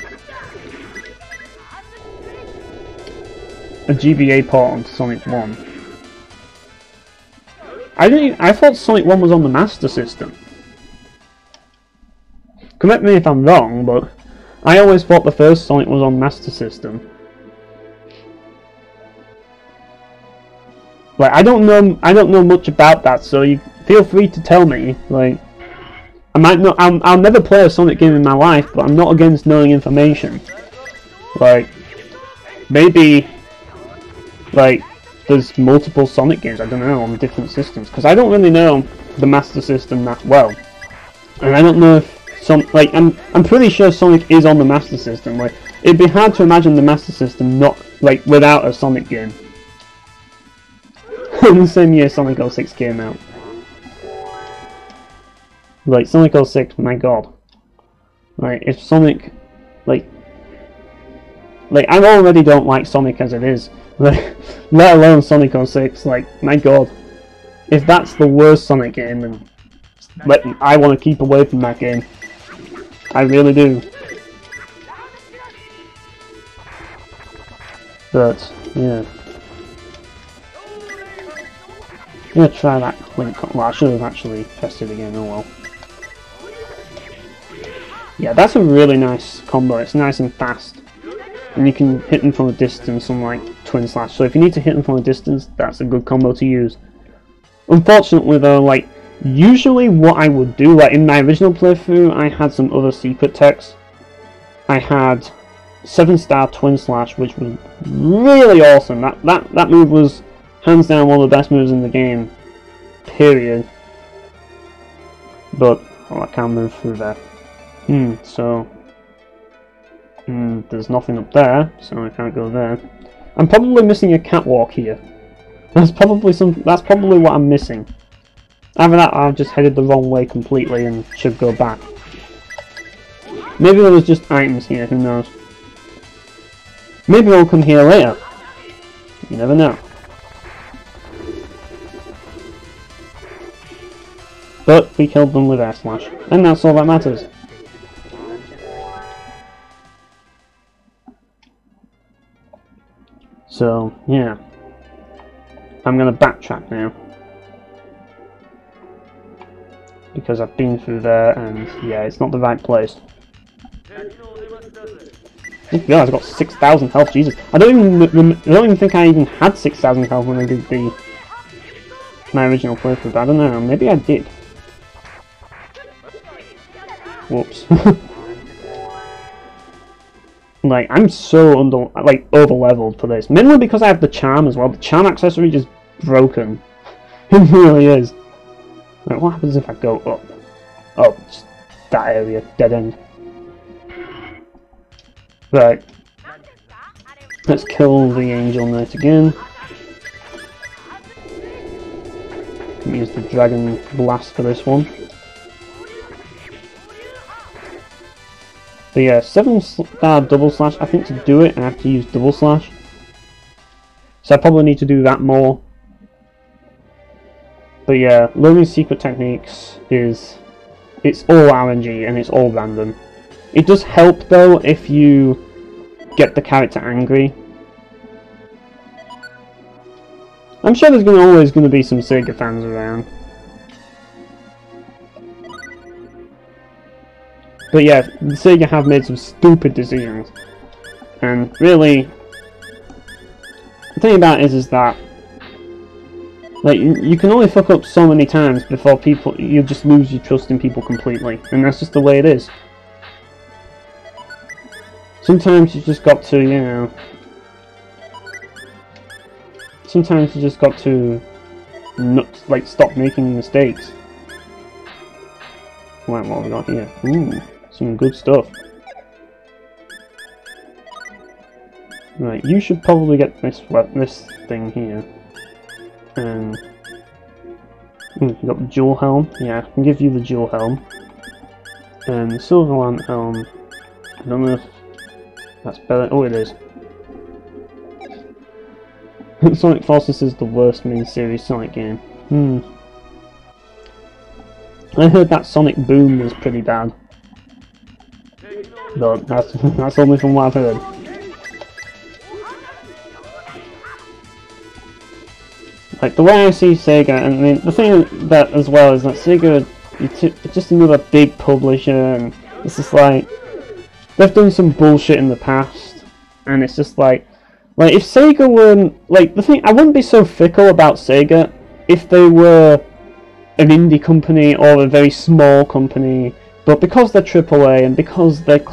a GVA port on Sonic 1. I thought Sonic 1 was on the Master System. Correct me if I'm wrong, but I always thought the first Sonic was on Master System. Like, I don't know much about that, so you feel free to tell me. Like, I might not, I'll never play a Sonic game in my life, but I'm not against knowing information. Like, maybe, like, there's multiple Sonic games, I don't know, on different systems, because I don't really know the Master System that well. And I don't know if I'm pretty sure Sonic is on the Master System. Like, it'd be hard to imagine the Master System not, like, without a Sonic game. In the same year Sonic 06 came out. Like, Sonic 06, my god. Like, if Sonic... Like, I already don't like Sonic as it is. Like, let alone Sonic 06, like, my god. If that's the worst Sonic game, then I want to keep away from that game. I really do. But, yeah. I'm gonna try that link. Well, I should have actually pressed it again, oh well. Yeah, that's a really nice combo. It's nice and fast. And you can hit them from a distance, unlike Twin Slash. So if you need to hit them from a distance, that's a good combo to use. Unfortunately though, like, usually what I would do, like in my original playthrough, I had some other secret techs. I had 7-star Twin Slash, which was really awesome. That move was hands down one of the best moves in the game, period. But, well, I can't move through there. There's nothing up there, so I can't go there. I'm probably missing a catwalk here. That's probably what I'm missing. Either that, or I've just headed the wrong way completely and should go back. Maybe there was just items here, who knows. Maybe we'll come here later. You never know. But we killed them with Air Slash, and that's all that matters. So, yeah. I'm gonna backtrack now. Because I've been through there, and yeah, it's not the right place. I just realised I got 6,000 health, Jesus. I don't even think I even had 6,000 health when I did my original playthrough, but I don't know, maybe I did. Whoops. Like, I'm so over leveled for this. Mainly because I have the charm as well. The charm accessory is just broken. It really is. Like, what happens if I go up? Oh, just that area, dead end. Right. Let's kill the Angel Knight again. Use the Dragon Blast for this one. But yeah, 7-star double slash. I think to do it I have to use double slash. So I probably need to do that more. But yeah, learning secret techniques it's all RNG and it's all random. It does help though if you get the character angry. I'm sure there's always going to be some Sega fans around. But yeah, Sega have made some stupid decisions. And really, the thing about it is that like you can only fuck up so many times before you just lose your trust in people completely, and that's just the way it is. Sometimes you just got to, you know. Sometimes you just got to not like stop making mistakes. Right, what have we got here? Ooh, some good stuff. Right, you should probably get this thing here. And you got the dual helm. Yeah, I can give you the dual helm. And the Sylvalant helm. I don't know if that's better. Oh, it is. Sonic Forces is the worst mini-series Sonic game. I heard that Sonic Boom was pretty bad. But that's only from what I've heard. Like, the way I see Sega, and I mean, the thing that as well is that Sega, it's just another big publisher, and it's just like, they've done some bullshit in the past, and it's just like if Sega weren't, like, the thing, I wouldn't be so fickle about Sega if they were an indie company or a very small company, but because they're AAA and because they've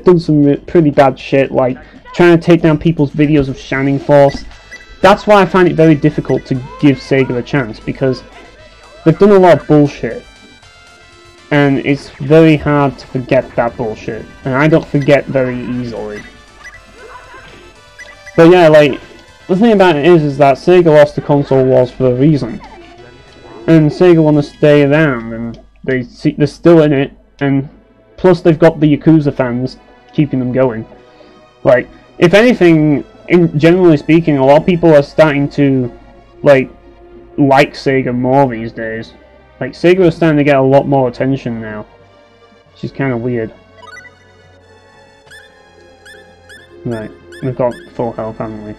done some pretty bad shit, like trying to take down people's videos of Shining Force. That's why I find it very difficult to give Sega a chance, because they've done a lot of bullshit. And it's very hard to forget that bullshit. And I don't forget very easily. But yeah, like, the thing about it is that Sega lost the console wars for a reason. And Sega want to stay around, and they're still in it, and plus they've got the Yakuza fans keeping them going. Like, if anything, generally speaking, a lot of people are starting to like Sega more these days. Like, Sega is starting to get a lot more attention now, which is kind of weird. Right, we've got full health, haven't we? I'm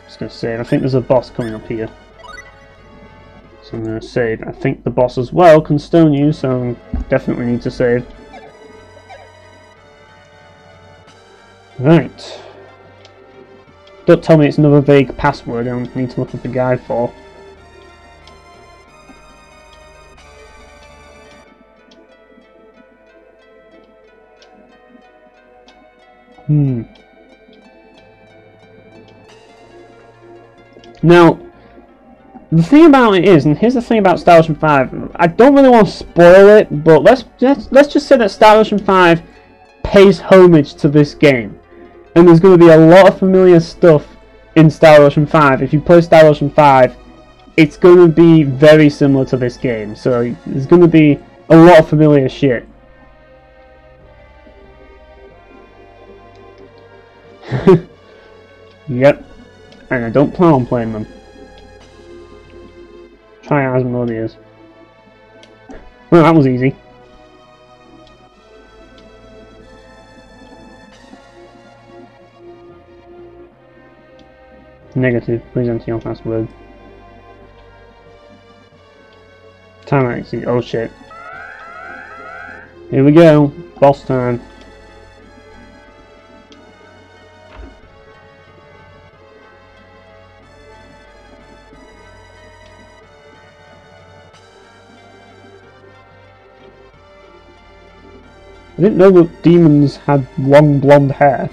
just gonna save. I think there's a boss coming up here, so I'm gonna save. I think the boss as well can stone you, so definitely need to save. Right. Don't tell me it's another vague password I don't need to look up a guide for. Now, the thing about it is, and here's the thing about Star Ocean 5, I don't really want to spoil it, but let's just say that Star Ocean 5 pays homage to this game. And there's going to be a lot of familiar stuff in Star Ocean 5. If you play Star Ocean 5, it's going to be very similar to this game. So there's going to be a lot of familiar shit. Yep. And I don't plan on playing them. Try Asmodeus. Well, that was easy. Negative. Please enter your password. Time exit. Oh shit. Here we go. Boss time. I didn't know that demons had long blonde hair.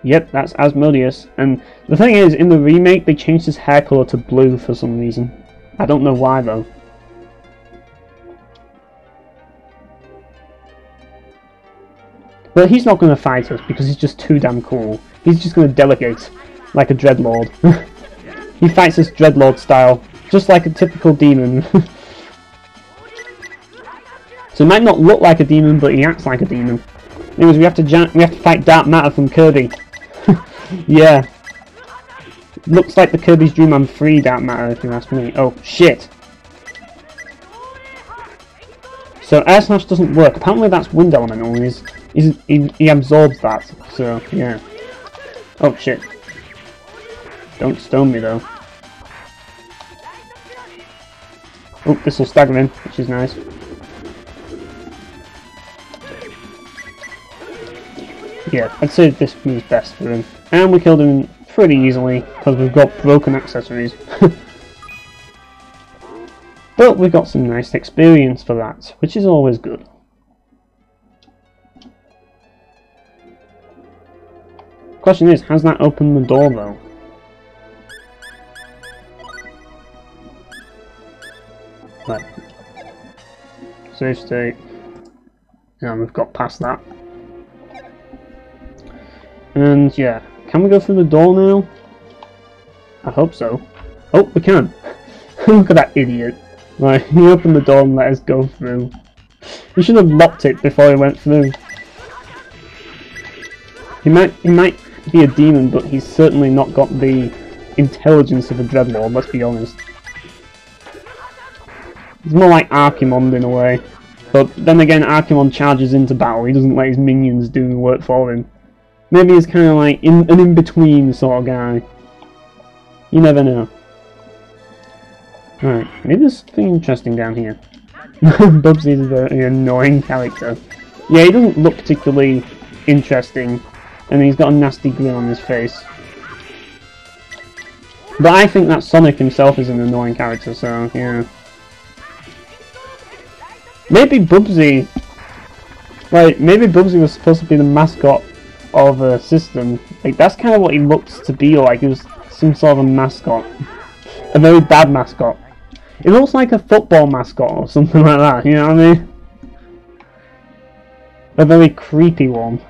Yep, that's Asmodeus. And the thing is, in the remake, they changed his hair colour to blue for some reason. I don't know why, though. But he's not going to fight us, because he's just too damn cool. He's just going to delegate, like a Dreadlord. He fights us Dreadlord style, just like a typical demon. So he might not look like a demon, but he acts like a demon. Anyways, we have to fight Dark Matter from Kirby. Yeah. Looks like the Kirby's Dream I'm free Dark Matter, if you ask me. Oh, shit. So air slash doesn't work. Apparently that's wind elemental, and he absorbs that. So yeah. Oh shit! Don't stone me though. Oh, this will stagger him, which is nice. Yeah, I'd say this moves best for him. And we killed him pretty easily, because we've got broken accessories. But we got some nice experience for that, which is always good. Question is, has that opened the door though? Right. Save state. And we've got past that. And yeah, can we go through the door now? I hope so. Oh, we can. Look at that idiot. Right, he opened the door and let us go through. He should have locked it before he went through. He might be a demon, but he's certainly not got the intelligence of a Dreadlord, let's be honest. He's more like Archimond in a way. But then again, Archimond charges into battle, he doesn't let his minions do the work for him. Maybe he's kind of like an in-between sort of guy. You never know. Right, maybe there's something interesting down here. Bubsy is a very annoying character. Yeah, he doesn't look particularly interesting, and he's got a nasty grin on his face. But I think that Sonic himself is an annoying character, so yeah. Maybe Bubsy... Like, maybe Bubsy was supposed to be the mascot of a system. Like, that's kind of what he looks to be like. He was some sort of a mascot. A very bad mascot. It looks like a football mascot or something like that, you know what I mean? A very creepy one.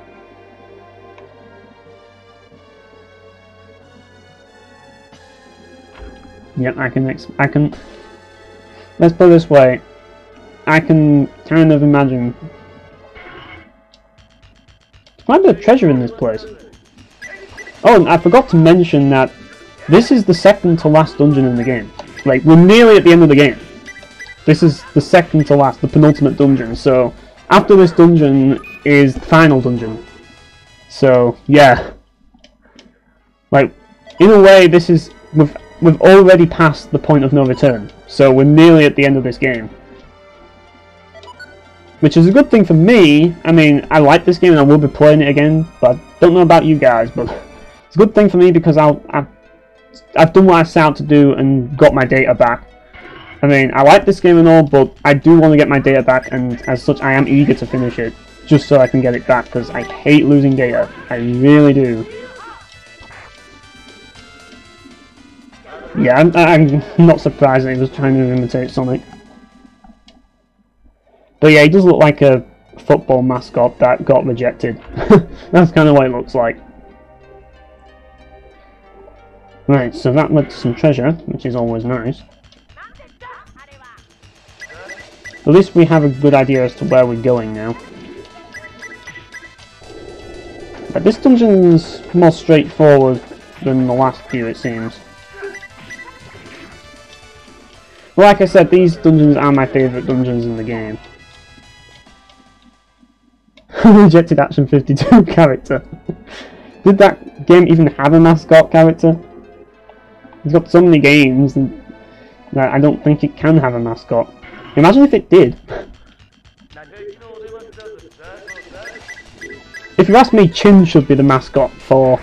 Yep, I can, let's put it this way, I can kind of imagine. There might be a treasure in this place. Oh, and I forgot to mention that this is the second to last dungeon in the game. Like, we're nearly at the end of the game. This is the second to last, the penultimate dungeon, so after this dungeon is the final dungeon. So, yeah. Like, in a way, this is... We've already passed the point of no return, so we're nearly at the end of this game. Which is a good thing for me. I mean, I like this game and I will be playing it again, but I don't know about you guys, but it's a good thing for me because I've done what I set out to do and got my data back. I mean, I like this game and all, but I do want to get my data back, and as such I am eager to finish it, just so I can get it back, because I hate losing data. I really do. Yeah, I'm not surprised that he was trying to imitate Sonic. But yeah, he does look like a football mascot that got rejected. That's kind of what it looks like. Right, so that led to some treasure, which is always nice. At least we have a good idea as to where we're going now. But this dungeon's more straightforward than the last few, it seems. But like I said, these dungeons are my favourite dungeons in the game. Rejected Action 52 character. Did that game even have a mascot character? It's got so many games that I don't think it can have a mascot. Imagine if it did. If you ask me, Chin should be the mascot for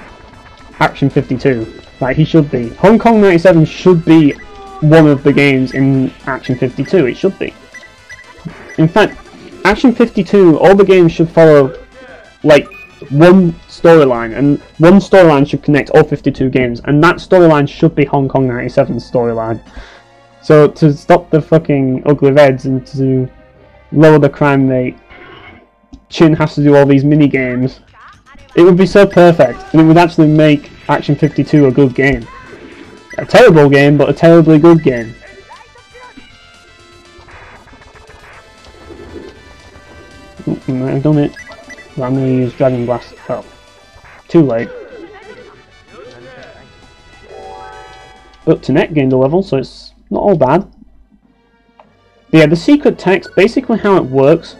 Action 52. Like, he should be. Hong Kong 97 should be one of the games in Action 52. It should be. In fact, Action 52, all the games should follow, like, one storyline, and one storyline should connect all 52 games, and that storyline should be Hong Kong 97's storyline. So, to stop the fucking ugly reds and to lower the crime rate, Chin has to do all these mini-games. It would be so perfect, and it would actually make Action 52 a good game. A terrible game, but a terribly good game. I've done it. But I'm going to use Dragon Blast. Oh, too late. But Tenet gained a level, so it's not all bad. But yeah, the secret text, basically how it works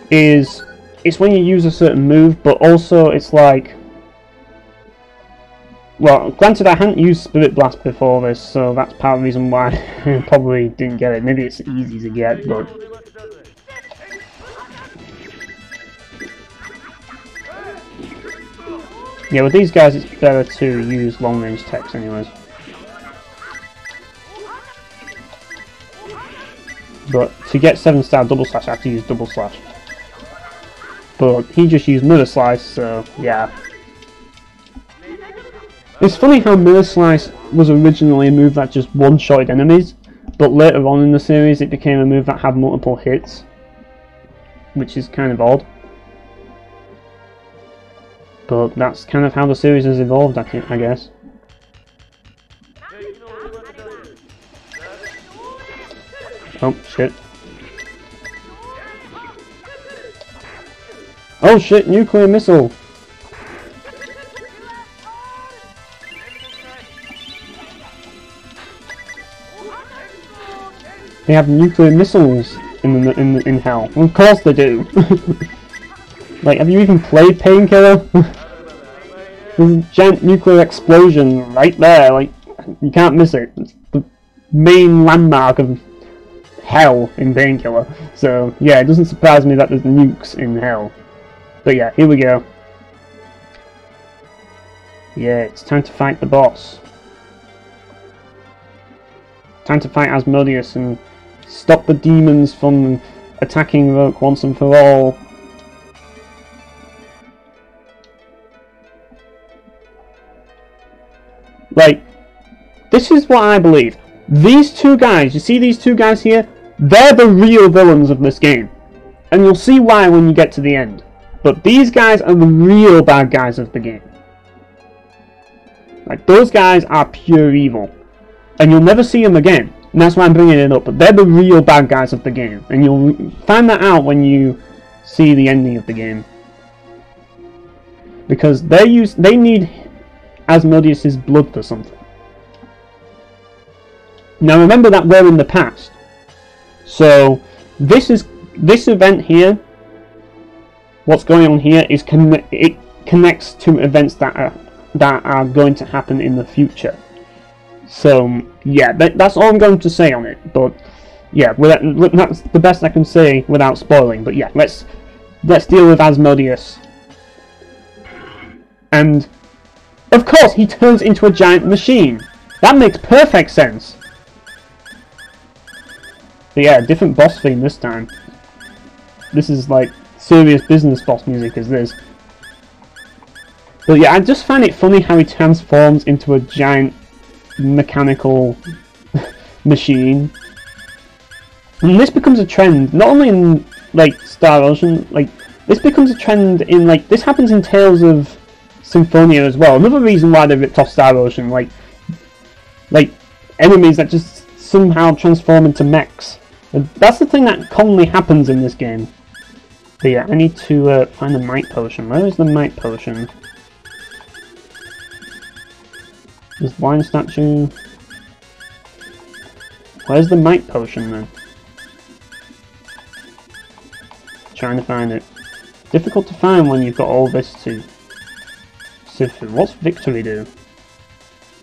is it's when you use a certain move, but also it's like, well, granted I hadn't used Spirit Blast before this, so that's part of the reason why I probably didn't get it. Maybe it's easy to get, but yeah, with these guys it's better to use long range text anyways. But to get 7-star double slash I have to use double slash. But he just used Mirror Slice, so yeah. It's funny how Mirror Slice was originally a move that just one-shotted enemies, but later on in the series it became a move that had multiple hits, which is kind of odd. But that's kind of how the series has evolved, I guess. Oh, shit. Oh shit, nuclear missile! They have nuclear missiles in hell. Well, of course they do. Like, have you even played Painkiller? There's a giant nuclear explosion right there. Like, you can't miss it. It's the main landmark of hell in Painkiller. So yeah, it doesn't surprise me that there's nukes in hell. But yeah, here we go. Yeah, it's time to fight the boss. Time to fight Asmodeus and stop the demons from attacking Roke once and for all. Like, this is what I believe. These two guys, you see these two guys here? They're the real villains of this game. And you'll see why when you get to the end. But these guys are the real bad guys of the game. Like, those guys are pure evil. And you'll never see them again. And that's why I'm bringing it up. But they're the real bad guys of the game. And you'll find that out when you see the ending of the game. Because they need Asmodeus' blood for something. Now remember that we're in the past. So this event here, what's going on here is it connects to events that are going to happen in the future. So yeah, that's all I'm going to say on it. But yeah, that's the best I can say without spoiling. But yeah, let's deal with Asmodeus. And of course he turns into a giant machine. That makes perfect sense. But yeah, different boss theme this time. This is like serious business boss music is this. But yeah, I just find it funny how he transforms into a giant mechanical machine. And this becomes a trend, not only in like Star Ocean, like this becomes a trend in like this happens in Tales of Symphonia as well. Another reason why they ripped off Star Ocean, like enemies that just somehow transform into mechs. That's the thing that commonly happens in this game. But yeah, I need to find the Might Potion. Where is the Might Potion? This wine statue. Where's the Might Potion then? Trying to find it. Difficult to find when you've got all this to sift through. What's Victory do?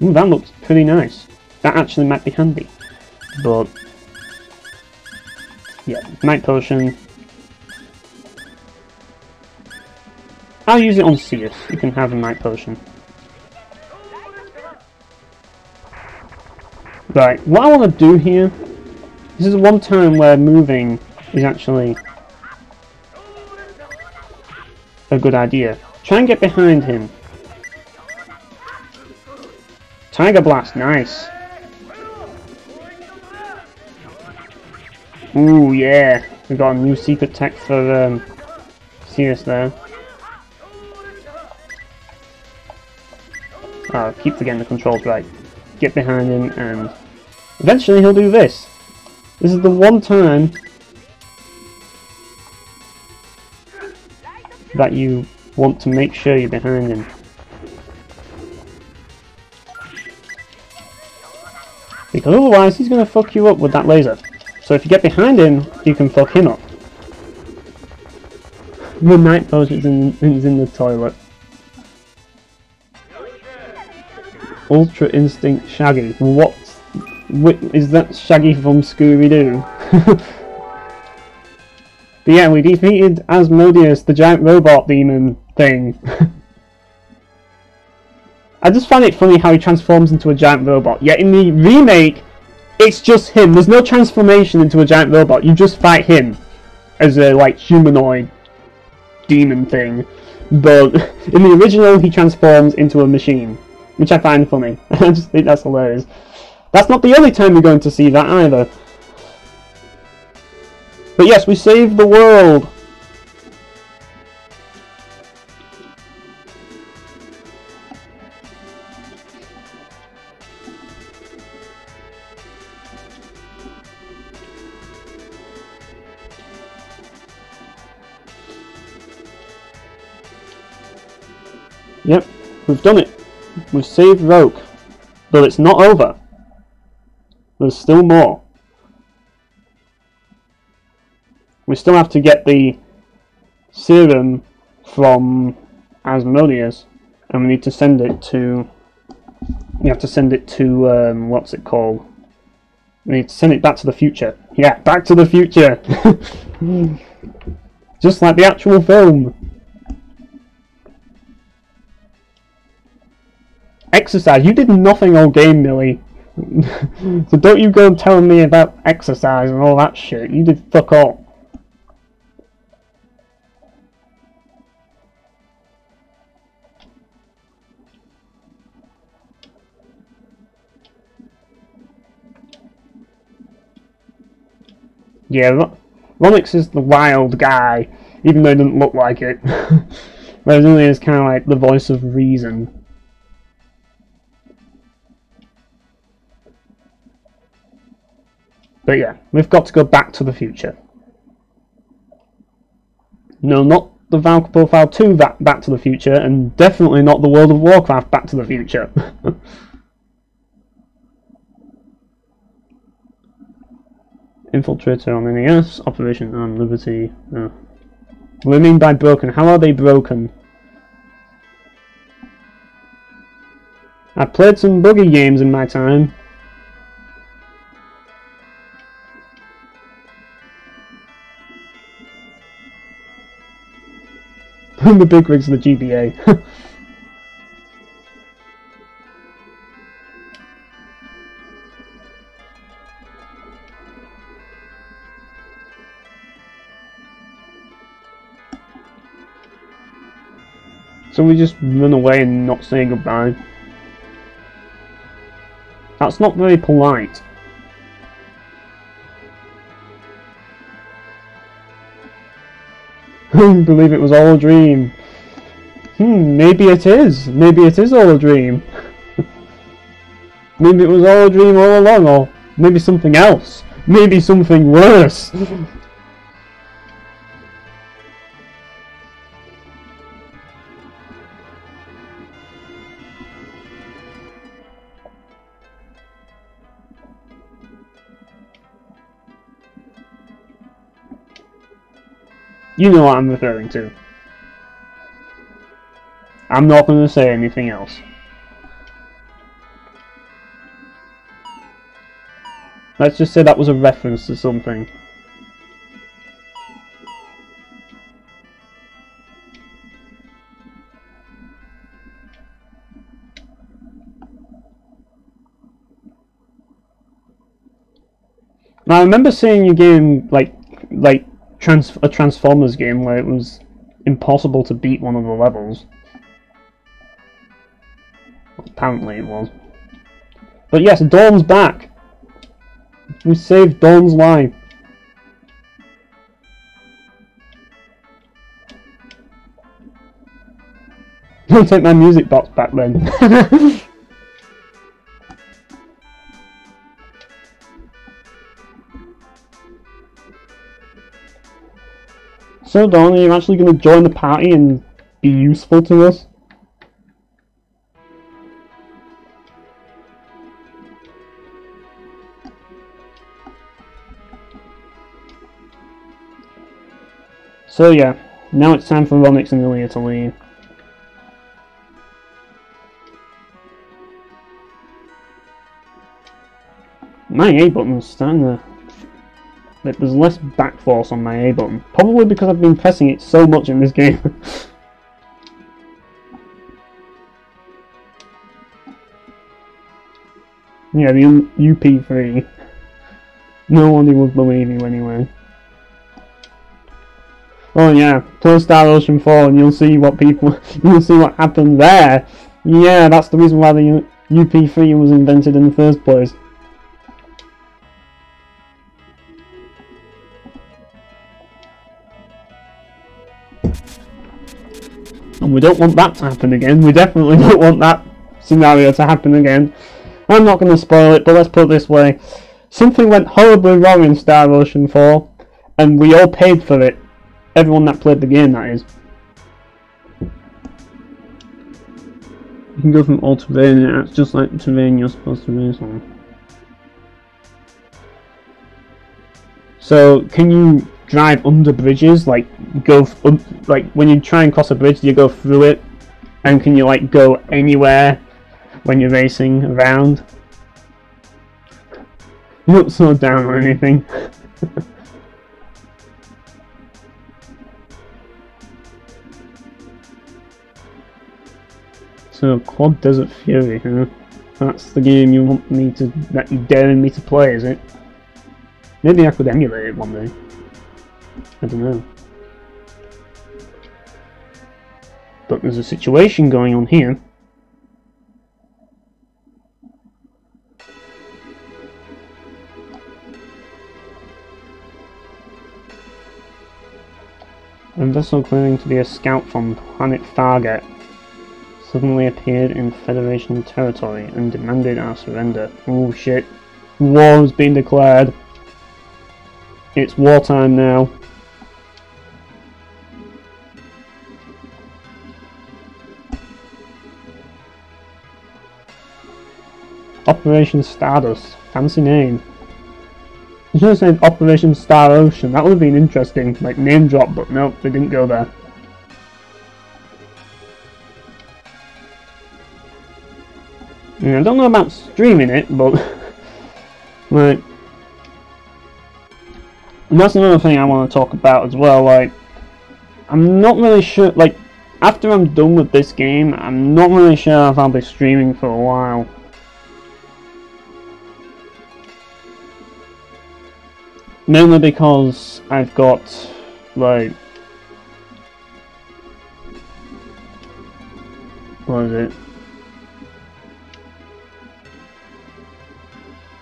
Ooh, that looks pretty nice. That actually might be handy. But yeah, Might Potion. I'll use it on Seus. You can have a Might Potion. Right, what I want to do here, this is one time where moving is actually a good idea. Try and get behind him. Tiger Blast, nice. Ooh, yeah. We got a new secret tech for Seus there. Oh, keep forgetting the controls right. Get behind him and eventually he'll do this. This is the one time that you want to make sure you're behind him. Because otherwise he's going to fuck you up with that laser. So if you get behind him, you can fuck him up. The night potion is in the toilet. Ultra Instinct Shaggy. What? Is that Shaggy from Scooby-Doo? But yeah, we defeated Asmodeus, the giant robot demon thing. I just find it funny how he transforms into a giant robot. Yet in the remake, it's just him. There's no transformation into a giant robot. You just fight him as a like humanoid demon thing. But in the original, he transforms into a machine, which I find funny. I just think that's hilarious. That's not the only time we're going to see that either. But yes, we saved the world. Yep, we've done it. We've saved Rogue. But it's not over. There's still more. We still have to get the serum from Asmodeus, and we need to send it to... We have to send it to, what's it called? We need to send it back to the future. Yeah, back to the future! Just like the actual film. Exercise. You did nothing all game, Millie. So don't you go and tell me about exercise and all that shit. You did fuck all. Yeah, Ronix is the wild guy, even though he doesn't look like it. Whereas Lily is kind of like the voice of reason. But yeah, we've got to go back to the future. No, not the Valkyrie Profile 2 Back to the Future, and definitely not the World of Warcraft Back to the Future. Infiltrator on NES, Operation Armed Liberty. What do you mean by broken? How are they broken? I played some buggy games in my time. The big rigs of the GBA. So we just run away and not say goodbye. That's not very polite. Believe it was all a dream. Maybe it is. Maybe it is all a dream. Maybe it was all a dream all along, or maybe something else. Maybe something worse. You know what I'm referring to. I'm not going to say anything else. Let's just say that was a reference to something. Now, I remember seeing a game like a Transformers game where it was impossible to beat one of the levels. Apparently it was. But yes, Dawn's back. We saved Dawn's life. Don't take my music box back then. So Dawn, are you actually going to join the party and be useful to us? So yeah, now it's time for Ronix and Ilya to leave. My A button's starting to... Like, there's less back force on my A button. Probably because I've been pressing it so much in this game. Yeah, the UP3. No one would believe you anyway. Oh yeah, play Star Ocean 4 and you'll see what you'll see what happened there. Yeah, that's the reason why the UP3 was invented in the first place. And we don't want that to happen again. We definitely don't want that scenario to happen again. I'm not going to spoil it, but let's put it this way. Something went horribly wrong in Star Ocean 4, and we all paid for it. Everyone that played the game, that is. You can go from all terrain, and it's just like the terrain you're supposed to race on. So, can you drive under bridges? Like, like when you try and cross a bridge, you go through it, and can you like go anywhere when you're racing around? You don't slow down or anything. So, Quad Desert Fury, huh? That's the game you want me to, that you're daring me to play, is it? Maybe I could emulate it one day. I don't know. But there's a situation going on here. A vessel claiming to be a scout from planet Fargate suddenly appeared in Federation territory and demanded our surrender. Oh shit. War has been declared. It's wartime now. Operation Stardust. Fancy name. I should have said Operation Star Ocean. That would have been interesting. Like name drop, but nope, they didn't go there. Yeah, I don't know about streaming it, but like, and that's another thing I want to talk about as well. Like, I'm not really sure. Like, after I'm done with this game, I'm not really sure if I'll be streaming for a while. Mainly because I've got, like, what is it?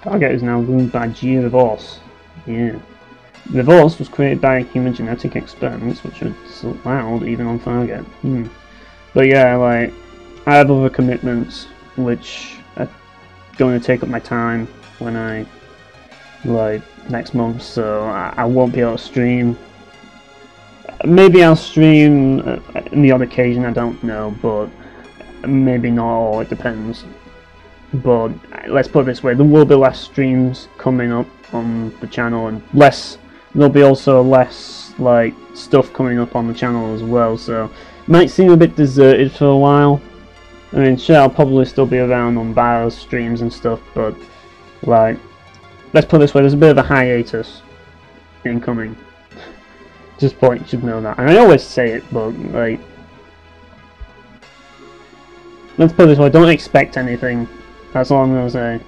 Target is now ruled by G. Revorse. Yeah. Revorse was created by human genetic experiments, which are still allowed even on Target. But yeah, like, I have other commitments which are going to take up my time when I, like, next month, so I won't be able to stream. Maybe I'll stream on the odd occasion, I don't know, but maybe not all, it depends. But let's put it this way, there will be less streams coming up on the channel, and there'll be also less like stuff coming up on the channel as well, so it might seem a bit deserted for a while. I mean, sure, I'll probably still be around on Barrow's streams and stuff, but like, let's put it this way, there's a bit of a hiatus incoming. Just point, you should know that. And I always say it, but like, let's put it this way, don't expect anything. That's all I'm gonna say.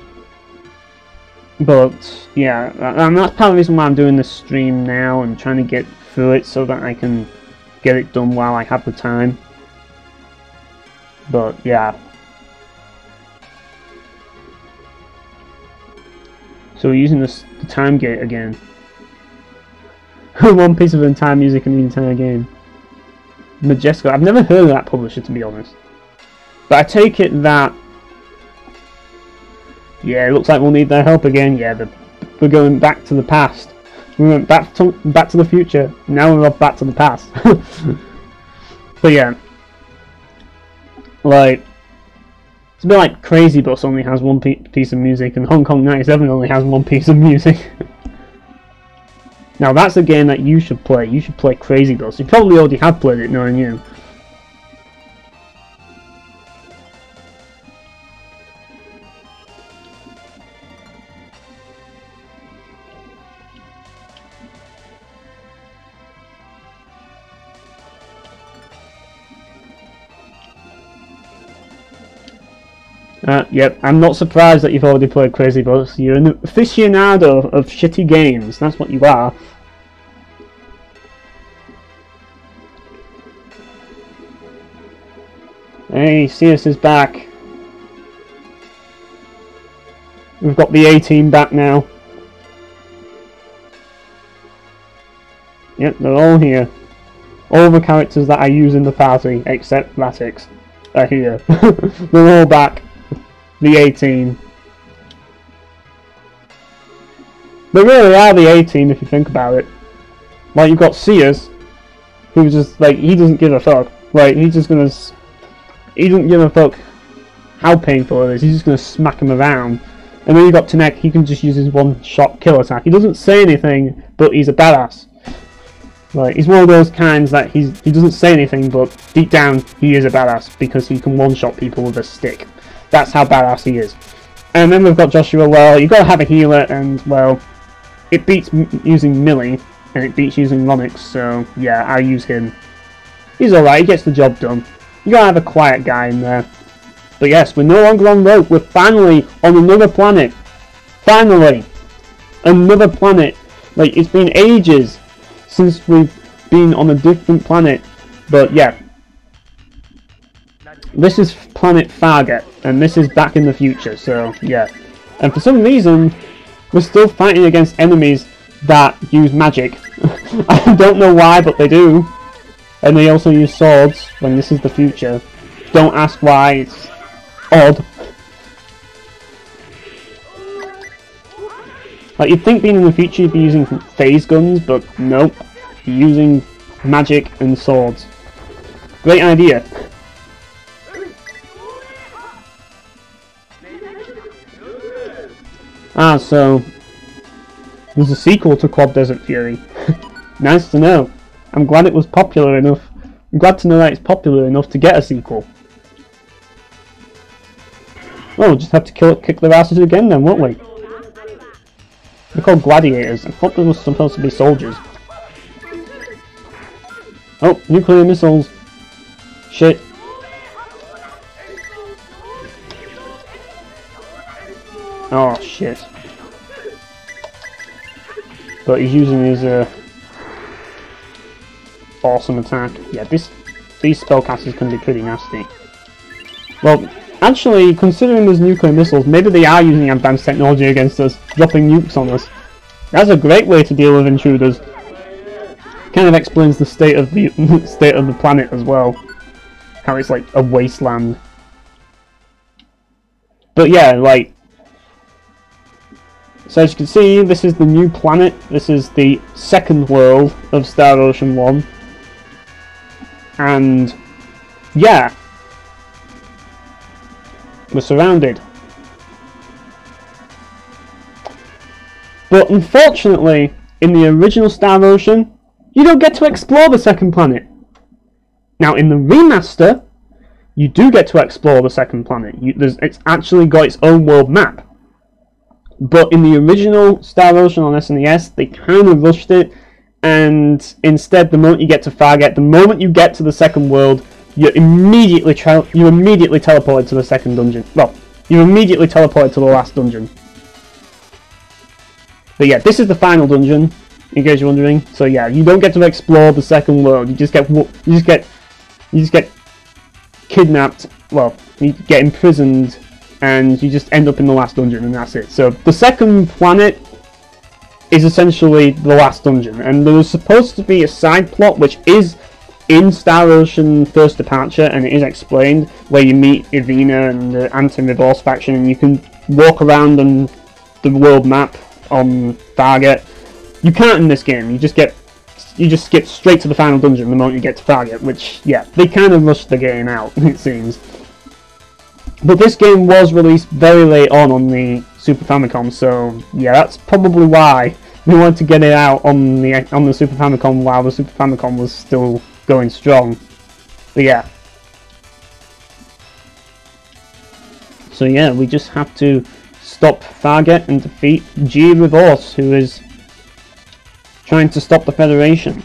But yeah, and that's part of the reason why I'm doing this stream now and trying to get through it so that I can get it done while I have the time. But yeah. So we're using the time gate again. One piece of entire music in the entire game. Majesco. I've never heard of that publisher, to be honest. But I take it that, yeah, it looks like we'll need their help again. Yeah, we're going back to the past. We went back to the future. Now we're back to the past. But yeah, like, it's a bit like Crazy Bus only has one piece of music, and Hong Kong 97 only has one piece of music. Now that's a game that you should play. You should play Crazy Bus. You probably already have played it, knowing you. Yep, I'm not surprised that you've already played Crazy Bus. You're an aficionado of shitty games. That's what you are. Hey, CS is back. We've got the A-team back now. Yep, they're all here. All the characters that I use in the party, except Latix, are here. They're all back. The A-team. They really are the A-team if you think about it. Like, you've got Sears, who's just, like, he doesn't give a fuck. Like, he's just gonna... He doesn't give a fuck how painful it is, he's just gonna smack him around. And then you've got Tanek, he can just use his one-shot kill attack. He doesn't say anything, but he's a badass. Like, he's one of those kinds that he doesn't say anything, but deep down, he is a badass, because he can one-shot people with a stick. That's how badass he is. And then we've got Joshua. Well, you've got to have a healer, and, well, it beats using Millie, and it beats using Lonix, so, yeah, I use him. He's alright, he gets the job done. You gotta have a quiet guy in there. But yes, we're no longer on road, we're finally on another planet. Finally! Another planet. Like, it's been ages since we've been on a different planet. But, yeah. This is planet Fargate, and this is back in the future, so yeah. And for some reason, we're still fighting against enemies that use magic. I don't know why, but they do. And they also use swords when this is the future. Don't ask why, it's odd. Like, you'd think being in the future you'd be using phase guns, but nope. You're using magic and swords. Great idea. Ah, so there's a sequel to Quad Desert Fury. Nice to know. I'm glad it was popular enough. I'm glad to know that it's popular enough to get a sequel. Oh, we'll just have to kick their asses again then, won't we? They're called gladiators. I thought they were supposed to be soldiers. Oh, nuclear missiles. Shit. Oh shit. But he's using his awesome attack. Yeah, these spellcasters can be pretty nasty. Well, actually, considering there's nuclear missiles, maybe they are using advanced technology against us, dropping nukes on us. That's a great way to deal with intruders. Kind of explains the state of the planet as well. How it's like a wasteland. But yeah, like, so as you can see, this is the new planet. This is the second world of Star Ocean 1. And yeah, we're surrounded. But unfortunately, in the original Star Ocean, you don't get to explore the second planet. Now in the remaster, you do get to explore the second planet. It's actually got its own world map. But in the original Star Ocean on SNES, they kind of rushed it, and instead, the moment you get to Fargate, the moment you get to the second world, you're immediately teleported to the second dungeon. Well, you're immediately teleported to the last dungeon. But yeah, this is the final dungeon, in case you're wondering. So yeah, you don't get to explore the second world. You just get kidnapped. Well, you get imprisoned. And you just end up in the last dungeon, and that's it. So the second planet is essentially the last dungeon, and there was supposed to be a side plot which is in Star Ocean First Departure, and it is explained, where you meet Ivina and the Anti-Reverse faction, and you can walk around on the world map on Fargate. You can't in this game. You just skip straight to the final dungeon the moment you get to Fargate, which, yeah, they kind of rushed the game out, it seems. But this game was released very late on the Super Famicom, so yeah, that's probably why They wanted to get it out on the Super Famicom while the Super Famicom was still going strong. But yeah. So yeah, we just have to stop Fargate and defeat G Revorse, who is trying to stop the Federation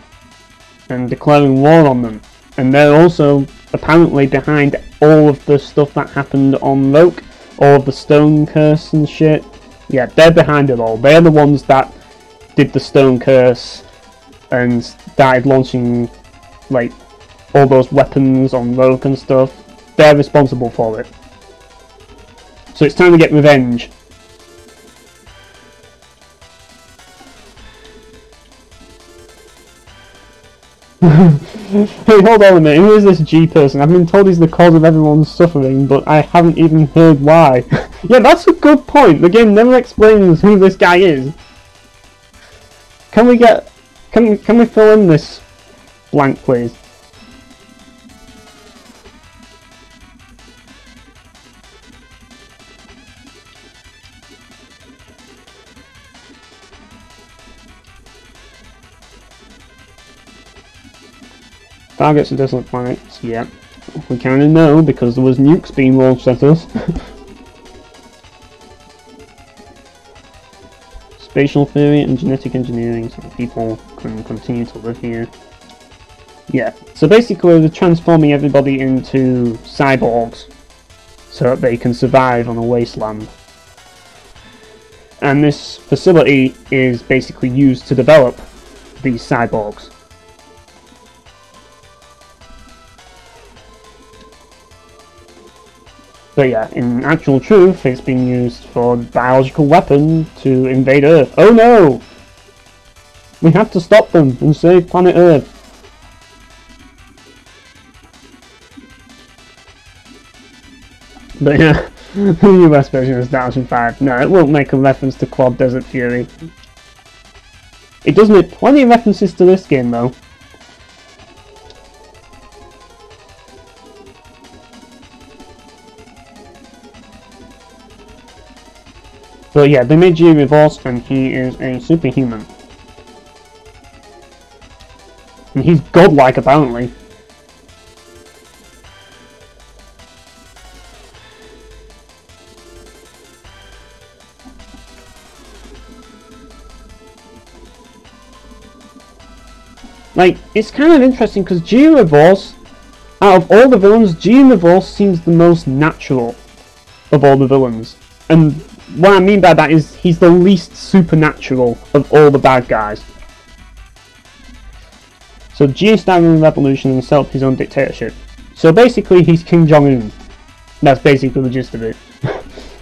and declaring war on them. And they're also apparently behind all of the stuff that happened on Roke, all of the stone curse and shit. Yeah, they're behind it all. They're the ones that did the stone curse and started launching like all those weapons on Roke and stuff. They're responsible for it. So it's time to get revenge. Hey, hold on a minute, who is this G person? I've been told he's the cause of everyone's suffering, but I haven't even heard why. Yeah, that's a good point. The game never explains who this guy is. Can we fill in this blank, please? Targets and desolate planets, yeah. We kinda know because there was nukes being launched at us. Spatial theory and genetic engineering so that people can continue to live here. Yeah, so basically they're transforming everybody into cyborgs so that they can survive on a wasteland. And this facility is basically used to develop these cyborgs. But yeah, in actual truth, it's been used for a biological weapon to invade Earth. Oh no! We have to stop them and save planet Earth. But yeah, the US version is 2005. No, it won't make a reference to Quad Desert Fury. It does make plenty of references to this game though. But yeah, they made G Revorse and he is a superhuman. And he's godlike apparently. Like, it's kind of interesting because G Revorse, out of all the villains, G Revorse seems the most natural of all the villains. And what I mean by that is he's the least supernatural of all the bad guys. So G started a revolution and set up his own dictatorship. So basically he's Kim Jong-un. That's basically the gist of it.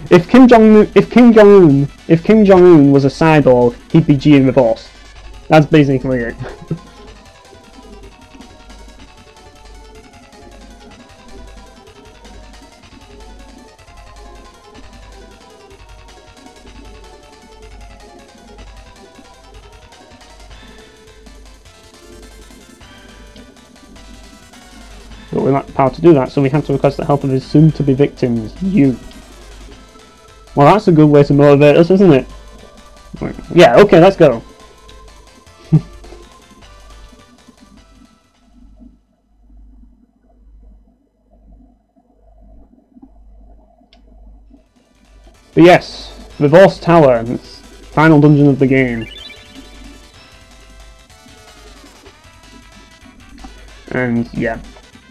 If Kim Jong-un was a cyborg, he'd be G Revorse. That's basically it. But we lack the power to do that, so we have to request the help of his soon-to-be victims, you. Well, that's a good way to motivate us, isn't it? Yeah, okay, let's go. But yes, Revorse Tower, it's the final dungeon of the game. And yeah.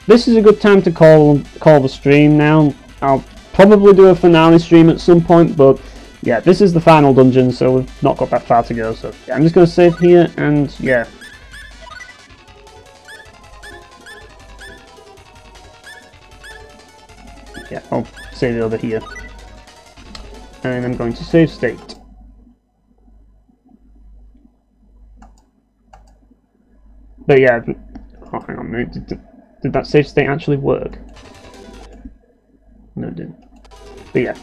This is a good time to call the stream now. I'll probably do a finale stream at some point, but yeah, this is the final dungeon, so we've not got that far to go. So yeah, I'm just going to save here, and yeah. Yeah, I'll save it over here. And I'm going to save state. But yeah, oh, hang on a minute. Did that save state actually work? No, it didn't. But yeah.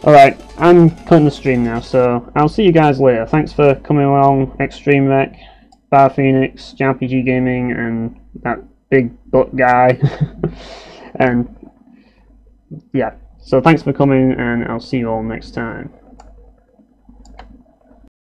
Alright, I'm cutting the stream now, so I'll see you guys later. Thanks for coming along, Extreme Rec, Bar Phoenix, JRPG Gaming, and that big butt guy. And yeah, so thanks for coming, and I'll see you all next time.